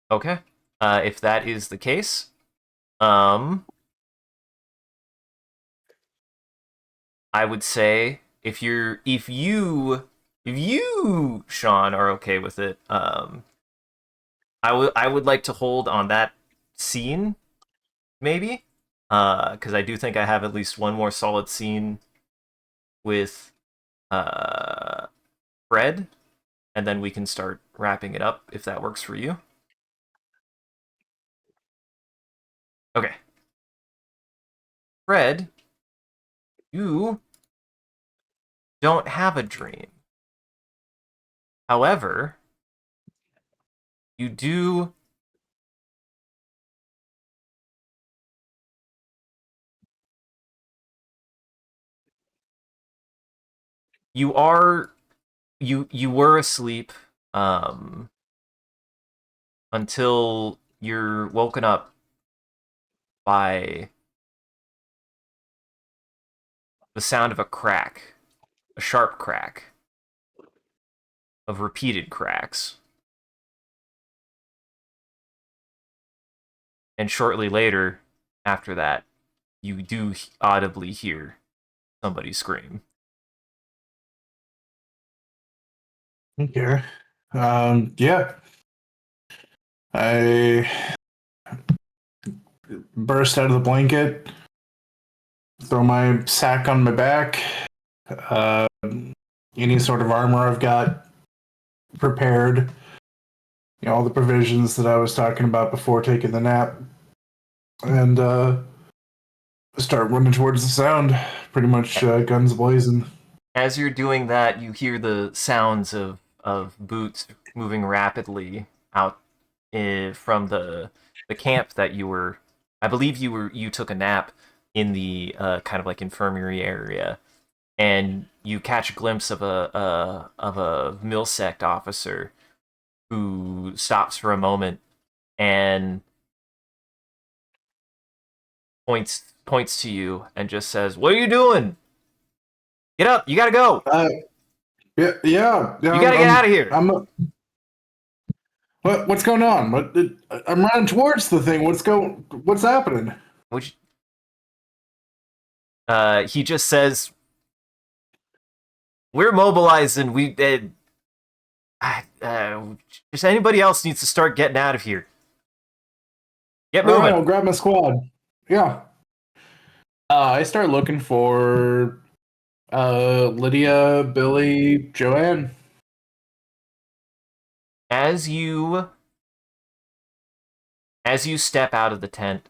okay. If that is the case, um, I would say if you Sean are okay with it, I would like to hold on that scene maybe, because I do think I have at least one more solid scene with uh Fred, and then we can start wrapping it up if that works for you. Okay, Fred, you don't have a dream. However, you do. You are you were asleep until you're woken up by the sound of a crack, a sharp crack, of repeated cracks. And shortly later, after that, you do audibly hear somebody scream. Okay. Yeah. I burst out of the blanket, throw my sack on my back, uh, any sort of armor I've got prepared, all the provisions that I was talking about before taking the nap, and start running towards the sound, pretty much guns blazing. As you're doing that, you hear the sounds of boots moving rapidly out from the camp that you were. I believe you took a nap in the kind of like infirmary area, and you catch a glimpse of a Milsect officer who stops for a moment and points to you and just says, "What are you doing? Get up! You gotta go! Yeah. You gotta get out of here!" What's going on? I'm running towards the thing. What's happening? Which he just says, "We're mobilized and we just anybody else needs to start getting out of here. Get All right, moving." I'll grab my squad. Yeah. I start looking for Lydia, Billy, Joanne. As you step out of the tent,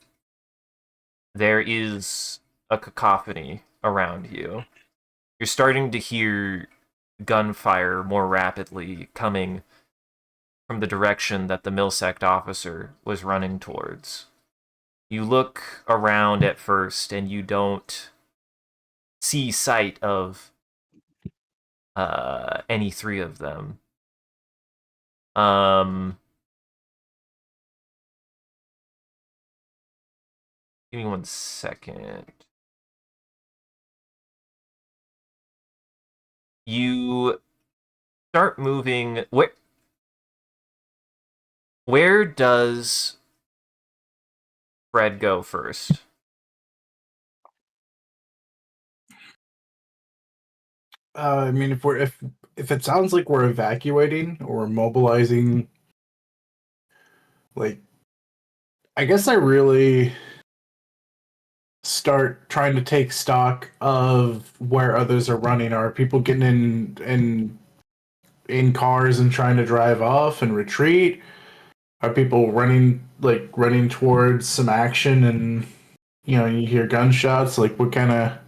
there is a cacophony around you. You're starting to hear gunfire more rapidly coming from the direction that the Milsect officer was running towards. You look around at first and you don't see sight of any three of them. Give me 1 second. You start moving. Where does Fred go first? I mean, if it sounds like we're evacuating or mobilizing, like, I guess I really start trying to take stock of where others are running. Are people getting in cars and trying to drive off and retreat? Are people running towards some action, and you hear gunshots? Like, what kind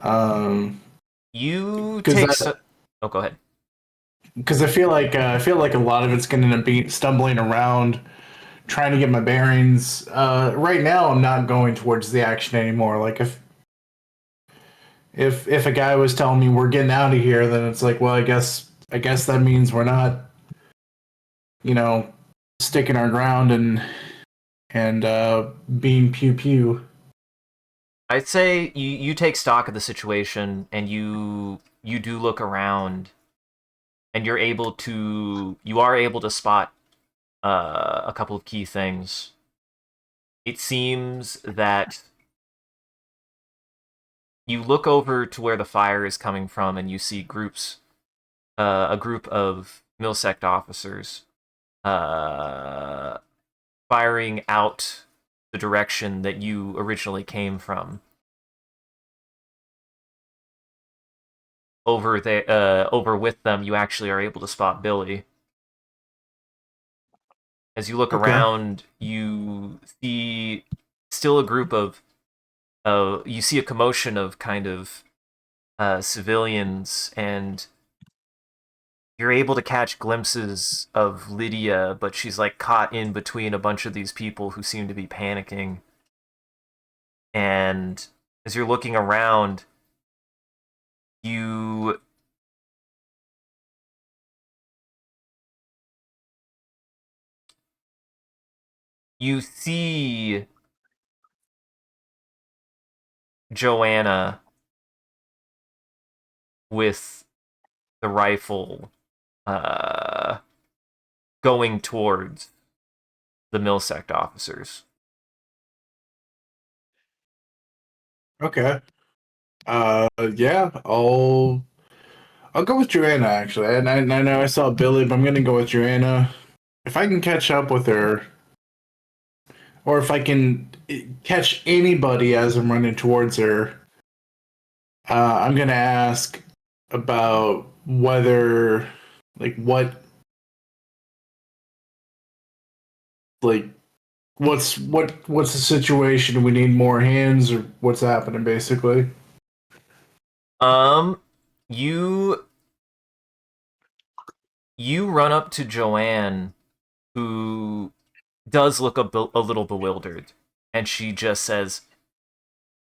of You because take so- Oh, go ahead. I feel like a lot of it's going to end up being stumbling around, trying to get my bearings. Right now, I'm not going towards the action anymore. Like, If a guy was telling me we're getting out of here, then it's like, well, I guess that means we're not, you know, sticking our ground and being pew pew. I'd say you take stock of the situation and you do look around and you are able to spot a couple of key things. It seems that you look over to where the fire is coming from and you see a group of Milsect officers uh, firing out the direction that you originally came from. Over with them, you actually are able to spot Billy. As you look Okay. around, you see still a group of you see a commotion of kind of civilians, and you're able to catch glimpses of Lydia, but she's like caught in between a bunch of these people who seem to be panicking. And as you're looking around, you you see Joanna with the rifle uh, going towards the Milsect officers. Okay. Yeah, I'll go with Joanna actually. And I know I saw Billy, but I'm gonna go with Joanna. If I can catch up with her, or if I can catch anybody as I'm running towards her, I'm gonna ask about whether, like, like, what's the situation? We need more hands, or what's happening, basically. Um, you you run up to Joanne, who does look a little bewildered, and she just says,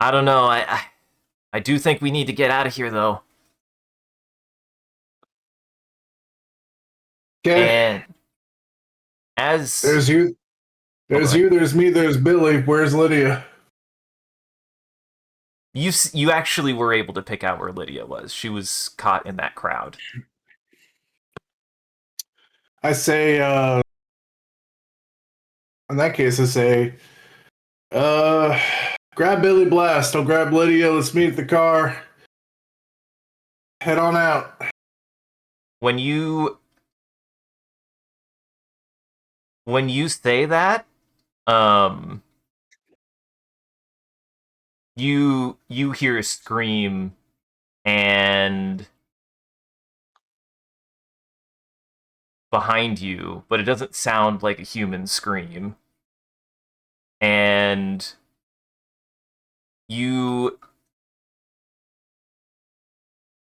"I don't know. I do think we need to get out of here, though." Okay, And as there's you, there's okay, you, there's me, there's Billy. Where's Lydia? you actually were able to pick out where Lydia was. She was caught in that crowd. I say, in that case, I say, uh, grab Billy Blast. I'll grab Lydia. Let's meet at the car. Head on out. When you when you say that, um, you hear a scream, and behind you, but it doesn't sound like a human scream. And you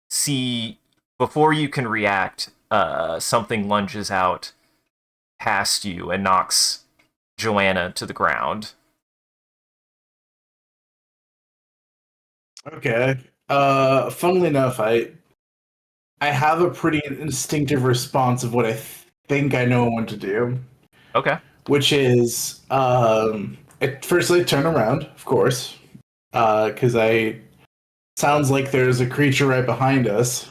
see, before you can react, something lunges out past you and knocks Joanna to the ground. Okay. Funnily enough, I have a pretty instinctive response of what I think I know what to do, Okay. which is, firstly turn around, of course, because I sounds like there's a creature right behind us,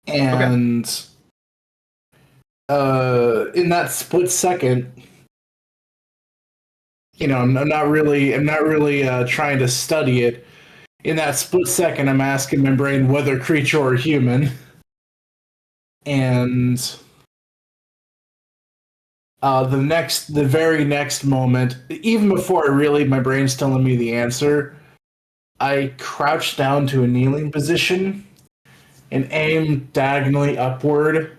Okay. and in that split second, I'm not really trying to study it. In that split second, I'm asking my brain whether creature or human, and the very next moment, even before my brain's telling me the answer, I crouch down to a kneeling position and aim diagonally upward,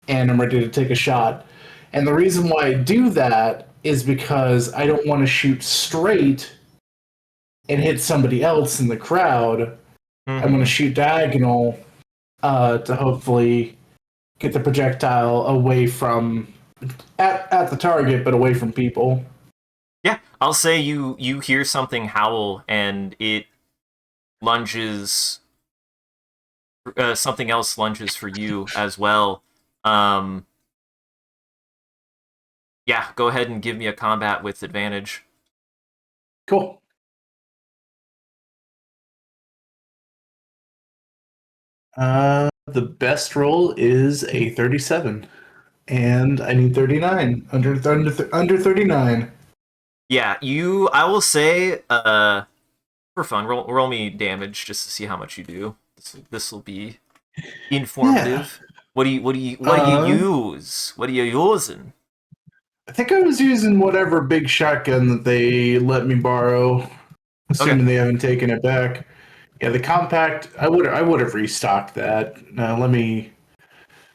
and I'm ready to take a shot. And the reason why I do that is because I don't want to shoot straight and hit somebody else in the crowd. I want to Mm-hmm. shoot diagonal to hopefully get the projectile away from at the target, but away from people. Yeah, I'll say you hear something howl, and lunges. Something else lunges for you as well. Um, yeah, go ahead and give me a combat with advantage. Cool. The best roll is a 37, and I need 39 under 39. Yeah, you. I will say, for fun, roll me damage just to see how much you do. This will be Yeah. informative. What do you use? What are you using? I think I was using whatever big shotgun that they let me borrow, Okay. assuming they haven't taken it back. Yeah, the compact. I would have restocked that. Let me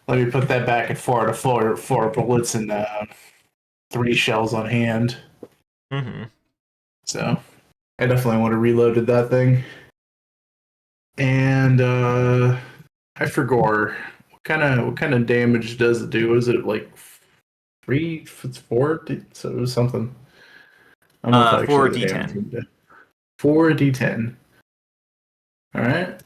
put that back at four bullets and 3 shells on hand. Mm-hmm. So I definitely would have reloaded that thing. And I forgot what kind of damage does it do? Is it like 3? It's 4, so it was something. I don't know if I For actually have the damage. D10. 4d10. All right.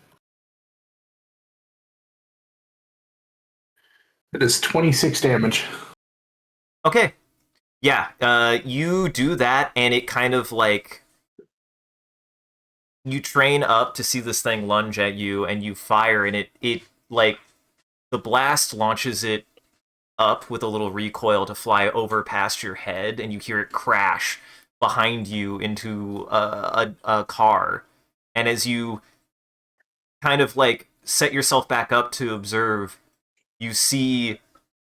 It is 26 damage. Okay. Yeah. You do that, and it kind of like you train up to see this thing lunge at you, and you fire, and it like the blast launches it up with a little recoil to fly over past your head, and you hear it crash behind you into a car. And as you kind of like set yourself back up to observe, you see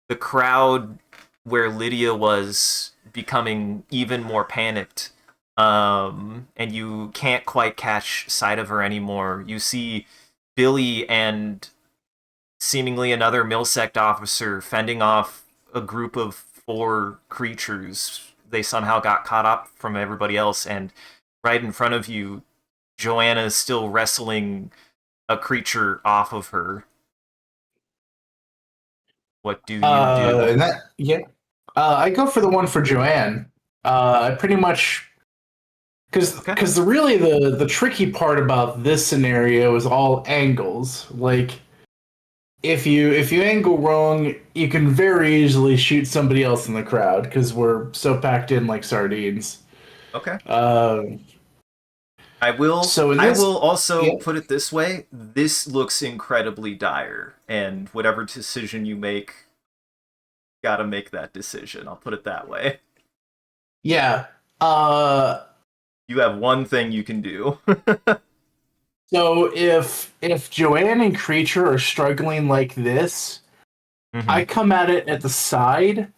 the crowd where Lydia was becoming even more panicked. And you can't quite catch sight of her anymore. You see Billy and seemingly another Milsect officer fending off a group of 4 creatures. They somehow got caught up from everybody else, and right in front of you, Joanna is still wrestling a creature off of her. What do you do? And that yeah. I go for the one for Joanne. I pretty much Okay. because the tricky part about this scenario is all angles. Like if you angle wrong, you can very easily shoot somebody else in the crowd because we're so packed in like sardines. Okay. Um, I will so in I this, will also yeah, put it this way. This looks incredibly dire, and whatever decision you make, gotta make that decision. I'll put it that way. yeah. Uh, You have one thing you can do. so if Joanne and Creature are struggling like this, Hmm. I come at it at the side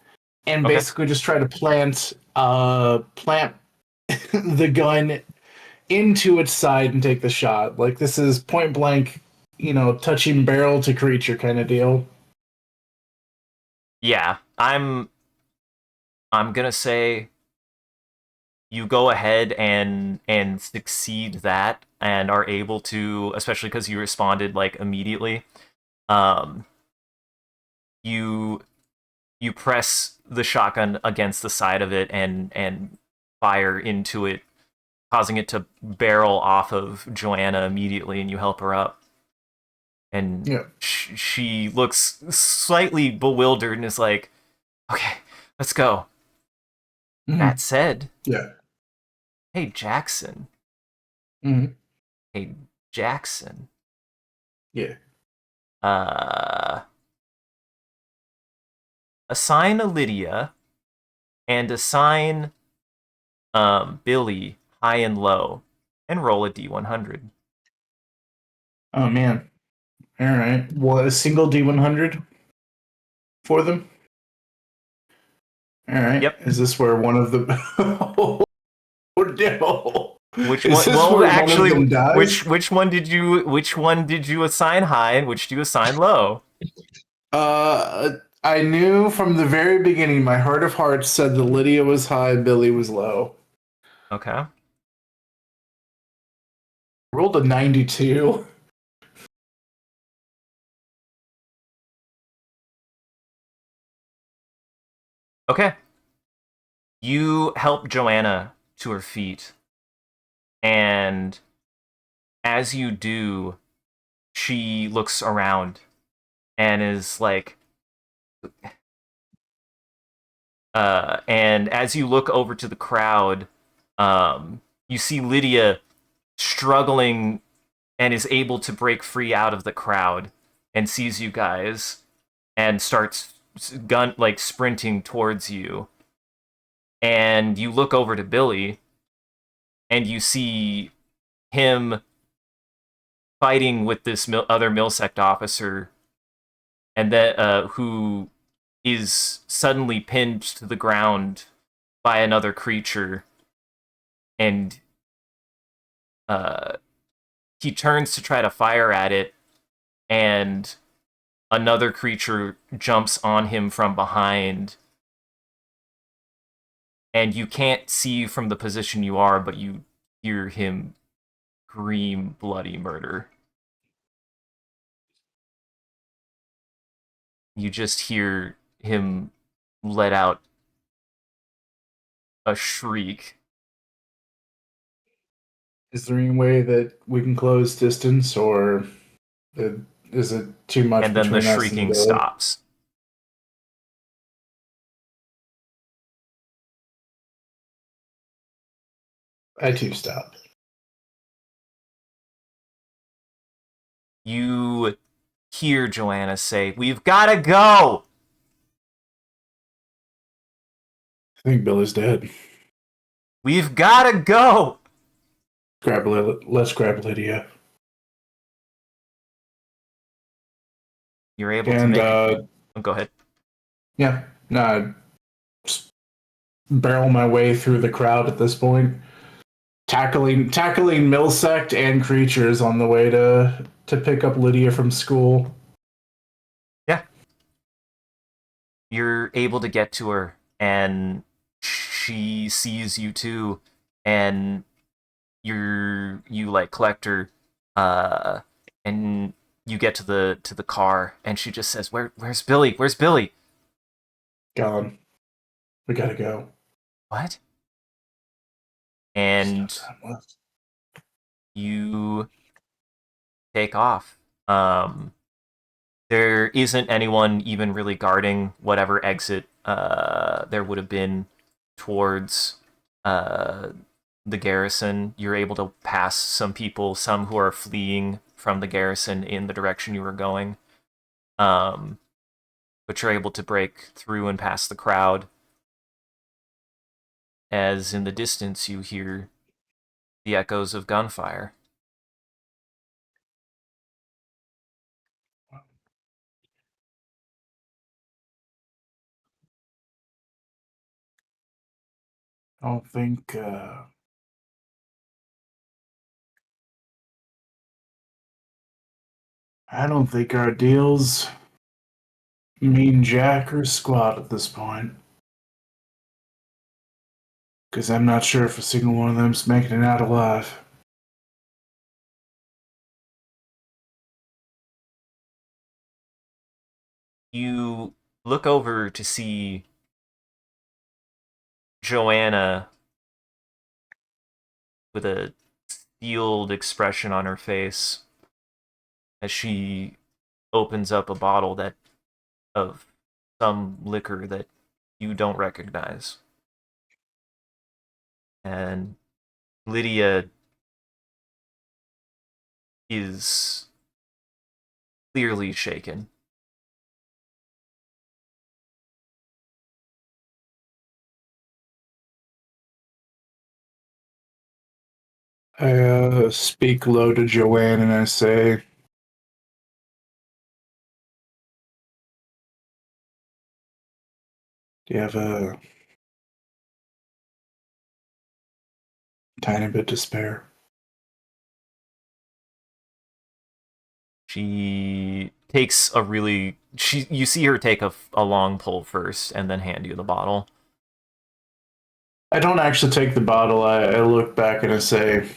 and Okay. basically just try to plant the gun into its side and take the shot. Like this is point blank, touching barrel to creature kind of deal. Yeah, I'm gonna say you go ahead and succeed that and are able to, especially because you responded like immediately. Um, you you press the shotgun against the side of it and fire into it, causing it to barrel off of Joanna immediately, and you help her up. And Yeah. she looks slightly bewildered and is like, "Okay, let's go." Mhm. That said, Yeah. hey Jackson, Hmm. hey Jackson, Yeah. uh, assign a Lydia and assign Billy high and low, and roll a d100. Oh man. All right. Well, a single D100 for them. All right. Yep. Is this where one of the oh no? Which Is one? this Well, where one of actually, them dies? which one did you assign high, and which do you assign low? I knew from the very beginning. My heart of hearts said that Lydia was high, Billy was low. Okay. Rolled a 92. Okay. You help Joanna to her feet, and as you do, she looks around and is like, and as you look over to the crowd, you see Lydia struggling and is able to break free out of the crowd and sees you guys and starts sprinting towards you. And you look over to Billy and you see him fighting with this other Milsect officer, and that who is suddenly pinned to the ground by another creature, and he turns to try to fire at it, and another creature jumps on him from behind, and you can't see from the position you are, but you hear him scream bloody murder. You just hear him let out a shriek. Is there any way that we can close distance, or is it too much And then the between us and shrieking Billy? stops. I too stop. You hear Joanna say, "We've gotta go!" I think Billy's dead. We've gotta go! Let's grab Lydia. You're able to And make it. Oh, go ahead. yeah, no, just barrel my way through the crowd at this point, tackling Milsect and creatures on the way to pick up Lydia from school. Yeah. You're able to get to her, and she sees you too, and you like collect her, and you get to the car, and she just says, "Where's Billy? Where's Billy?" Gone. We gotta go. What? And you take off. There isn't anyone even really guarding whatever exit there would have been towards the garrison. You're able to pass some people, some who are fleeing from the garrison in the direction you were going. But you're able to break through and pass the crowd. As in the distance you hear the echoes of gunfire. I don't think our deals mean jack or squat at this point. Because I'm not sure if a single one of them's making it out alive. You look over to see Joanna with a steeled expression on her face as she opens up a bottle of some liquor that you don't recognize. And Lydia is clearly shaken. I speak low to Joanne and I say, do you have a tiny bit to spare? She takes you see her take a long pull first and then hand you the bottle. I don't actually take the bottle. I look back and I say,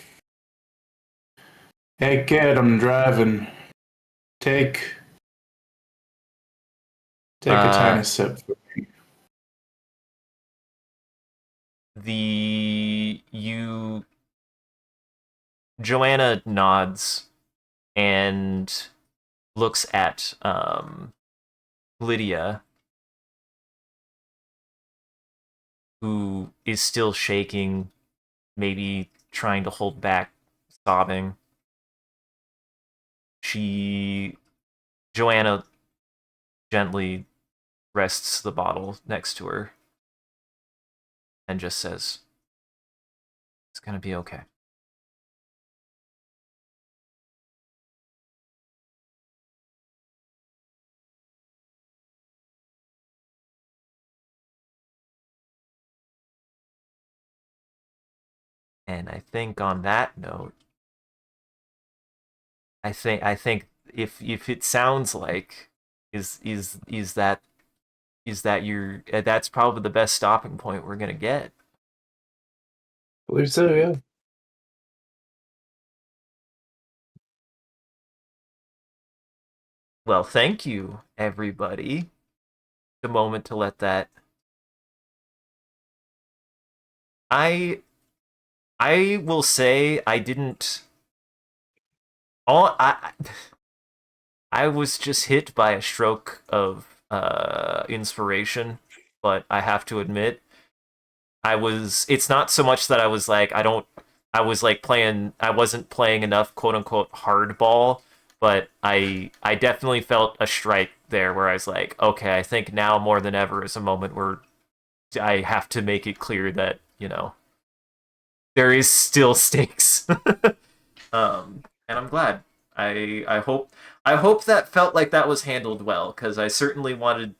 hey kid, I'm driving. Take a tiny sip. You Joanna nods and looks at Lydia, who is still shaking, maybe trying to hold back sobbing. Joanna gently rests the bottle next to her and just says, "It's gonna be okay." And I think on that note, I think if it sounds like is that you're that's probably the best stopping point we're gonna get. I believe so, yeah. Well, thank you, everybody. The moment to let that. I will say I didn't. All I was just hit by a stroke of inspiration, but I have to admit it's not so much that I was like I was like playing I wasn't playing enough quote unquote hardball, but I definitely felt a strike there where I was like, okay, I think now more than ever is a moment where I have to make it clear that, there is still stakes. And I'm glad. I hope that felt like that was handled well, because I certainly wanted.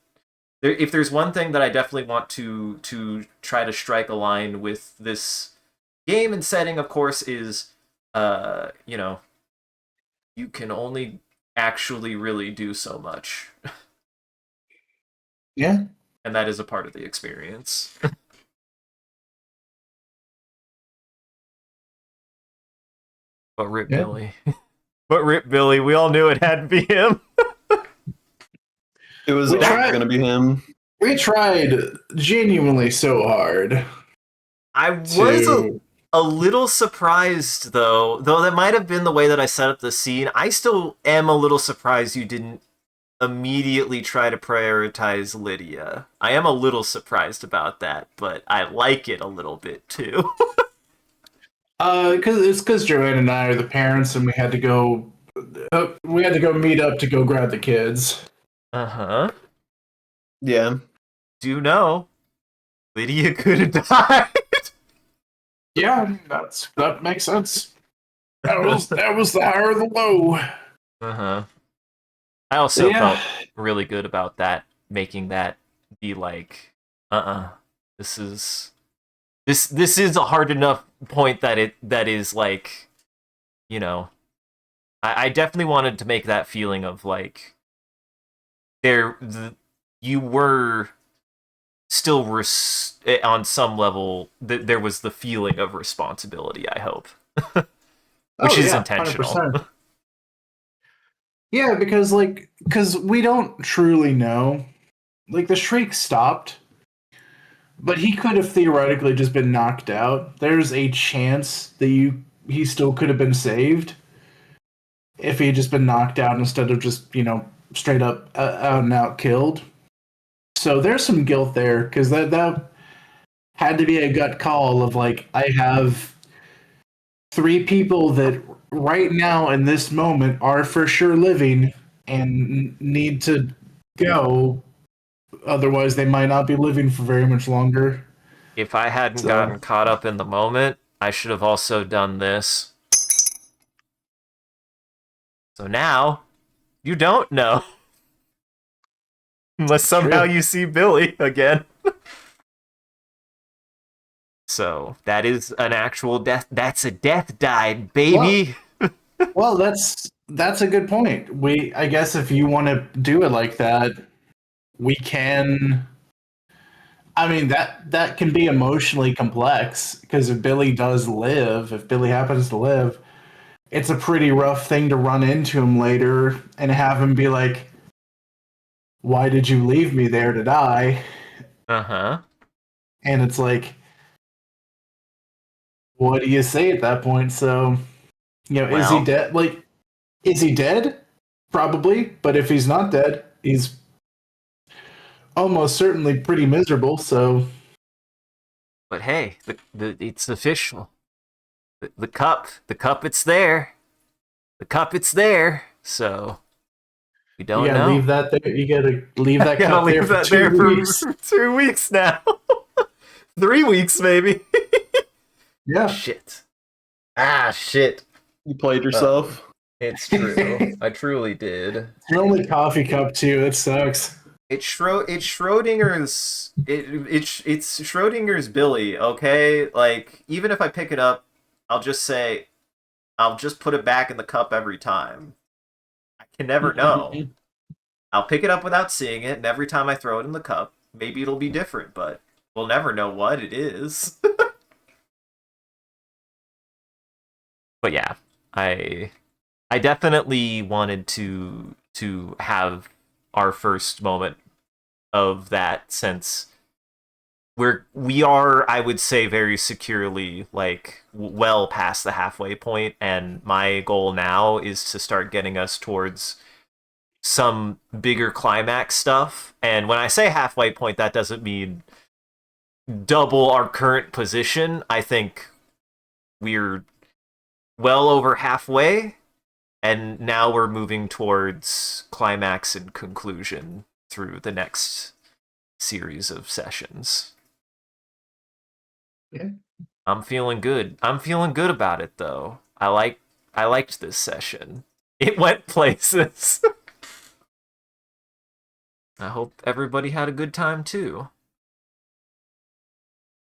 If there's one thing that I definitely want to try to strike a line with this game and setting, of course, is you can only actually really do so much, Yeah. and that is a part of the experience. But rip Yeah. Billy. But rip Billy. We all knew it had to be him. It was We always tried- going to be him. We tried genuinely so hard I was to. a little surprised, though that might have been the way that I set up the scene. I still am a little surprised you didn't immediately try to prioritize Lydia. I am a little surprised about that, but I like it a little bit too. Because Joanne and I are the parents, and we had to go. We had to go meet up to go grab the kids. Uh-huh. Yeah. Do know Lydia could have died. Yeah, that makes sense. That was the higher of the low. Uh-huh. I also Yeah. felt really good about that, making that be like, this is a hard enough point that is like, you know, I definitely wanted to make that feeling of like you were still on some level there was the feeling of responsibility, I hope. Which is intentional. 100%. Yeah, because we don't truly know. Like, the shriek stopped, but he could have theoretically just been knocked out. There's a chance that he still could have been saved if he had just been knocked out instead of just, straight up out and out killed. So there's some guilt there, because that had to be a gut call of like, I have three people that right now in this moment are for sure living and need to go. Otherwise, they might not be living for very much longer. If I hadn't So- gotten caught up in the moment, I should have also done this. So now, you don't know. Unless somehow True. you see Billy again. So, that is an actual death. That's a death died, baby! Well, that's a good point. I guess if you want to do it like that, we can. I mean, that can be emotionally complex, because if Billy happens to live, it's a pretty rough thing to run into him later and have him be like, "Why did you leave me there to die?" Uh-huh. And it's like, what do you say at that point? So Is he Well. dead? Like, is he dead? Probably, but if he's not dead, he's almost certainly pretty miserable. So But hey, it's official. The cup, it's there. The cup, it's there. So we you don't gotta know. leave that there. You gotta leave I that gotta cup there leave for that 2 there weeks. for 2 weeks now. 3 weeks maybe. Yeah. Shit. Ah, shit. You played yourself. It's true. I truly did. It's your only coffee cup too. It sucks. It's Schrodinger's it's Schrodinger's Billy, okay? Like even if I pick it up, I'll just put it back in the cup every time. I can never know. I'll pick it up without seeing it, and every time I throw it in the cup, maybe it'll be different, but we'll never know what it is. But yeah, I definitely wanted to have our first moment of that, since we are, I would say, very securely like well past the halfway point, and my goal now is to start getting us towards some bigger climax stuff. And when I say halfway point, that doesn't mean double our current position. I think we're well over halfway, and now we're moving towards climax and conclusion through the next series of sessions. Yeah. I'm feeling good. I'm feeling good about it though. I liked this session. It went places. I hope everybody had a good time too.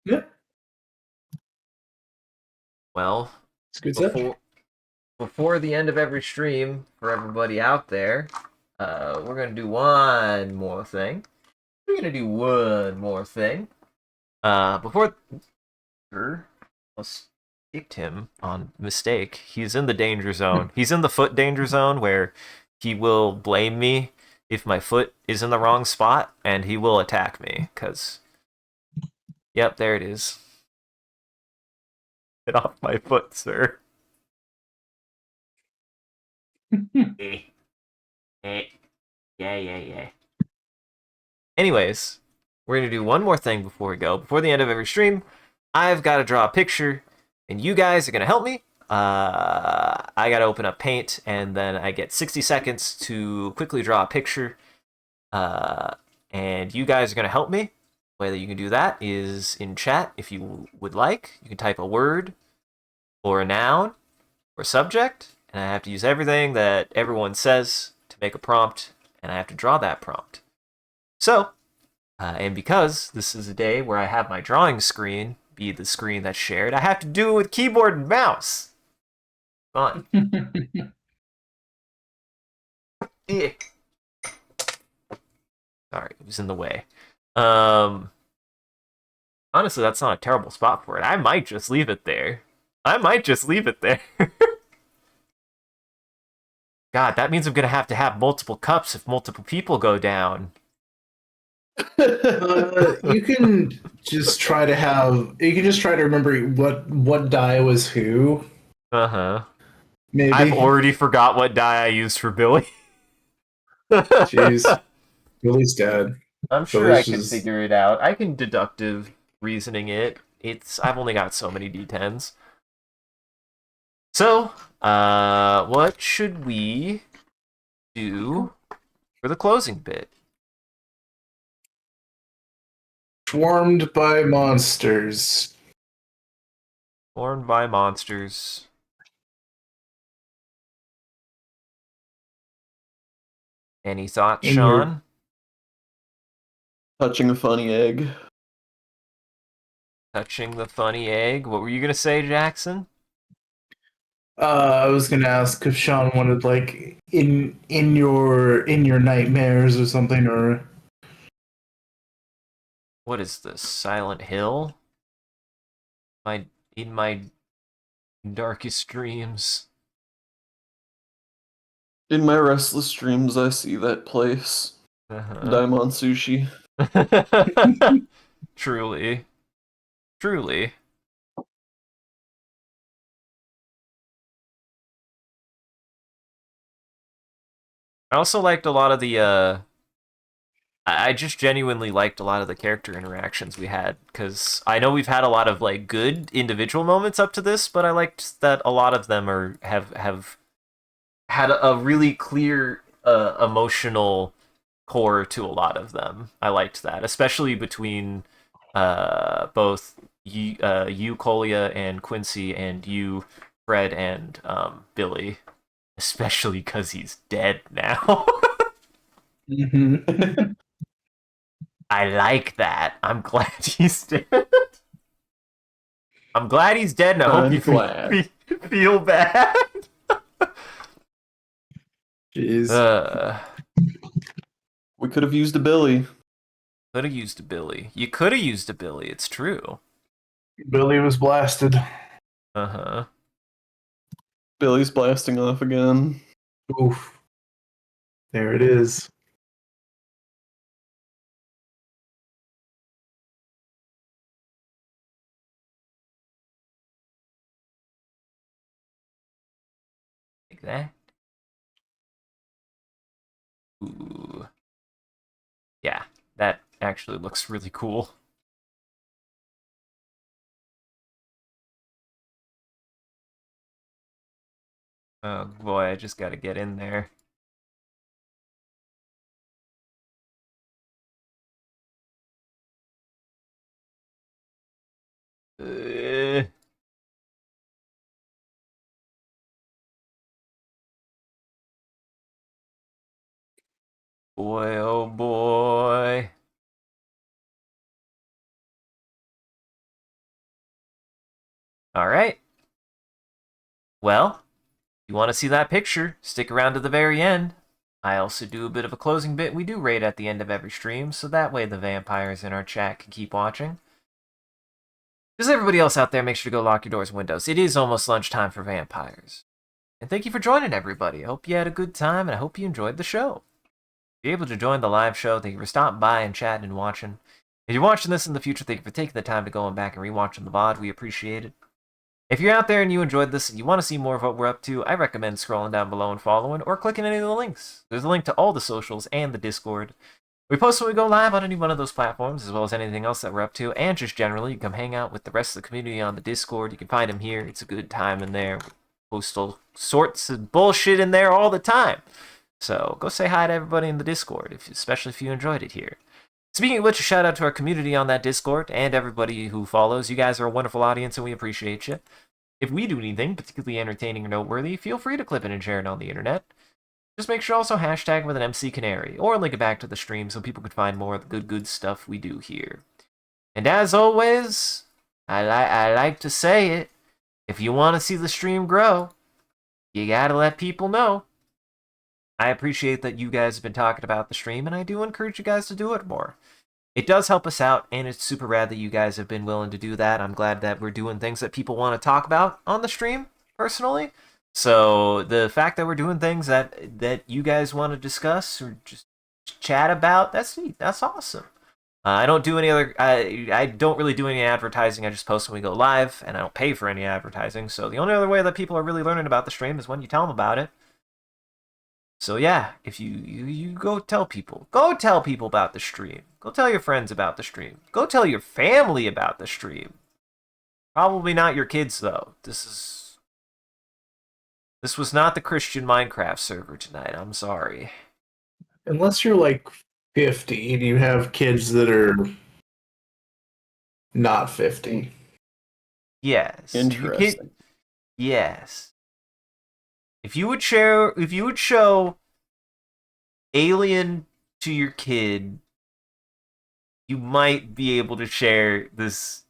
Yeah. Well, It's good stuff. before the end of every stream, for everybody out there, we're gonna do one more thing. Before almost kicked him on mistake. He's in the danger zone. He's in the foot danger zone where he will blame me if my foot is in the wrong spot, and he will attack me. Cause, yep, there it is. Get off my foot, sir. Yeah. Anyways, we're gonna do one more thing before we go. Before the end of every stream, I've got to draw a picture, and you guys are gonna help me. I gotta open up Paint, and then I get 60 seconds to quickly draw a picture. And you guys are gonna help me. The way that you can do that is in chat. If you would like, you can type a word, or a noun, or a subject, and I have to use everything that everyone says to make a prompt, and I have to draw that prompt. So, and because this is a day where I have my drawing screen be the screen that's shared, I have to do it with keyboard and mouse. Fun. Yeah. Sorry, it was in the way. Honestly, that's not a terrible spot for it. I might just leave it there. God, that means I'm gonna have to have multiple cups if multiple people go down. You can just try to have. You can just try to remember what die was who. Uh-huh. Maybe. I've already forgot what die I used for Billy. Jeez, Billy's dead. I'm sure Billy's I can just- figure it out. I can deductive reasoning it. I've only got so many D10s. So, what should we do for the closing bit? Swarmed by monsters. Formed by monsters. Any thoughts, In your- Sean? Touching a funny egg. Touching the funny egg. What were you gonna say, Jackson? I was gonna ask if Sean wanted like in your nightmares or something, or What is this? Silent Hill? In my darkest dreams. In my restless dreams, I see that place. Uh-huh. Daimon Sushi. Truly. I also liked a lot of the I just genuinely liked a lot of the character interactions we had, because I know we've had a lot of like good individual moments up to this, but I liked that a lot of them have had a really clear emotional core to a lot of them. I liked that, especially between both you Kolya and Quincy, and you Fred and Billy, especially because he's dead now. Mm-hmm. I like that. I'm glad he's dead. I'm glad he's dead, and I hope I'm you glad. feel bad. Jeez. Uh, We could have used a Billy. could have used a Billy. You could have used a Billy. It's true. Billy was blasted. Uh-huh. Billy's blasting off again. Oof. There it is. Like that. Ooh. Yeah, that actually looks really cool. Oh boy, I just gotta get in there. Uh, boy, oh boy. All right. Well, if you want to see that picture, stick around to the very end. I also do a bit of a closing bit. We do raid at the end of every stream, so that way the vampires in our chat can keep watching. Just everybody else out there, make sure to go lock your doors and windows. It is almost lunchtime for vampires. And thank you for joining, everybody. I hope you had a good time, and I hope you enjoyed the show. If you're able to join the live show, thank you for stopping by and chatting and watching. If you're watching this in the future, thank you for taking the time to go back and rewatching the VOD. We appreciate it. If you're out there and you enjoyed this and you want to see more of what we're up to, I recommend scrolling down below and following, or clicking any of the links. There's a link to all the socials and the Discord. We post when we go live on any one of those platforms, as well as anything else that we're up to, and just generally, you can come hang out with the rest of the community on the Discord. You can find them here. It's a good time in there. We post all sorts of bullshit in there all the time. So go say hi to everybody in the Discord, especially if you enjoyed it here. Speaking of which, a shout out to our community on that Discord and everybody who follows. You guys are a wonderful audience and we appreciate you. If we do anything particularly entertaining or noteworthy, feel free to clip it and share it on the internet. Just make sure also hashtag with an MCCanary, or link it back to the stream so people can find more of the good stuff we do here. And as always, I like to say it, if you want to see the stream grow, you gotta let people know. I appreciate that you guys have been talking about the stream, and I do encourage you guys to do it more. It does help us out, and it's super rad that you guys have been willing to do that. I'm glad that we're doing things that people want to talk about on the stream, personally. So the fact that we're doing things that you guys want to discuss or just chat about, that's neat. That's awesome. I don't do any other. I don't really do any advertising. I just post when we go live, and I don't pay for any advertising. So the only other way that people are really learning about the stream is when you tell them about it. So yeah, if you go tell people about the stream. Go tell your friends about the stream. Go tell your family about the stream. Probably not your kids though. This was not the Christian Minecraft server tonight. I'm sorry. Unless you're like 50 and you have kids that are not 50. Yes. Interesting. Yes. If you would show Alien to your kid, you might be able to share this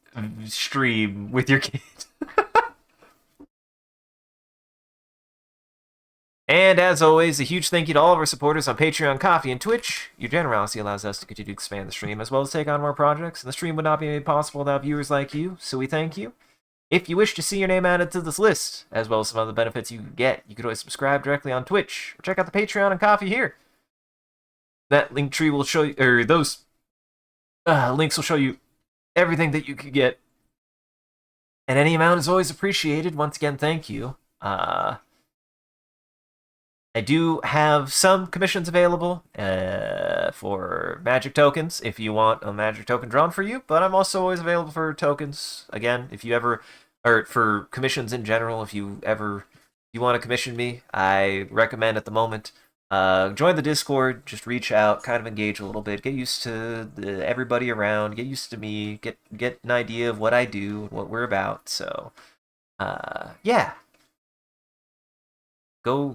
stream with your kid. And as always, a huge thank you to all of our supporters on Patreon, Coffee, and Twitch. Your generosity allows us to continue to expand the stream as well as take on more projects, and the stream would not be made possible without viewers like you, so we thank you. If you wish to see your name added to this list, as well as some other benefits you can get, you can always subscribe directly on Twitch, or check out the Patreon and Coffee here. That link tree will show you, or those links will show you everything that you could get. And any amount is always appreciated. Once again, thank you. I do have some commissions available for magic tokens if you want a magic token drawn for you, but I'm also always available for tokens. Again, if you ever, or for commissions in general, if you want to commission me, I recommend at the moment join the Discord, just reach out, kind of engage a little bit, get used to everybody around, get used to me, get an idea of what I do, what we're about. So, yeah, go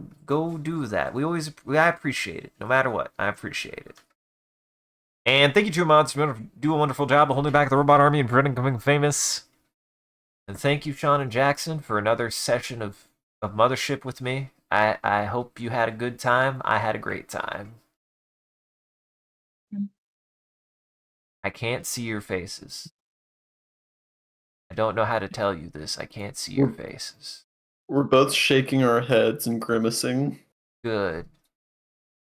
do that. I appreciate it, no matter what. I appreciate it. And thank you to mods who do a wonderful job of holding back the robot army and preventing becoming famous. And thank you, Sean and Jackson, for another session of Mothership with me. I hope you had a good time. I had a great time. I can't see your faces. I don't know how to tell you this. I can't see your faces. We're both shaking our heads and grimacing. Good.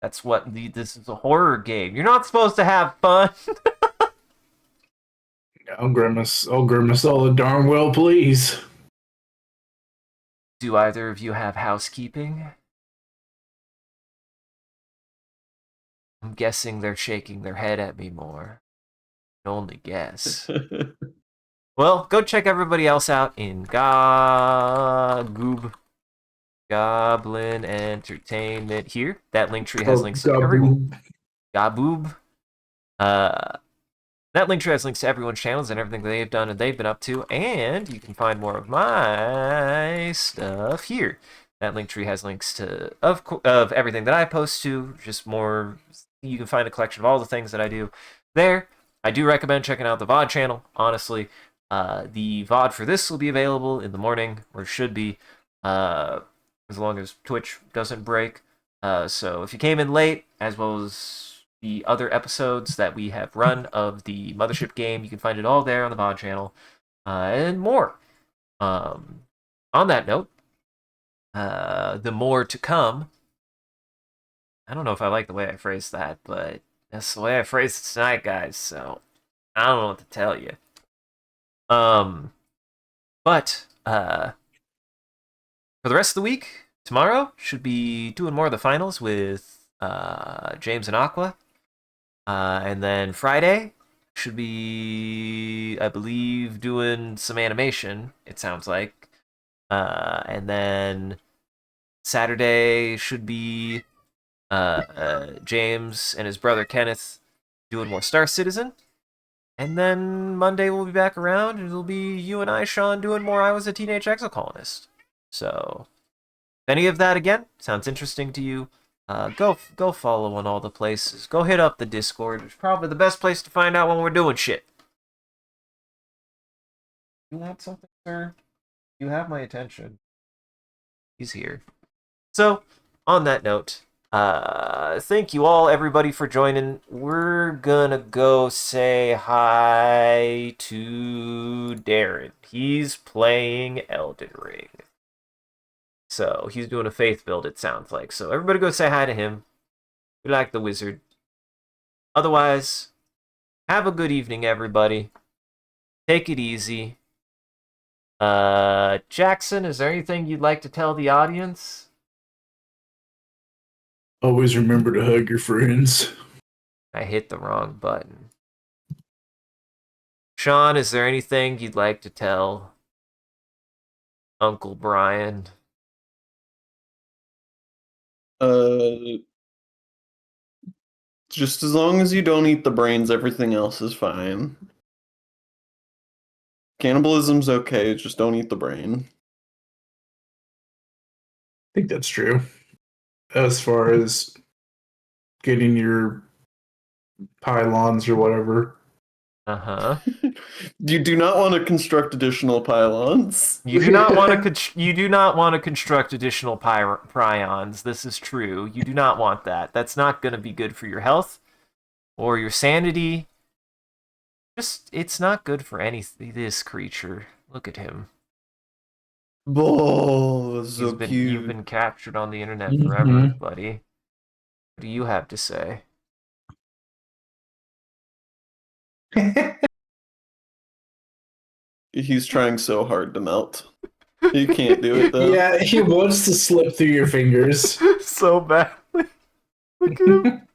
That's what this is a horror game. You're not supposed to have fun. I'll grimace all the darn well, please. Do either of you have housekeeping? I'm guessing they're shaking their head at me more. I can only guess. Well, go check everybody else out in Goblin Entertainment here. That link tree has links to everyone. Gaboob. That link tree has links to everyone's channels and everything they've done and they've been up to, and you can find more of my stuff here. That link tree has links to of everything that I post to, just more. You can find a collection of all the things that I do there. I do recommend checking out the VOD channel, honestly. The VOD for this will be available in the morning, or should be, as long as Twitch doesn't break. So if you came in late, as well as the other episodes that we have run of the Mothership game, you can find it all there on the VOD channel, and more. On that note, the more to come. I don't know if I like the way I phrased that, but that's the way I phrased it tonight, guys, so I don't know what to tell you. But for the rest of the week, tomorrow should be doing more of the finals with James and Aqua. And then Friday should be, I believe, doing some animation, it sounds like. And then Saturday should be James and his brother Kenneth doing more Star Citizen. And then Monday we'll be back around, and it'll be you and I, Sean, doing more I Was a Teenage Exocolonist. So, if any of that, again, sounds interesting to you, go follow on all the places. Go hit up the Discord. It's probably the best place to find out when we're doing shit. You want something, sir? You have my attention. He's here. So, on that note, thank you all, everybody, for joining. We're gonna go say hi to Darren. He's playing Elden Ring. So, he's doing a faith build, it sounds like. So, everybody go say hi to him. We like the wizard. Otherwise, have a good evening, everybody. Take it easy. Jackson, is there anything you'd like to tell the audience? Always remember to hug your friends. I hit the wrong button. Sean, is there anything you'd like to tell Uncle Brian? Just as long as you don't eat the brains, everything else is fine. Cannibalism's okay, just don't eat the brain. I think that's true. As far as getting your pylons or whatever. Uh-huh. You do not want to construct additional pylons. You do not want to construct additional prions. This is true. You do not want that. That's not going to be good for your health or your sanity. It's not good for this creature. Look at him. Oh, so cute. You've been captured on the internet forever, buddy. What do you have to say? He's trying so hard to melt. You can't do it though. Yeah, he wants to slip through your fingers. So badly. Look at him.